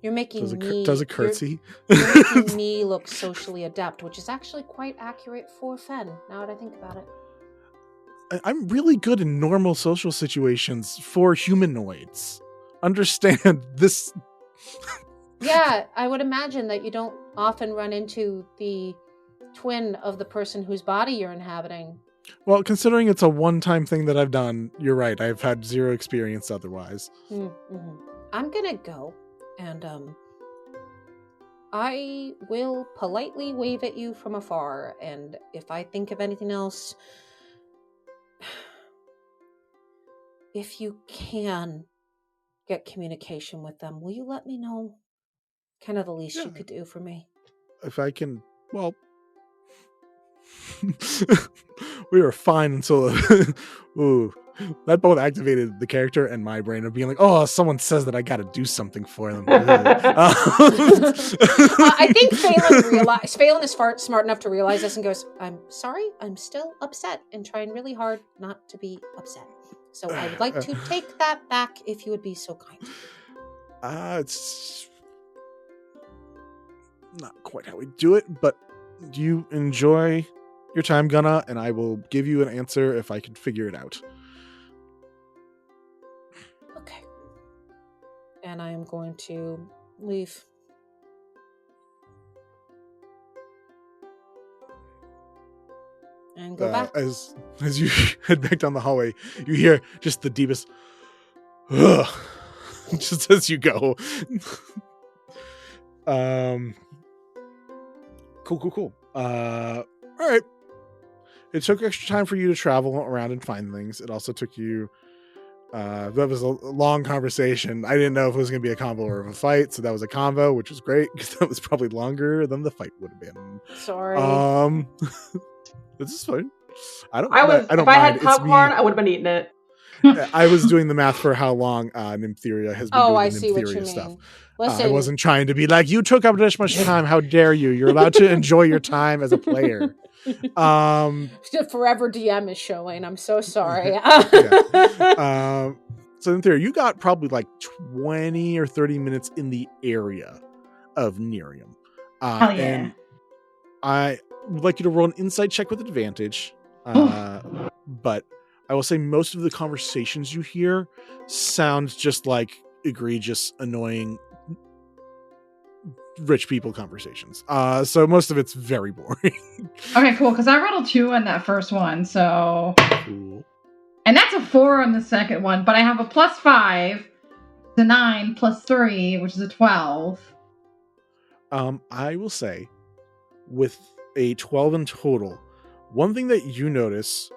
You're making does a curtsy. You're making me look socially adept, which is actually quite accurate for Fen, now that I think about it. I'm really good in normal social situations for humanoids. Understand this. Yeah, I would imagine that you don't often run into the twin of the person whose body you're inhabiting. Well, considering it's a one-time thing that I've done, you're right. I've had zero experience otherwise. Mm-hmm. I'm gonna go, and I will politely wave at you from afar, and if I think of anything else, if you can get communication with them, will you let me know? Kind of the least you could do for me. If I can, well, we were fine until ooh, that both activated the character and my brain of being like, oh, someone says that I got to do something for them. I think Phelan is smart enough to realize this and goes, I'm sorry, I'm still upset and trying really hard not to be upset. So I would like to take that back if you would be so kind. It's not quite how we do it, but do you enjoy your time, Gunna? And I will give you an answer if I can figure it out. Okay. And I am going to leave. And go back. As you head back down the hallway, you hear just the deepest ugh, just as you go. Cool. All right. It took extra time for you to travel around and find things. It also took you that was a long conversation. I didn't know if it was going to be a combo or a fight, so that was a combo, which was great because that was probably longer than the fight would have been. Sorry. This is fine. I don't if I had popcorn, I would have been eating it. I was doing the math for how long Nymptheria has been doing I see what you mean. stuff. Listen, I wasn't trying to be like, you took up this much time. How dare you? You're allowed to enjoy your time as a player. Forever DM is showing. I'm so sorry. So in theory, you got probably like 20 or 30 minutes in the area of Nerium. Hell yeah. And I would like you to roll an insight check with advantage. But I will say most of the conversations you hear sound just like egregious, annoying rich people conversations. So most of it's very boring. Okay, cool. Because I rolled a 2 on that first one, so Cool. And that's a 4 on the second one, but I have a +5 to 9 +3, which is a 12. I will say, with a 12 in total, one thing that you notice,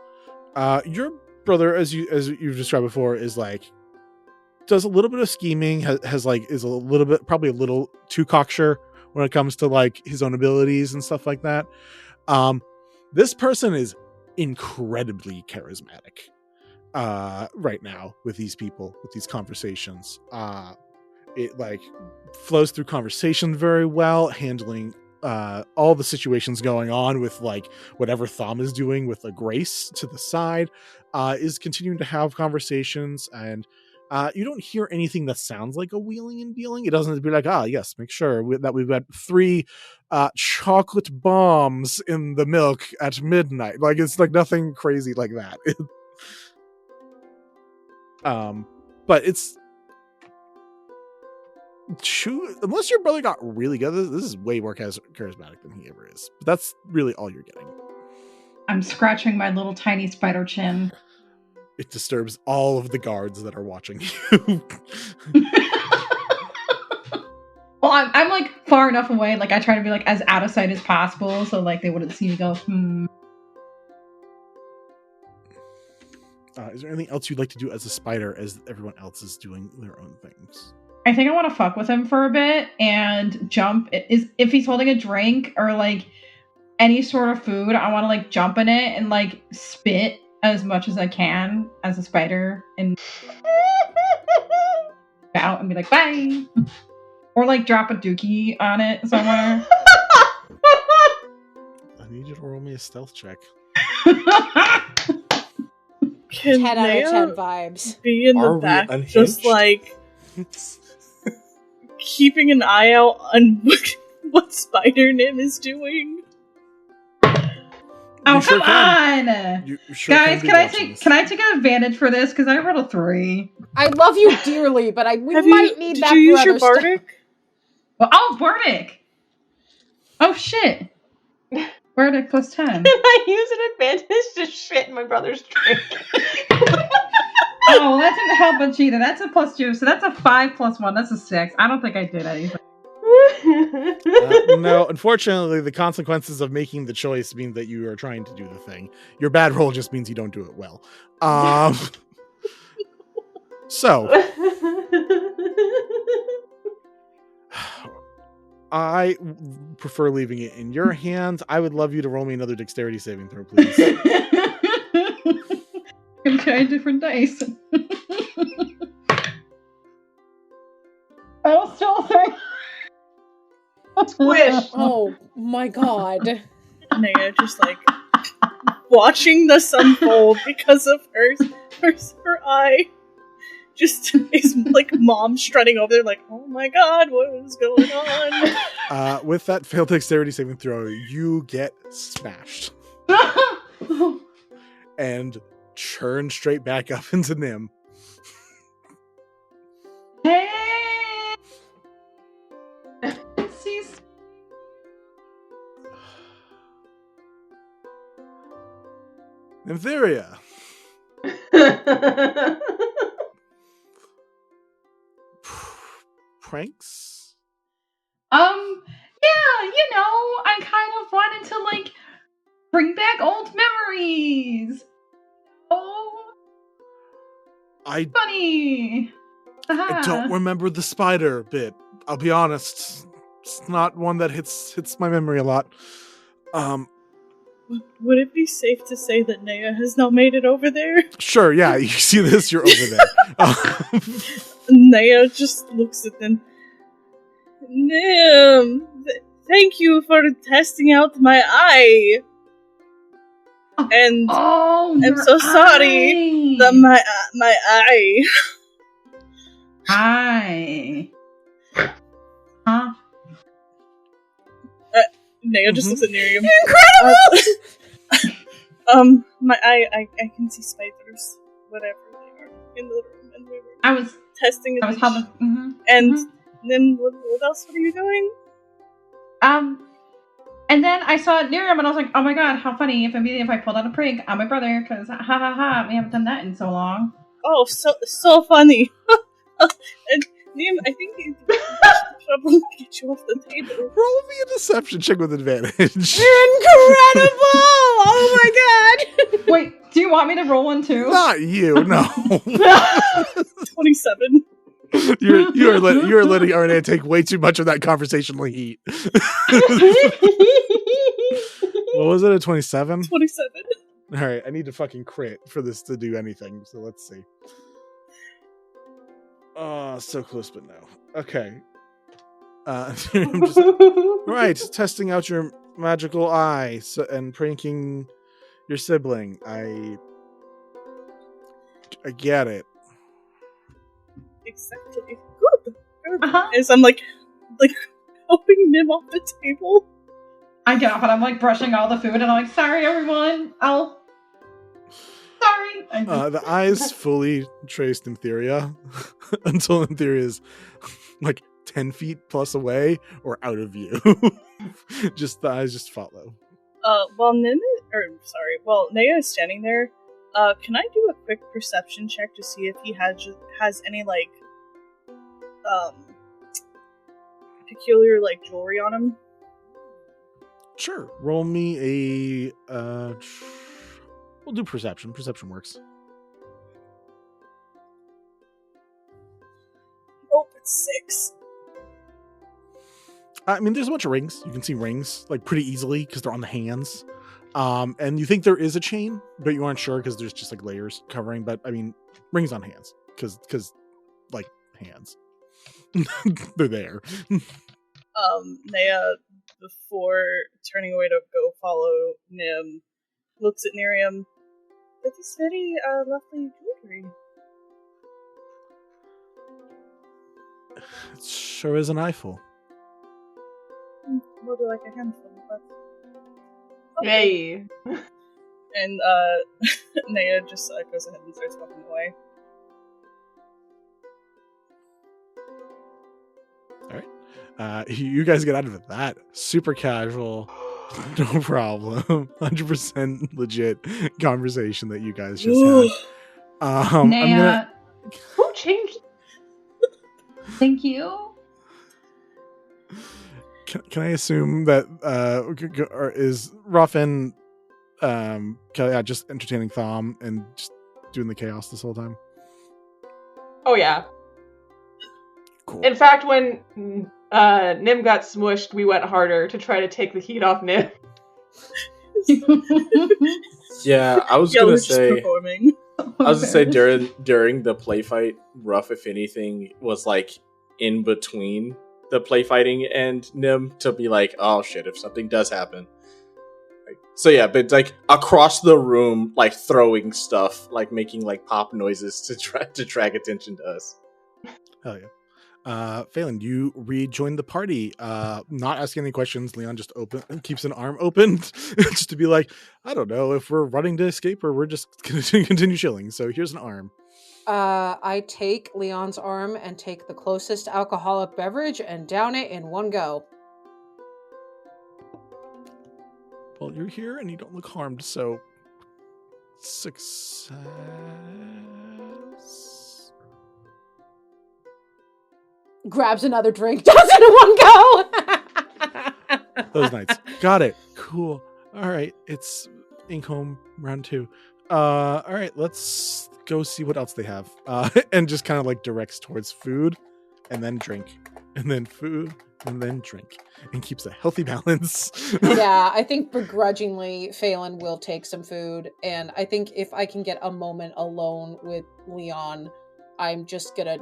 your brother, as you've described before, is like does a little bit of scheming, is a little bit, probably a little too cocksure when it comes to like his own abilities and stuff like that. This person is incredibly charismatic right now with these people, with these conversations. It like flows through conversation very well, handling all the situations going on with like whatever Thom is doing with a grace to the side, is continuing to have conversations and You don't hear anything that sounds like a wheeling and dealing. It doesn't be like, yes, make sure that we've got 3 chocolate bombs in the milk at midnight. Like, it's like nothing crazy like that. But it's unless your brother got really good, this is way more charismatic than he ever is. But that's really all you're getting. I'm scratching my little tiny spider chin. It disturbs all of the guards that are watching you. Well, I'm like far enough away. Like I try to be like as out of sight as possible, so like they wouldn't see me go. Is there anything else you'd like to do as a spider, as everyone else is doing their own things? I think I want to fuck with him for a bit and jump. If he's holding a drink or like any sort of food, I want to like jump in it and like spit as much as I can as a spider and out and be like bye, or like drop a dookie on it somewhere. I need you to roll me a stealth check. 10 out of 10 vibes. Be in Are the we back, unhinged? just like keeping an eye out on what Spider Nim is doing. Oh, sure come can. on! You sure Guys, be can I watching take this. can I take an advantage for this? Because I rolled a 3. I love you dearly, but we might need that. Did you use for your other stuff. bardic? Well, oh, Bardic! Oh shit! Bardic plus 10. Can I use an advantage to shit in my brother's drink? Oh, that didn't help much either. That's a +2, so that's a 5 plus 1. That's a 6. I don't think I did anything. No, unfortunately, the consequences of making the choice mean that you are trying to do the thing. Your bad roll just means you don't do it well. So, I prefer leaving it in your hands. I would love you to roll me another dexterity saving throw, please. I'm trying different dice. I was still 3. Squish. Oh my god. Naya just like watching this unfold because of her eye. Just is like mom strutting over there like, oh my god, what is going on? With that failed dexterity saving throw, you get smashed and churn straight back up into Nim. Hey! Nymptheria. Pranks? Yeah, I kind of wanted to, like, bring back old memories. Oh, I funny. don't remember the spider bit. I'll be honest. It's not one that hits my memory a lot. Would it be safe to say that Naya has now made it over there? Sure, yeah, you see this, you're over there. Naya just looks at them. Nim, thank you for testing out my eye. And I'm so sorry that my eye. Eye. Huh? Naya just looks at Miriam. Incredible! My eye, I can see spiders, whatever they are, in the room, and we were I was testing it. probably. And then what else were you doing? And then I saw Miriam and I was like, oh my god, how funny if I pulled out a prank on my brother, because ha ha ha, we haven't done that in so long. Oh, so funny. And Liam, I think you should probably get you off the table. Roll me a deception check with advantage. Incredible! Oh my god! Wait, do you want me to roll one too? Not you, no. 27. You are letting Arne take way too much of that conversational heat. What was it, a 27? 27. Alright, I need to fucking crit for this to do anything, so let's see. Oh, so close, but no. Okay. Right, testing out your magical eye and pranking your sibling. I get it. Exactly. Good. Uh-huh. As I'm like helping Nim off the table. I get off and I'm like brushing all the food and I'm like, sorry everyone, sorry. The eyes fully trace Nymptheria until Nymptheria is like 10 feet plus away or out of view. Just the eyes just follow. While Naya is standing there, can I do a quick perception check to see if he has any like peculiar like jewelry on him? Sure. Roll me a we'll do perception. Perception works. Oh, it's 6. I mean, there's a bunch of rings. You can see rings like pretty easily because they're on the hands. And you think there is a chain, but you aren't sure because there's just like layers covering. But I mean, rings on hands because like hands, they're there. Naya, before turning away to go follow Nim, looks at Miriam. That is very lovely jewelry. It sure is an eyeful. More like a handful, but Hey. and Naya just goes ahead and starts walking away. All right. You guys get out of it. That super casual, no problem, 100% legit conversation that you guys just had. Naya, Who changed? thank you. Can I assume that is Ruffin just entertaining Thom and just doing the chaos this whole time? Oh yeah. Cool. In fact, when Nim got smushed, we went harder to try to take the heat off Nim. Yeah, I was Yeah, gonna we're just say. performing. I was gonna say during the play fight, Ruff, if anything, was like in between the play fighting and Nim to be like, oh shit, if something does happen. So yeah, but like across the room, like throwing stuff, like making like pop noises to drag attention to us. Hell yeah. Phelan, you rejoin the party. Not asking any questions. Leon just keeps an arm open just to be like, I don't know if we're running to escape or we're just gonna continue chilling. So here's an arm. I take Leon's arm and take the closest alcoholic beverage and down it in one go. Well, you're here and you don't look harmed, so success. Grabs another drink, does it in one go. Those nights. Got it. Cool. All right. It's Ink Home round 2. All right. Let's go see what else they have. And just kind of like directs towards food and then drink and then food and then drink and keeps a healthy balance. Yeah, I think begrudgingly Phelan will take some food. And I think if I can get a moment alone with Leon, I'm just gonna...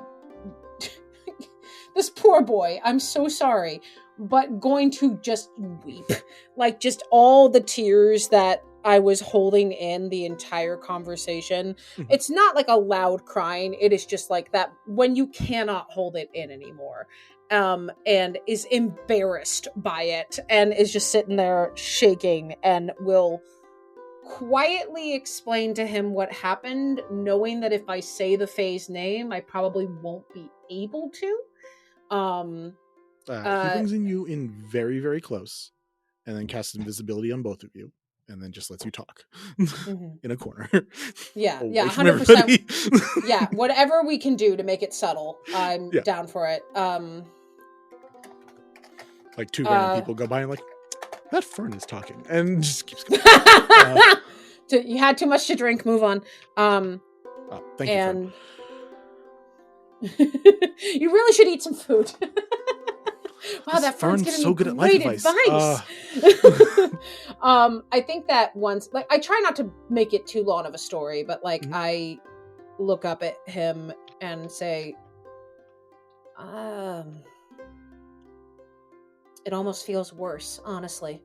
This poor boy, I'm so sorry, but going to just weep. Like, just all the tears that I was holding in the entire conversation. It's not like a loud crying. It is just like that when you cannot hold it in anymore. And is embarrassed by it and is just sitting there shaking and will quietly explain to him what happened, knowing that if I say the Fae's name, I probably won't be able to. He brings you in very, very close and then casts invisibility on both of you and then just lets you talk in a corner. Yeah, Away yeah, from 100%. Yeah, whatever we can do to make it subtle, I'm down for it. Like 2 random people go by and like, that Fern is talking, and just keeps going. You had too much to drink, move on. Thank you, Fern. You really should eat some food. Wow, that Fern's giving so me good at great life advice. I think that once, like, I try not to make it too long of a story, but like, I look up at him and say, it almost feels worse, honestly.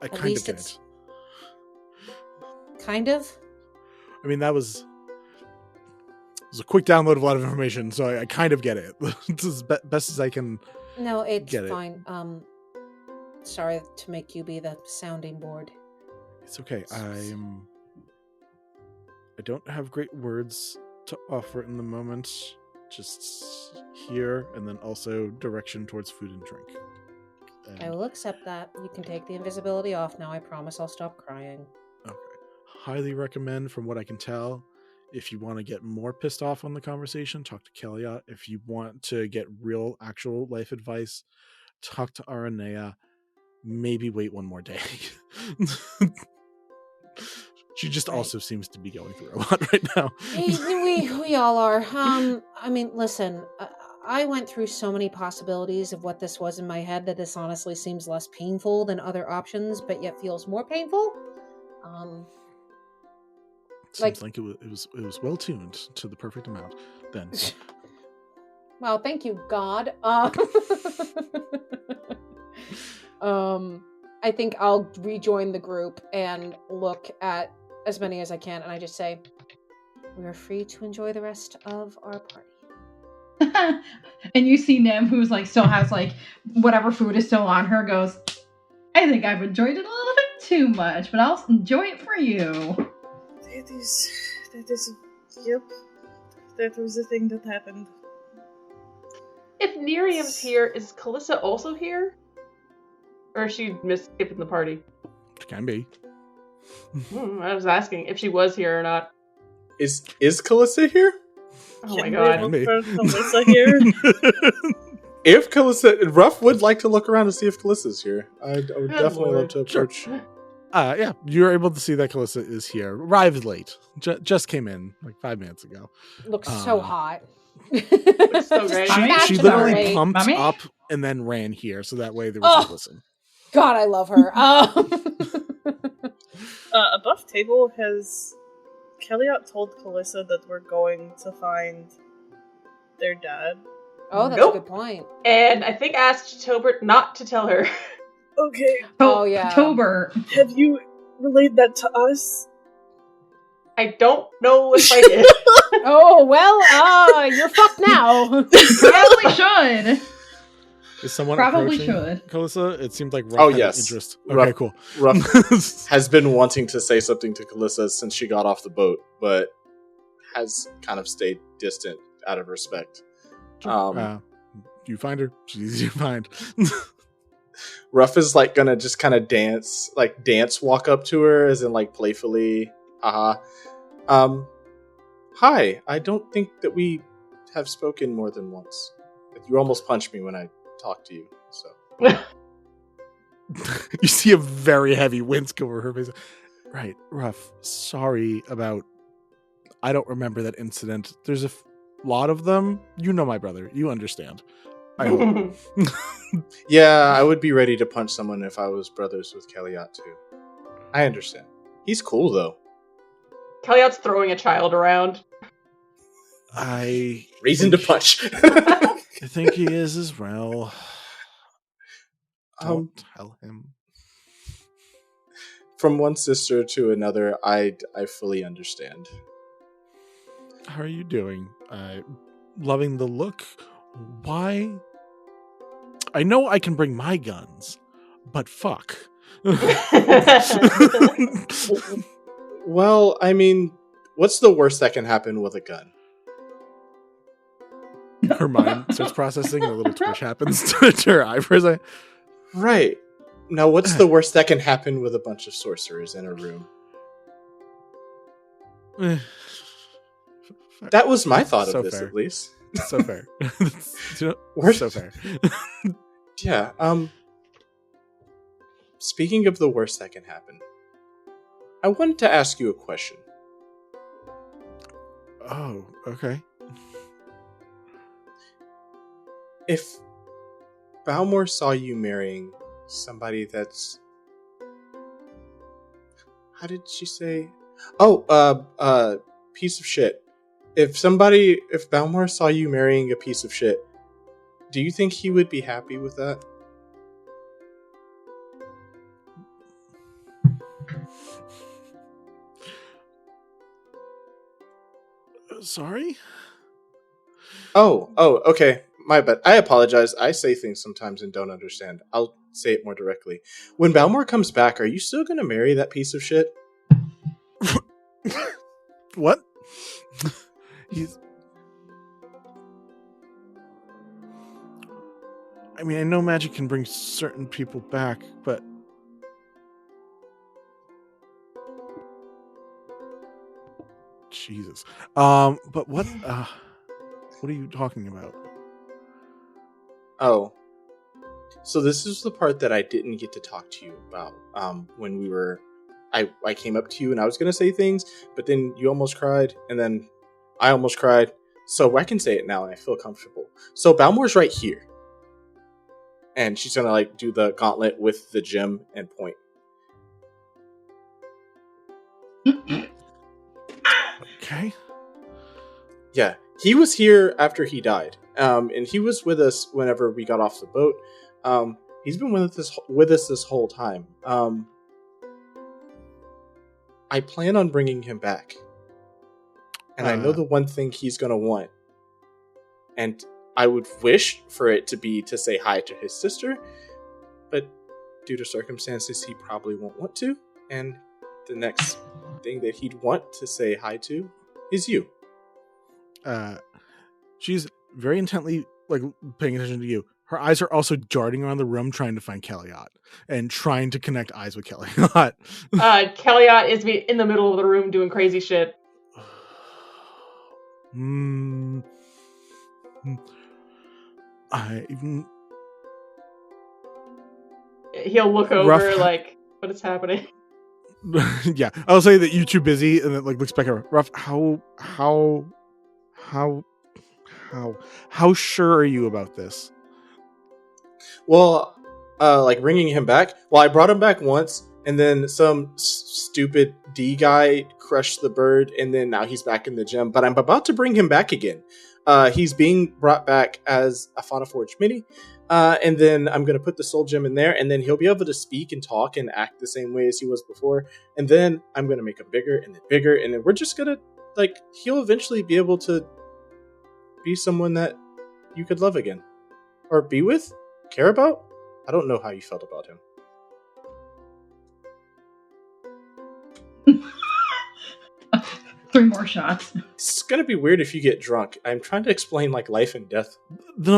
I kind of get it. kind of. I mean, it was a quick download of a lot of information, so I kind of get it. It's as best as I can. No, it's Get it. fine. Sorry to make you be the sounding board. It's okay. I don't have great words to offer in the moment. Just here, and then also direction towards food and drink. I will accept that. You can take the invisibility off now. I promise I'll stop crying. Okay. Highly recommend, from what I can tell, if you want to get more pissed off on the conversation, talk to Kelia. If you want to get real, actual life advice, talk to Aranea. Maybe wait one more day. She just also seems to be going through a lot right now. We all are. I mean, listen, I went through so many possibilities of what this was in my head that this honestly seems less painful than other options, but yet feels more painful. Seems like it was well tuned to the perfect amount. Then. Well, thank you, God. I think I'll rejoin the group and look at as many as I can, and I just say, we are free to enjoy the rest of our party. And you see Nim, who's like still has like whatever food is still on her, goes, I think I've enjoyed it a little bit too much, but I'll enjoy it for you. That is, yep. That was the thing that happened. If Nerium's here, is Kalissa also here? Or is she skipping the party? It can be. I was asking if she was here or not. Is Kalissa here? Oh my Can god. we look for Kalissa here? If Kalissa, Ruff would like to look around to see if Kalissa's here. I would Good definitely lord. love to approach. Yeah, you're able to see that Kalissa is here. Arrived late. Just came in like 5 minutes ago. Looks so hot. Looks so great. She Fashionable. literally pumped Mommy? up and then ran here, so that way there was a listen. God, I love her. Above table, has Kellyot told Kalissa that we're going to find their dad? Oh, that's Nope. a good point. And I think asked Tobert not to tell her. Okay, Oh, yeah. Tober. have you relayed that to us? I don't know if I did. Oh, well, you're fucked now. Probably should. Is someone Probably approaching should. Kalissa? It seemed like Ruff Oh, had yes. interest. Ruff- Okay, cool. Ruff has been wanting to say something to Kalissa since she got off the boat, but has kind of stayed distant out of respect. You find her. She's easy to find. Ruff is like gonna just kind of dance walk up to her, as in like playfully, haha. Hi, I don't think that we have spoken more than once. You almost punched me when I talked to you, so. You see a very heavy wince go over her face. Right, Ruff. Sorry about. I don't remember that incident. There's a lot of them. You know my brother. You understand. I hope. Yeah, I would be ready to punch someone if I was brothers with Kellyot too. I understand. He's cool though. Kellyot's throwing a child around. Reason to punch. I think he is as well. Don't tell him. From one sister to another, I fully understand. How are you doing? Loving the look. Why? I know I can bring my guns, but fuck. Well, I mean, what's the worst that can happen with a gun? Her mind starts processing, and a little twitch happens to her eye for a second. Right. Now, what's the worst that can happen with a bunch of sorcerers in a room? That was my thought So of this, fair. at least. So fair. Worst- So fair. Yeah, speaking of the worst that can happen, I wanted to ask you a question. Oh, okay. If Balmore saw you marrying somebody that's... How did she say? Oh, piece of shit. If Balmore saw you marrying a piece of shit, do you think he would be happy with that? Sorry? Oh, okay. My bad. I apologize. I say things sometimes and don't understand. I'll say it more directly. When Balmore comes back, are you still going to marry that piece of shit? What? He's... I mean, I know magic can bring certain people back, but... Jesus. But what are you talking about? Oh. So this is the part that I didn't get to talk to you about when we were... I came up to you and I was going to say things, but then you almost cried, and then I almost cried. So I can say it now and I feel comfortable. So Balmore's right here. And she's going to like do the gauntlet with the gem and point. Okay. Yeah, he was here after he died, and he was with us whenever we got off the boat. He's been with us this whole time. I plan on bringing him back, and I know the one thing he's gonna want, and I would wish for it to be to say hi to his sister, but due to circumstances, he probably won't want to. And the next thing that he'd want to say hi to is you. She's very intently like paying attention to you. Her eyes are also darting around the room trying to find Kellyot and trying to connect eyes with Kellyot. Kellyot is in the middle of the room doing crazy shit. He'll look over like, what is happening? Yeah, I'll say that you're too busy, and then like looks back at her. Ruff, how sure are you about this? Well, like bringing him back. Well, I brought him back once, and then some stupid D guy crushed the bird, and then now he's back in the gym. But I'm about to bring him back again. He's being brought back as a Fauna Forge mini, and then I'm going to put the soul gem in there, and then he'll be able to speak and talk and act the same way as he was before. And then I'm going to make him bigger, and then we're just going to, like, he'll eventually be able to be someone that you could love again. Or be with? Care about? I don't know how you felt about him. 3 more shots. It's gonna be weird if you get drunk. I'm trying to explain like life and death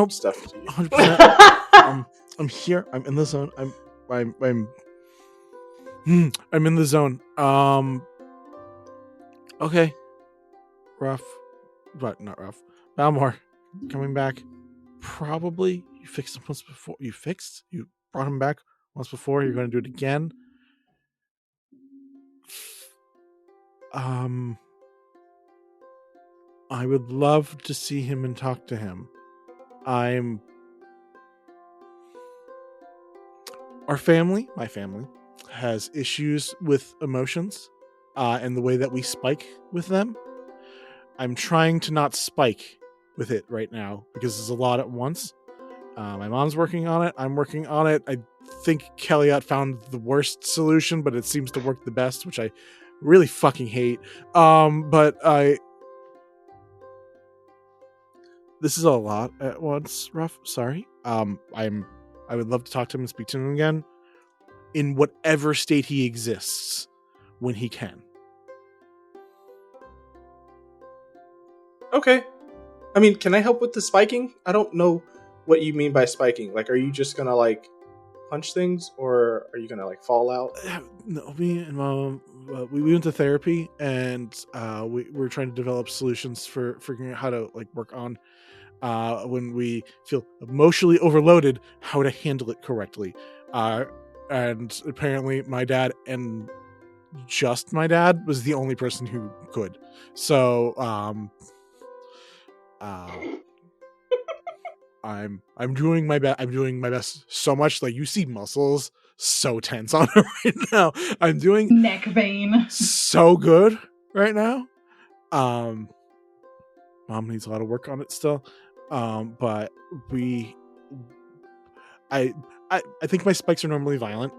stuff to you. 100%. I'm here. I'm in the zone. I'm in the zone. Okay. Rough, but not rough. Balmore coming back. Probably you fixed him once before. You brought him back once before. You're going to do it again. I would love to see him and talk to him. My family, has issues with emotions, and the way that we spike with them. I'm trying to not spike with it right now because there's a lot at once. My mom's working on it. I'm working on it. I think Kellyot found the worst solution, but it seems to work the best, which I really fucking hate. This is a lot at once, Ruff. Sorry. I would love to talk to him and speak to him again in whatever state he exists when he can. Okay. I mean, can I help with the spiking? I don't know what you mean by spiking. Like, are you just gonna like punch things, or are you gonna like fall out? No, me and Mom, we went to therapy, and we're trying to develop solutions for figuring out how to like work on when we feel emotionally overloaded, how to handle it correctly. And apparently my dad and just my dad was the only person who could. So I'm doing my best. I'm doing my best so much. Like, you see muscles so tense on her right now. I'm doing neck vein so good right now. Mom needs a lot of work on it still. But I think my spikes are normally violent.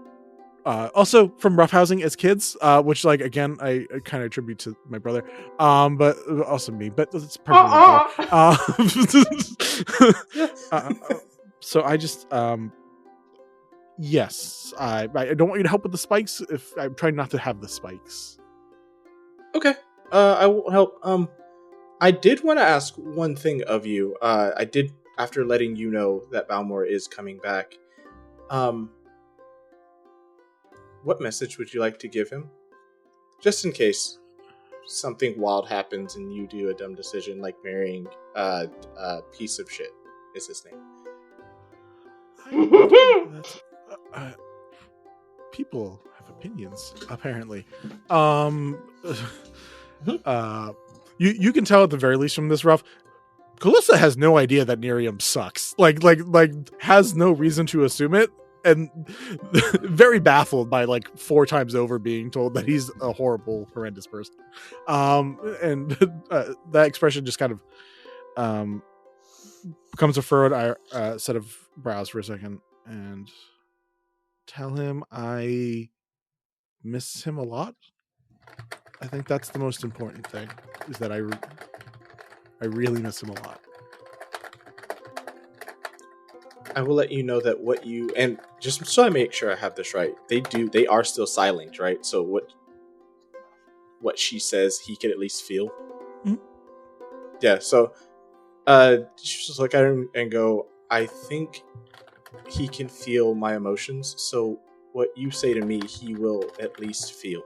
Also from roughhousing as kids, which like again I kind of attribute to my brother, but also me. But it's probably so I just yes, I don't want you to help with the spikes. If I'm trying not to have the spikes. Okay. I won't help. I did want to ask one thing of you. I did, after letting you know that Balmore is coming back. What message would you like to give him? Just in case something wild happens and you do a dumb decision like marrying a piece of shit is his name. People have opinions, apparently. You can tell at the very least from this rough, Calissa has no idea that Nerium sucks. Like has no reason to assume it, and very baffled by like 4 times over being told that he's a horrible, horrendous person. And that expression just kind of becomes a furrowed set of brows for a second, and tell him I miss him a lot. I think that's the most important thing, is that I really miss him a lot. I will let you know that what you, and just so I make sure I have this right, they are still silent, right? So what she says, he can at least feel. Mm-hmm. Yeah, so just look at him and go, I think he can feel my emotions, so what you say to me, he will at least feel.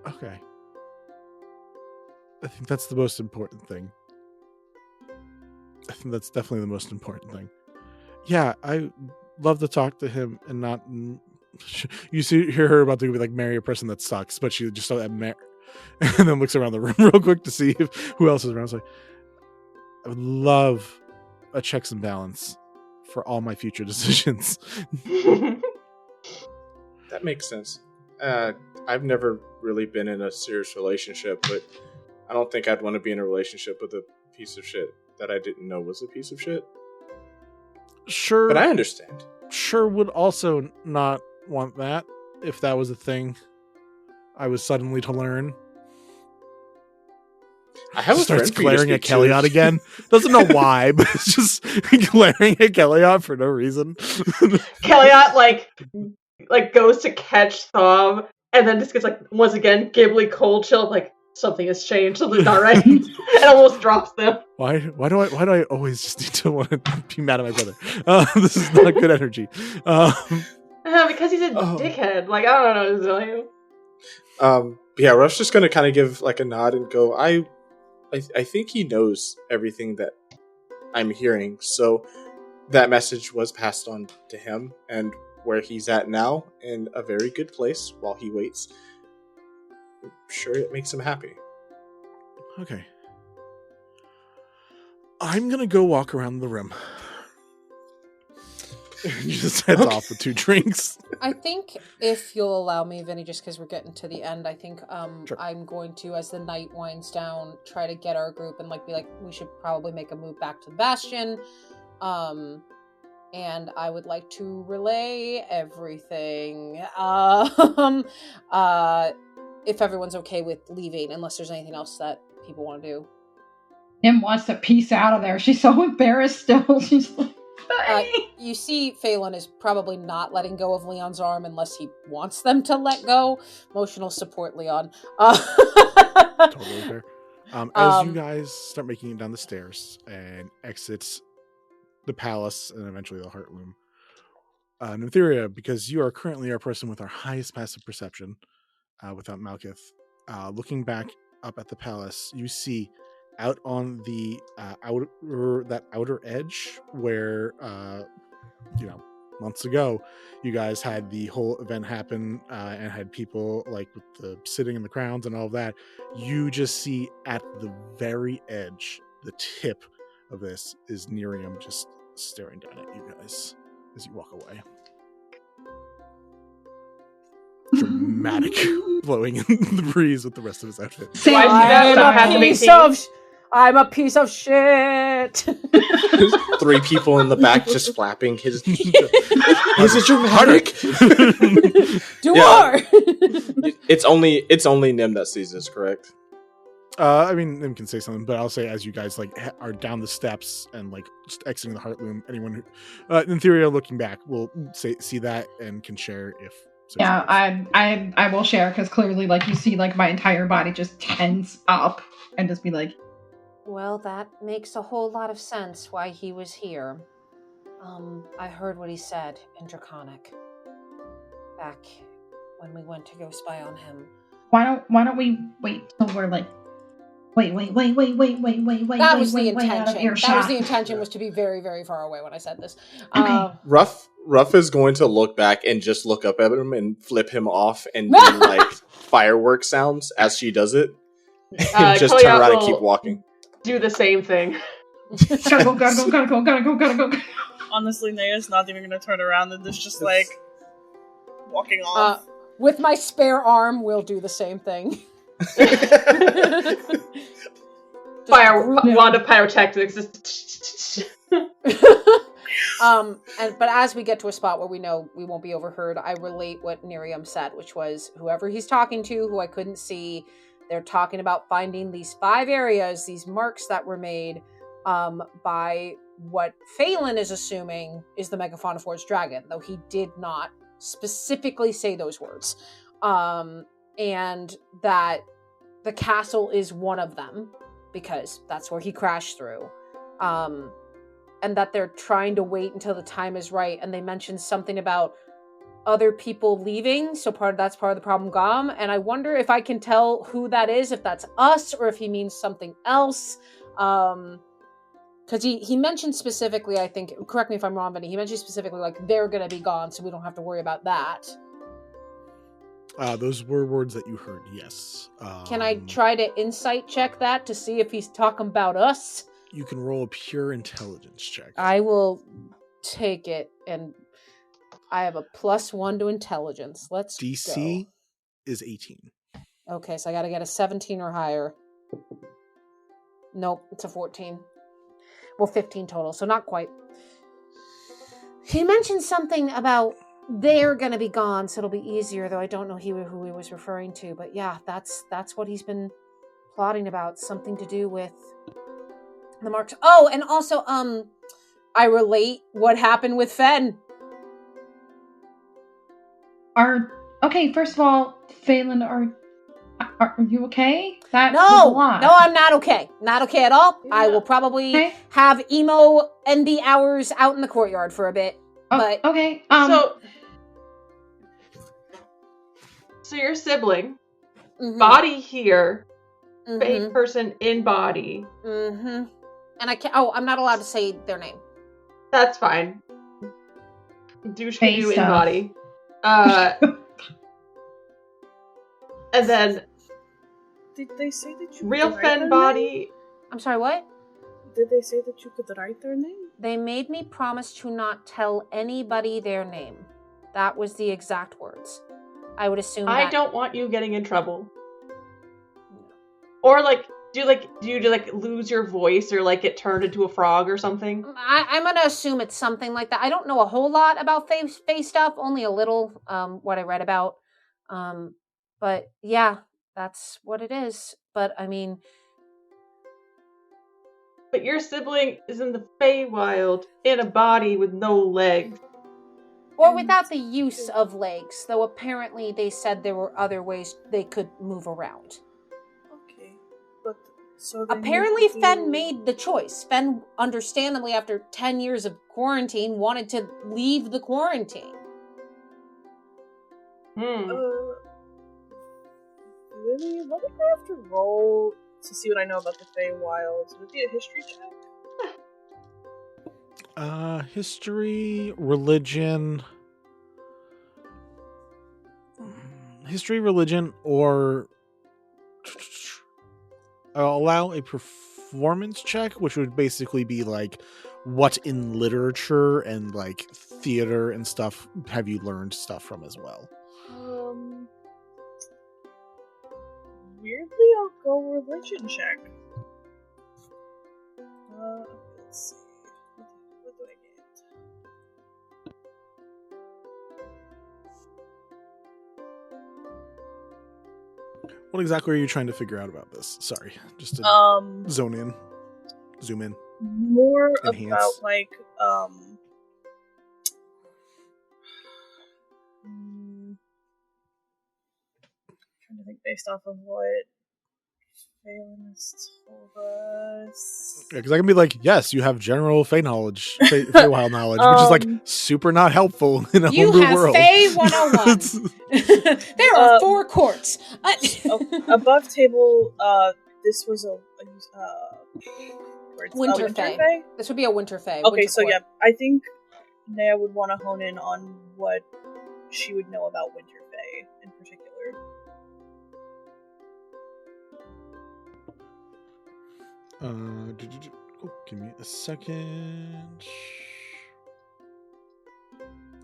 Okay. I think that's the most important thing. I think that's definitely the most important thing. Yeah, I love to talk to him and not... You hear her about to be like marry a person that sucks, but she just saw that and then looks around the room real quick to see who else is around. It's like, I would love a checks and balance for all my future decisions. That makes sense. I've never really been in a serious relationship, but I don't think I'd want to be in a relationship with a piece of shit that I didn't know was a piece of shit. Sure. But I understand. Sure would also not want that if that was a thing I was suddenly to learn. I have Starts a friend glaring at Kellyot again. Doesn't know why, but it's just glaring at Kellyot for no reason. Kellyot like goes to catch Thom and then just gets like once again gibbly cold chill, like something has changed, something's not right, and almost drops them. Why do I always just need to want to be mad at my brother? This is not good energy. Because he's a dickhead. Like, I don't know what to tell you. Yeah, Ruff's just gonna kind of give like a nod and go, I think he knows everything that I'm hearing, so that message was passed on to him, and where he's at now, in a very good place while he waits. I'm sure it makes him happy. Okay. I'm gonna go walk around the room. He just heads off with 2 drinks. I think if you'll allow me, Vinny, just because we're getting to the end, I think Sure. I'm going to, as the night winds down, try to get our group and be like, we should probably make a move back to the Bastion. And I would like to relay everything. If everyone's okay with leaving, unless there's anything else that people want to do. Kim wants to piece out of there. She's so embarrassed still. She's like, you see Phelan is probably not letting go of Leon's arm unless he wants them to let go. Emotional support, Leon. Totally fair. As you guys start making it down the stairs and exits the palace and eventually the heart loom, Nymptheria, because you are currently our person with our highest passive perception, without Malkith, looking back up at the palace, you see out on the outer edge where months ago you guys had the whole event happen and had people like with the sitting in the crowns and all of that. You just see at the very edge, the tip of this is Nerium just staring down at you guys as you walk away. Dramatic blowing in the breeze with the rest of his outfit. I'm a piece of shit. it. 3 people in the back just flapping. Is it dramatic? Duar! It's only Nim that sees this, correct? I mean, Nim can say something, but I'll say as you guys like are down the steps and like just exiting the heart loom, anyone who, in theory, looking back will see that and can share if. Yeah, I will share because clearly, like, you see, like, my entire body just tense up and just be like, Well, that makes a whole lot of sense why he was here. I heard what he said in Draconic back when we went to go spy on him. why don't we wait till we're like, wait, That was the intention. out of That earshot. was the intention, was to be very, very far away when I said this. Okay. Ruff is going to look back and just look up at him and flip him off and do like fireworks sounds as she does it. And just turn around and keep walking. Do the same thing. Gotta go. Honestly, Nea's not even gonna turn around and just like walking off. With my spare arm, we'll do the same thing. Wand of pyrotechnics. But as we get to a spot where we know we won't be overheard, I relate what Nerium said, which was whoever he's talking to, who I couldn't see, they're talking about finding these 5 areas, these marks that were made by what Phelan is assuming is the Megafaunifor's dragon, though he did not specifically say those words. And that the castle is one of them, because that's where he crashed through. And that they're trying to wait until the time is right. And they mentioned something about other people leaving, so that's part of the problem gone. And I wonder if I can tell who that is, if that's us, or if he means something else. Because he mentioned specifically, I think, correct me if I'm wrong, but he mentioned specifically, like, they're going to be gone, so we don't have to worry about that. Those were words that you heard, yes. Can I try to insight check that to see if he's talking about us? You can roll a pure intelligence check. I will take it, and I have a +1 to intelligence. Let's DC go. is 18. Okay, so I gotta get a 17 or higher. Nope, it's a 14. Well, 15 total, so not quite. He mentioned something about they're gonna be gone, so it'll be easier, though I don't know who he was referring to. But yeah, that's what he's been plotting about. Something to do with the marks. Oh, and also, I relate what happened with Fen. Okay, first of all, Phelan, are you okay? That No, was a lot. no, I'm not okay. Not okay at all. Yeah. I will probably have emo NB hours out in the courtyard for a bit. But okay. So your sibling, mhm, body here, mhm, fake person in body. mhm. And I can't. Oh, I'm not allowed to say their name. That's fine. Douche Face canoe in stuff. body. And then Did they say that you real could write their Fen name? body. I'm sorry. What? Did they say that you could write their name? They made me promise to not tell anybody their name. That was the exact words. I would assume. I that... don't want you getting in trouble. Or do you lose your voice or like get turned into a frog or something? I'm gonna assume it's something like that. I don't know a whole lot about face stuff, only a little. What I read about. But yeah, that's what it is. But I mean, But your sibling is in the Feywild in a body with no legs. or without the use of legs. Though apparently they said there were other ways they could move around. Okay, but so then Apparently, you could Fen do- made the choice. Fen, understandably, after 10 years of quarantine, wanted to leave the quarantine. Really? What would I have to roll to see what I know about the Feywild? Would it be a history check? History, religion, or allow a performance check, which would basically be like, what in literature and like theater and stuff have you learned stuff from as well? Weirdly, I'll go religion check. Let's see. What do I get? What exactly are you trying to figure out about this? Sorry, just to zoom in. More Enhance. about like trying to think based off of what Phelan has told us. Yeah, because I can be like, yes, you have general Fey knowledge, Feywild knowledge, which is like super not helpful in a You homebrew have world. Fey 101. There are 4 courts. Above table, this was a Winter Fey. This would be a Winter Fey. Okay, winter so court. yeah, I think Naya would want to hone in on what she would know about Winter Fey in particular. Give me a second.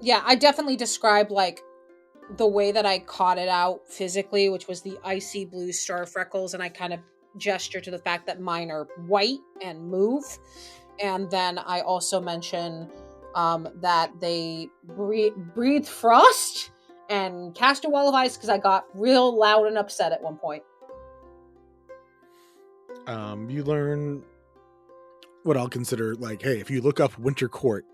Yeah, I definitely described like the way that I caught it out physically, which was the icy blue star freckles, and I kind of gesture to the fact that mine are white and move. And then I also mention that they breathe frost and cast a wall of ice because I got real loud and upset at one point. You learn what I'll consider like, hey, if you look up Winter Court,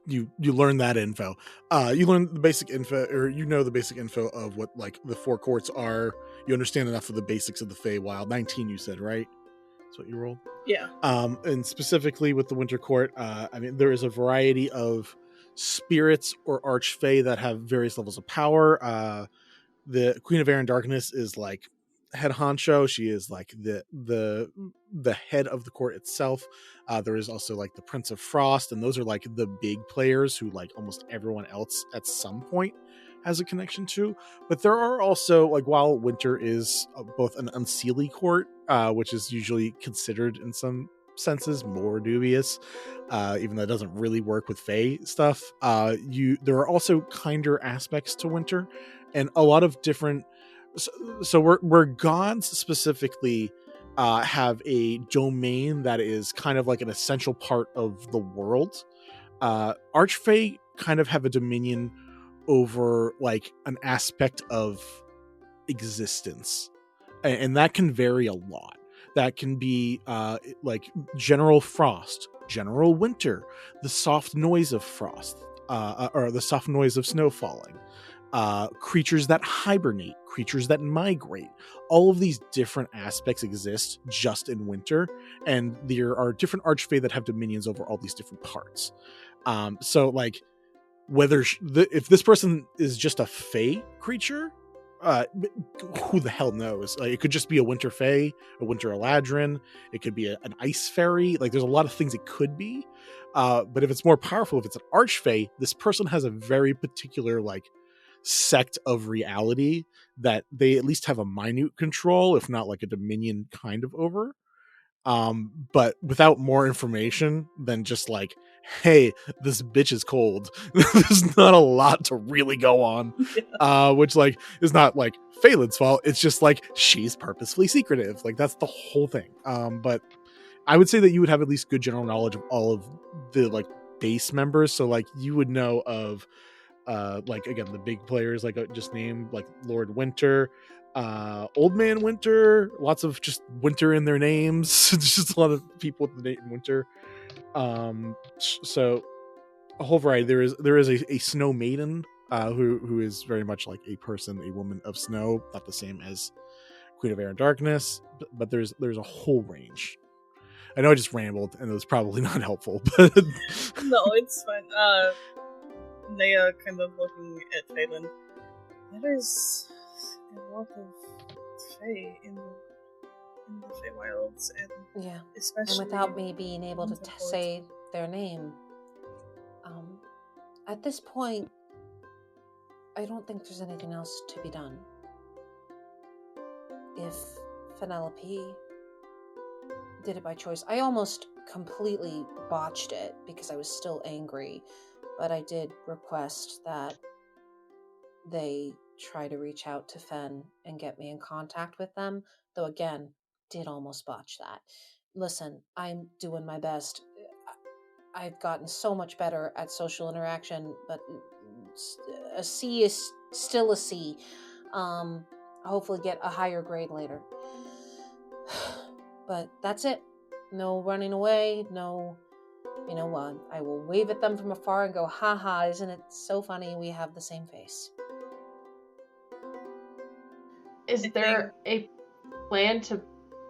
you learn that info. You learn the basic info, or you know the basic info of what like the 4 courts are. You understand enough of the basics of the Feywild. 19, you said, right? That's what you rolled. Yeah. And specifically with the Winter Court, I mean, there is a variety of spirits or archfey that have various levels of power. The Queen of Air and Darkness is like head honcho. She is like the head of the court itself. There is also like the Prince of Frost, and those are like the big players who like almost everyone else at some point has a connection to. But there are also like, while Winter is both an unseelie court, which is usually considered in some senses more dubious, even though it doesn't really work with Fae stuff. There are also kinder aspects to Winter, and a lot of different. So where gods specifically have a domain that is kind of like an essential part of the world, Archfey kind of have a dominion over like an aspect of existence, and that can vary a lot. That can be like General Frost, General Winter, the soft noise of frost, or the soft noise of snow falling, creatures that hibernate, creatures that migrate. All of these different aspects exist just in Winter, and there are different archfey that have dominions over all these different parts. So like, whether if this person is just a Fey creature, who the hell knows? Like, it could just be a Winter Fey, a Winter Eladrin. It could be an Ice Fairy. Like, there's a lot of things it could be. But if it's more powerful, if it's an Archfey, this person has a very particular like sect of reality that they at least have a minute control, if not like a dominion kind of over. But without more information than just like, hey, this bitch is cold. There's not a lot to really go on. Which like is not like Phelan's fault. It's just like she's purposefully secretive. Like, that's the whole thing. But I would say that you would have at least good general knowledge of all of the like base members. So like, you would know of like, again, the big players like I just named, like Lord Winter, Old Man Winter, lots of just Winter in their names. It's just a lot of people with the name Winter. So a whole variety. There is a Snow Maiden, who is very much like a person, a woman of snow, not the same as Queen of Air and Darkness, but there's a whole range. I know I just rambled and it was probably not helpful, but no, it's fine. Naya kind of looking at Phelan. There's a lot of Fae in the Feywilds, and Yeah, especially and without me being able to say their name, at this point, I don't think there's anything else to be done. If Penelope did it by choice, I almost completely botched it because I was still angry, but I did request that they try to reach out to Fen and get me in contact with them, though again, did almost botch that. Listen, I'm doing my best. I've gotten so much better at social interaction, but a C is still a C. I'll hopefully get a higher grade later. But that's it. No running away, no, I will wave at them from afar and go, haha, isn't it so funny we have the same face? Is there a plan to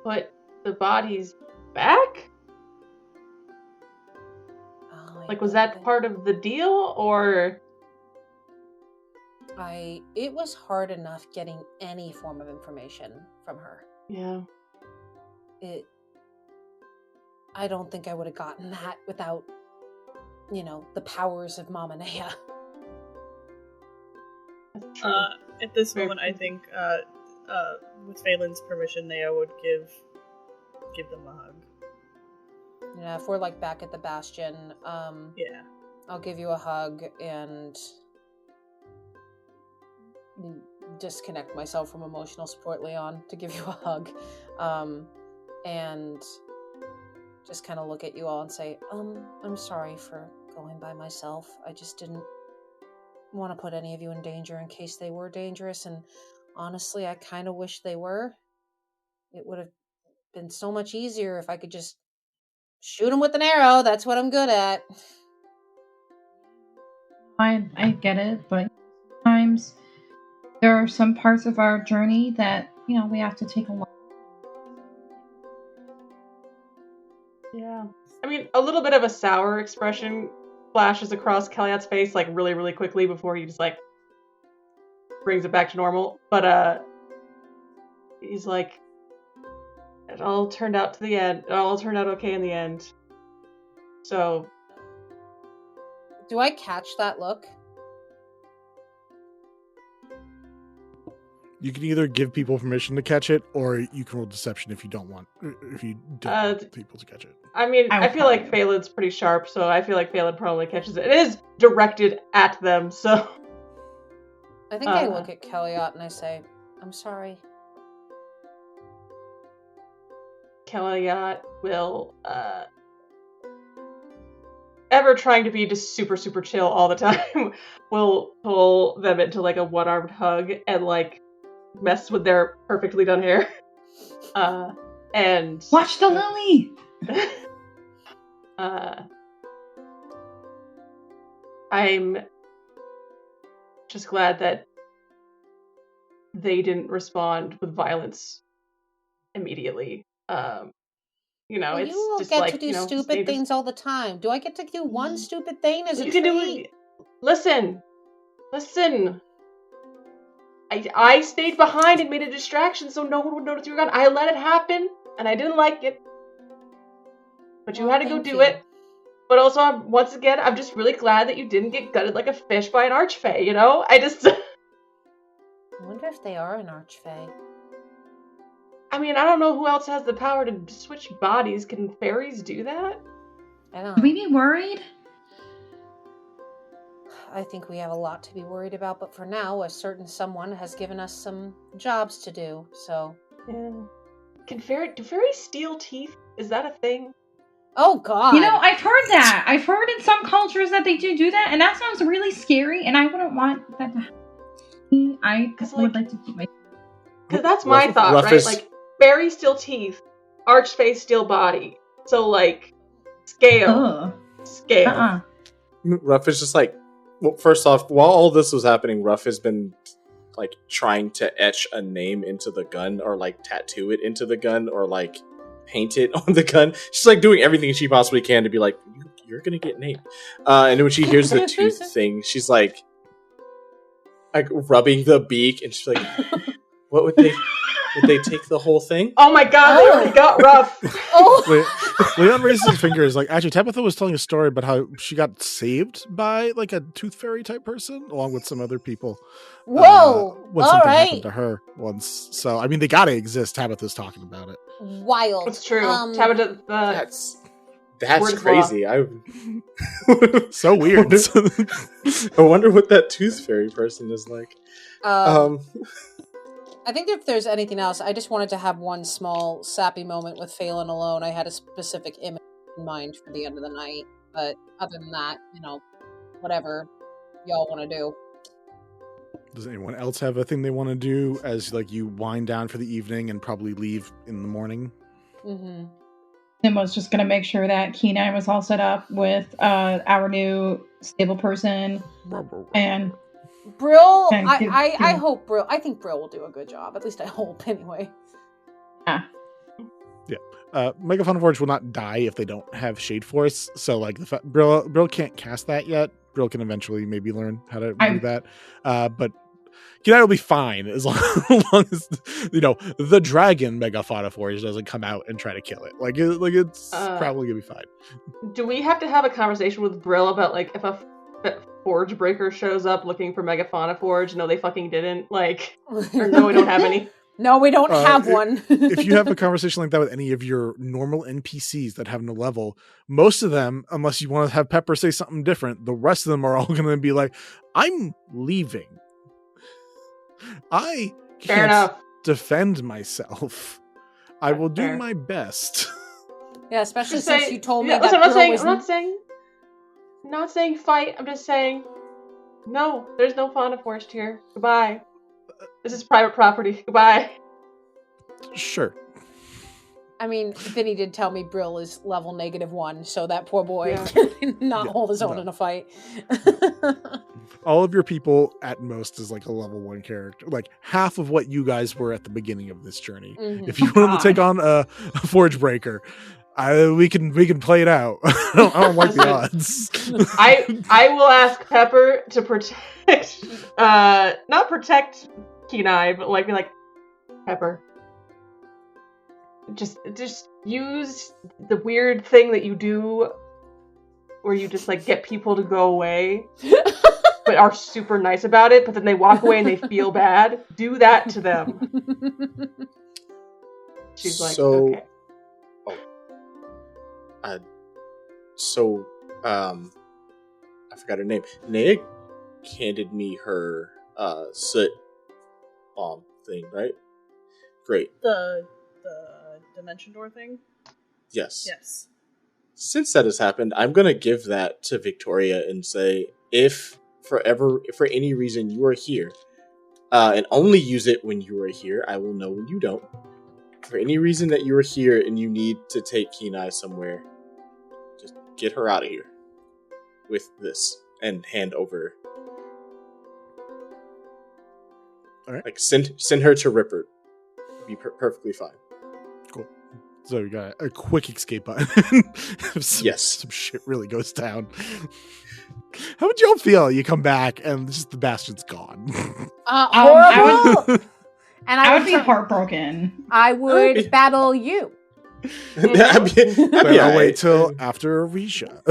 put the bodies back? Like, was that part of the deal, or? It was hard enough getting any form of information from her. Yeah. I don't think I would have gotten that without, the powers of Mama Nea. At this moment, I think, with Phelan's permission, Nea would give them a hug. Yeah, if we're like back at the Bastion, yeah, I'll give you a hug and disconnect myself from emotional support, Leon, to give you a hug, and just kind of look at you all and say, I'm sorry for going by myself. I just didn't want to put any of you in danger in case they were dangerous, and honestly, I kind of wish they were. It would have been so much easier if I could just shoot them with an arrow. That's what I'm good at. I get it, but sometimes there are some parts of our journey that, we have to take a look. Yeah. I mean, a little bit of a sour expression flashes across Keliat's face, like, really, really quickly before he just, like, brings it back to normal. But, he's like, it all turned out to the end. It all turned out okay in the end. So. Do I catch that look? You can either give people permission to catch it, or you can roll deception if you don't want people to catch it. I mean, I feel like Phelan's pretty sharp, so I feel like Phelan probably catches it. It is directed at them, so. I think I look at Keliat and I say, I'm sorry. Keliat will, ever trying to be just super, super chill all the time, will pull them into, like, a one-armed hug and, like, mess with their perfectly done hair. And watch the lily. I'm just glad that they didn't respond with violence immediately. It's you all just get like, to do stupid things all the time. Do I get to do one stupid thing as a treat? Can do. Listen. I stayed behind and made a distraction so no one would notice you were gone. I let it happen, and I didn't like it. But you had to go do it. But also, I'm just really glad that you didn't get gutted like a fish by an archfey, I just... I wonder if they are an archfey. I mean, I don't know who else has the power to switch bodies. Can fairies do that? I don't know. Should we be worried? I think we have a lot to be worried about, but for now, a certain someone has given us some jobs to do, so... Yeah. Do fairies steal teeth? Is that a thing? Oh, God. I've heard that. I've heard in some cultures that they do that, and that sounds really scary, and I wouldn't want that to happen. I would like to keep my... Because that's my thought, right? Like, fairies steal teeth, archfays steal body. So, like, scale. Scale. Ruff is just like... Well, first off, while all this was happening, Ruff has been, like, trying to etch a name into the gun, or, like, tattoo it into the gun, or, like, paint it on the gun. She's, like, doing everything she possibly can to be like, you're gonna get named. And when she hears the tooth thing, she's, like, rubbing the beak, and she's like, what would they... Would they take the whole thing? Oh my god, they already got Ruff. Leon raises his fingers. Like, actually, Tabitha was telling a story about how she got saved by, like, a tooth fairy type person, along with some other people. Whoa! When something happened to her once. So, I mean, they gotta exist. Tabitha's talking about it. Wild. It's true. Tabitha, that's crazy. So weird. I wonder what that tooth fairy person is like. I think if there's anything else, I just wanted to have one small sappy moment with Phelan alone. I had a specific image in mind for the end of the night. But other than that, whatever y'all want to do. Does anyone else have a thing they want to do as like you wind down for the evening and probably leave in the morning? Mm-hmm. Tim was just going to make sure that Kenai was all set up with our new stable person. And Brill, And I hope Brill, I think Brill will do a good job. At least I hope, anyway. yeah. Megaphone Forge will not die if they don't have Shade Force. So like Brill can't cast that yet. Brill can eventually maybe learn how to do that. But Kenai will be fine as long as the dragon Megaphone Forge doesn't come out and try to kill it. It's probably gonna be fine. Do we have to have a conversation with Brill about like if a Forge Breaker shows up looking for Megafauna Forge? No, they fucking didn't. Or no, we don't have any. No, we don't have one. If you have a conversation like that with any of your normal NPCs that have no level, most of them, unless you want to have Pepper say something different, the rest of them are all going to be like, I'm leaving. I can't defend myself. I will do my best. Yeah, especially since you told me that listen, I'm not saying fight. I'm just saying, no, there's no Fauna Forest here. Goodbye. This is private property. Goodbye. Sure. I mean, Vinny did tell me Brill is level -1, so that poor boy cannot hold his own in a fight. All of your people at most is like a level 1 character, like half of what you guys were at the beginning of this journey. Mm-hmm. If you wanted to take on a Forge Breaker, we can play it out. I don't like the odds. I will ask Pepper to protect, not protect Kenai, but be like, Pepper, just use the weird thing that you do where you just get people to go away but are super nice about it, but then they walk away and they feel bad. Do that to them. She's like, okay. I forgot her name. Nea handed me her soot bomb thing, right? Great. The dimension door thing? Yes. Yes. Since that has happened, I'm gonna give that to Victoria and say, if for any reason you are here, and only use it when you are here, I will know when you don't. For any reason that you are here and you need to take Kenai somewhere, just get her out of here with this and hand over. All right. Send her to Ripper. Be perfectly fine. Cool. So we got a quick escape button. Some shit really goes down. How would y'all feel? You come back and just the Bastion's gone. Horrible. I would be heartbroken. I would battle you. I'll wait till after Arisha.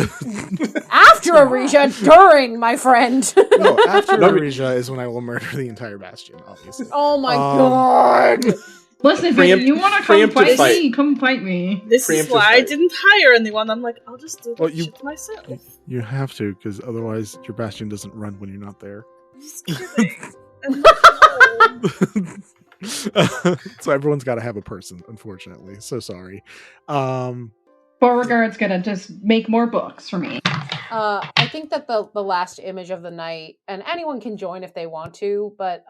After Arisha, during, my friend. No, after Arisha is when I will murder the entire Bastion, obviously. Oh my god. Listen, baby, you want to come fight me? Come fight me. This is why I didn't hire anyone. I'm like, I'll just do this shit myself. You have to, because otherwise your Bastion doesn't run when you're not there. Just kidding. So everyone's got to have a person, unfortunately. So sorry. Beauregard's gonna just make more books for me. I think that the last image of the night, and anyone can join if they want to, but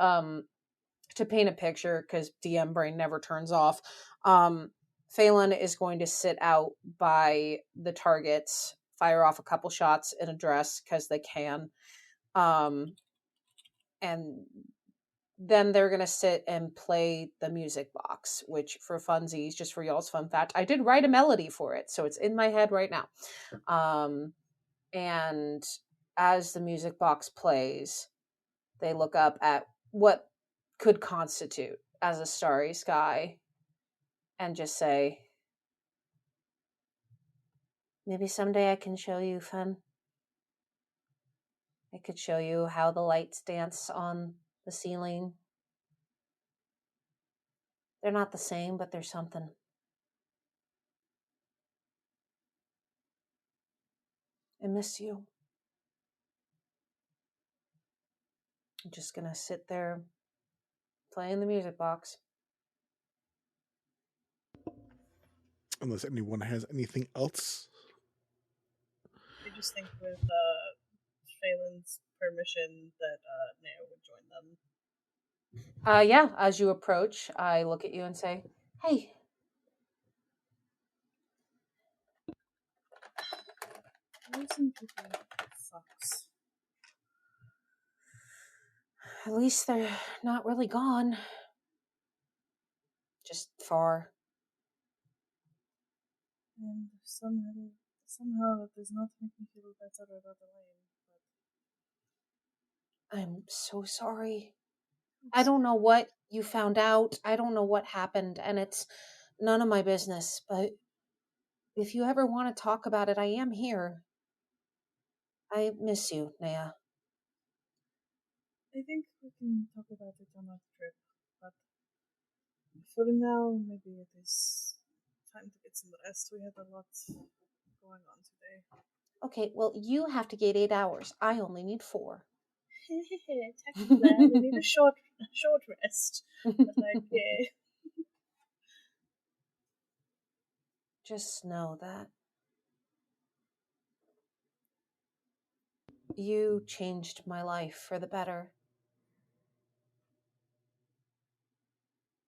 to paint a picture, because DM brain never turns off, Phelan is going to sit out by the targets, fire off a couple shots in a dress because they can, and then they're going to sit and play the music box, which for funsies, just for y'all's fun fact, I did write a melody for it, so it's in my head right now. And as the music box plays, they look up at what could constitute as a starry sky and just say, maybe someday I can show you fun. I could show you how the lights dance on the ceiling. They're not the same, but they're something. I miss you. I'm just gonna sit there playing the music box. Unless anyone has anything else. just think with Phelan's permission that Neo would join them. Yeah, as you approach, I look at you and say, hey. Losing people sucks. At least they're not really gone. Just far. And somehow that does not make me feel better about Elaine. I'm so sorry. I don't know what you found out. I don't know what happened, and it's none of my business. But if you ever want to talk about it, I am here. I miss you, Naya. I think we can talk about it on our trip, but for now, maybe it is time to get some rest. We had a lot going on today. Okay, well, you have to get 8 hours. I only need 4. Technically, I need a short rest. But yeah. Just know that you changed my life for the better.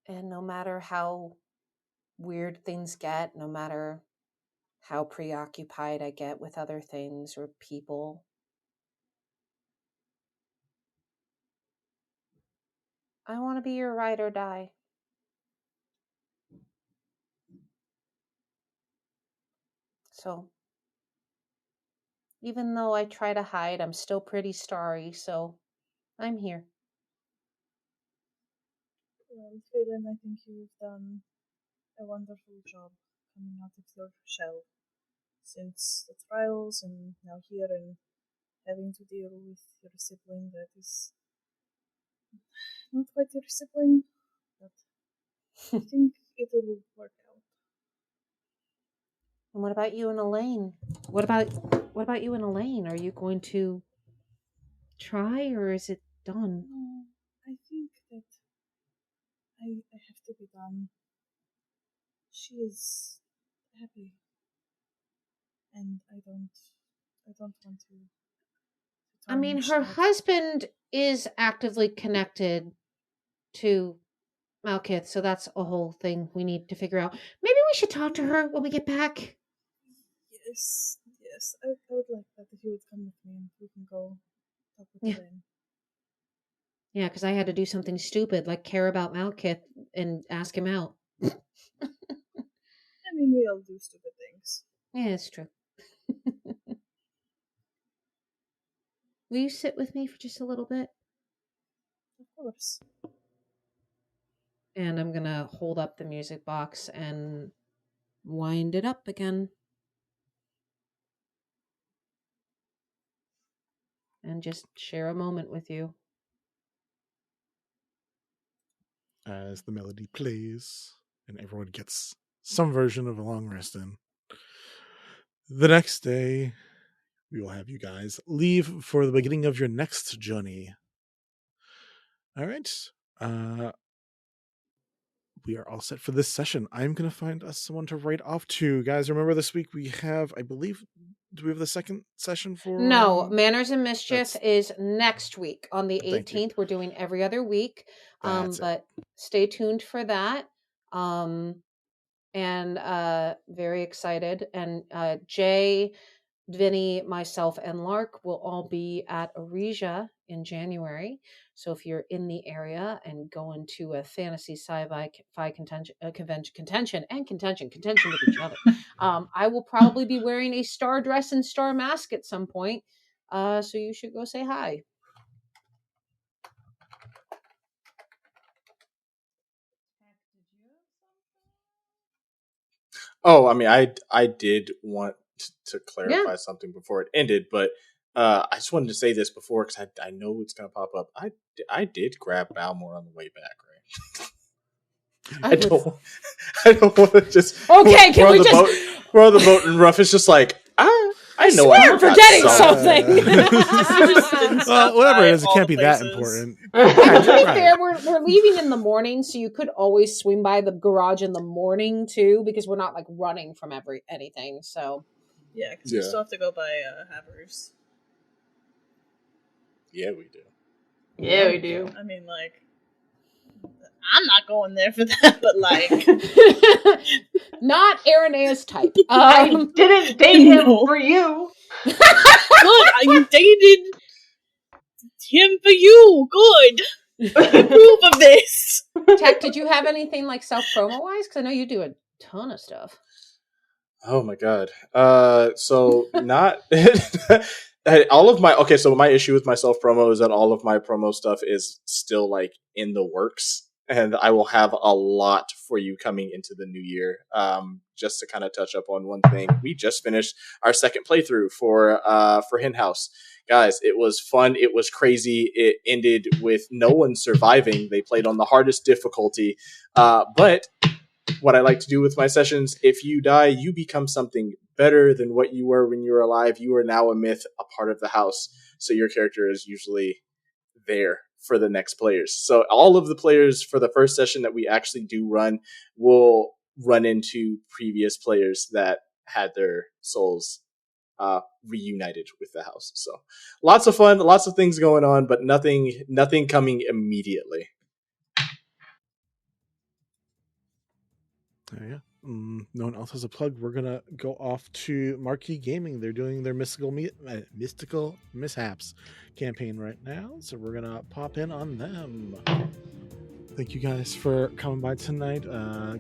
And no matter how weird things get, no matter how preoccupied I get with other things or people, I want to be your ride or die. So, even though I try to hide, I'm still pretty starry, so I'm here. Well, Phelan, I think you've done a wonderful job coming out of your shell since the trials and now here and having to deal with your sibling that is not quite your sibling, but I think it will work out. And what about you and Elaine? What about you and Elaine? Are you going to try, or is it done? No, I think that I have to be done. She is happy, and I don't want to I mean, tarnish her that. husband is actively connected to Malkith, so that's a whole thing we need to figure out. Maybe we should talk to her when we get back. Yes, I would like that if you would come with me and we can go talk with Elaine. Yeah, because I had to do something stupid, like care about Malkith and ask him out. I mean, we all do stupid things. Yeah, it's true. Will you sit with me for just a little bit? Of course. And I'm going to hold up the music box and wind it up again. And just share a moment with you. As the melody plays and everyone gets some version of a long rest in. The next day, we will have you guys leave for the beginning of your next journey. All right. We are all set for this session. I'm going to find us someone to write off to. Guys, remember this week we have, I believe, do we have the second session for... No, Manners and Mischief is next week on the 18th. We're doing every other week. But stay tuned for that. And very excited. And Jay, Vinny, myself, and Lark will all be at Aresia in January. So if you're in the area and going to a fantasy sci-fi contention with each other, I will probably be wearing a star dress and star mask at some point. So you should go say hi. Oh, I mean, I did want to clarify something before it ended, but I just wanted to say this before because I know it's going to pop up. I did grab Balmore on the way back, right? I don't want to just okay. Can we just we're on the boat and Ruff is just like I know swear I'm forgetting something. Well, whatever it is, it can't be that important. To be fair, we're leaving in the morning, so you could always swing by the garage in the morning too, because we're not like running from anything. So Yeah, because we still have to go by Havers. Yeah, we do. Yeah, we do. I mean, like, I'm not going there for that, but like, Not Aranea's type. I didn't date him for you. good. You dated him for you. Good. Approve of this. Tech, did you have anything like self promo wise? Because I know you do a ton of stuff. Oh my god. So not all of my so my issue with my self promo is that all of my promo stuff is still like in the works, and I will have a lot for you coming into the new year. Just to kind of touch up on one thing, we just finished our second playthrough for Hen House. Guys, it was fun. It was crazy. It ended with no one surviving. They played on the hardest difficulty, but what I like to do with my sessions, if you die, you become something better than what you were when you were alive. You are now a myth, a part of the house. So your character is usually there for the next players. So all of the players for the first session that we actually do run will run into previous players that had their souls reunited with the house. So lots of fun, lots of things going on, but nothing coming immediately. Yeah. No one else has a plug. We're gonna go off to Marquee Gaming. They're doing their mystical mishaps campaign right now, so we're gonna pop in on them. Thank you guys for coming by tonight.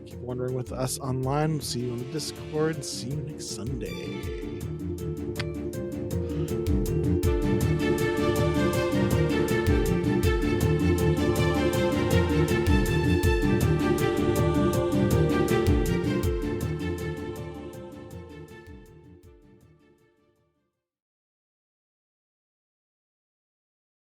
Keep wandering with us online. See you on the Discord. See you next Sunday.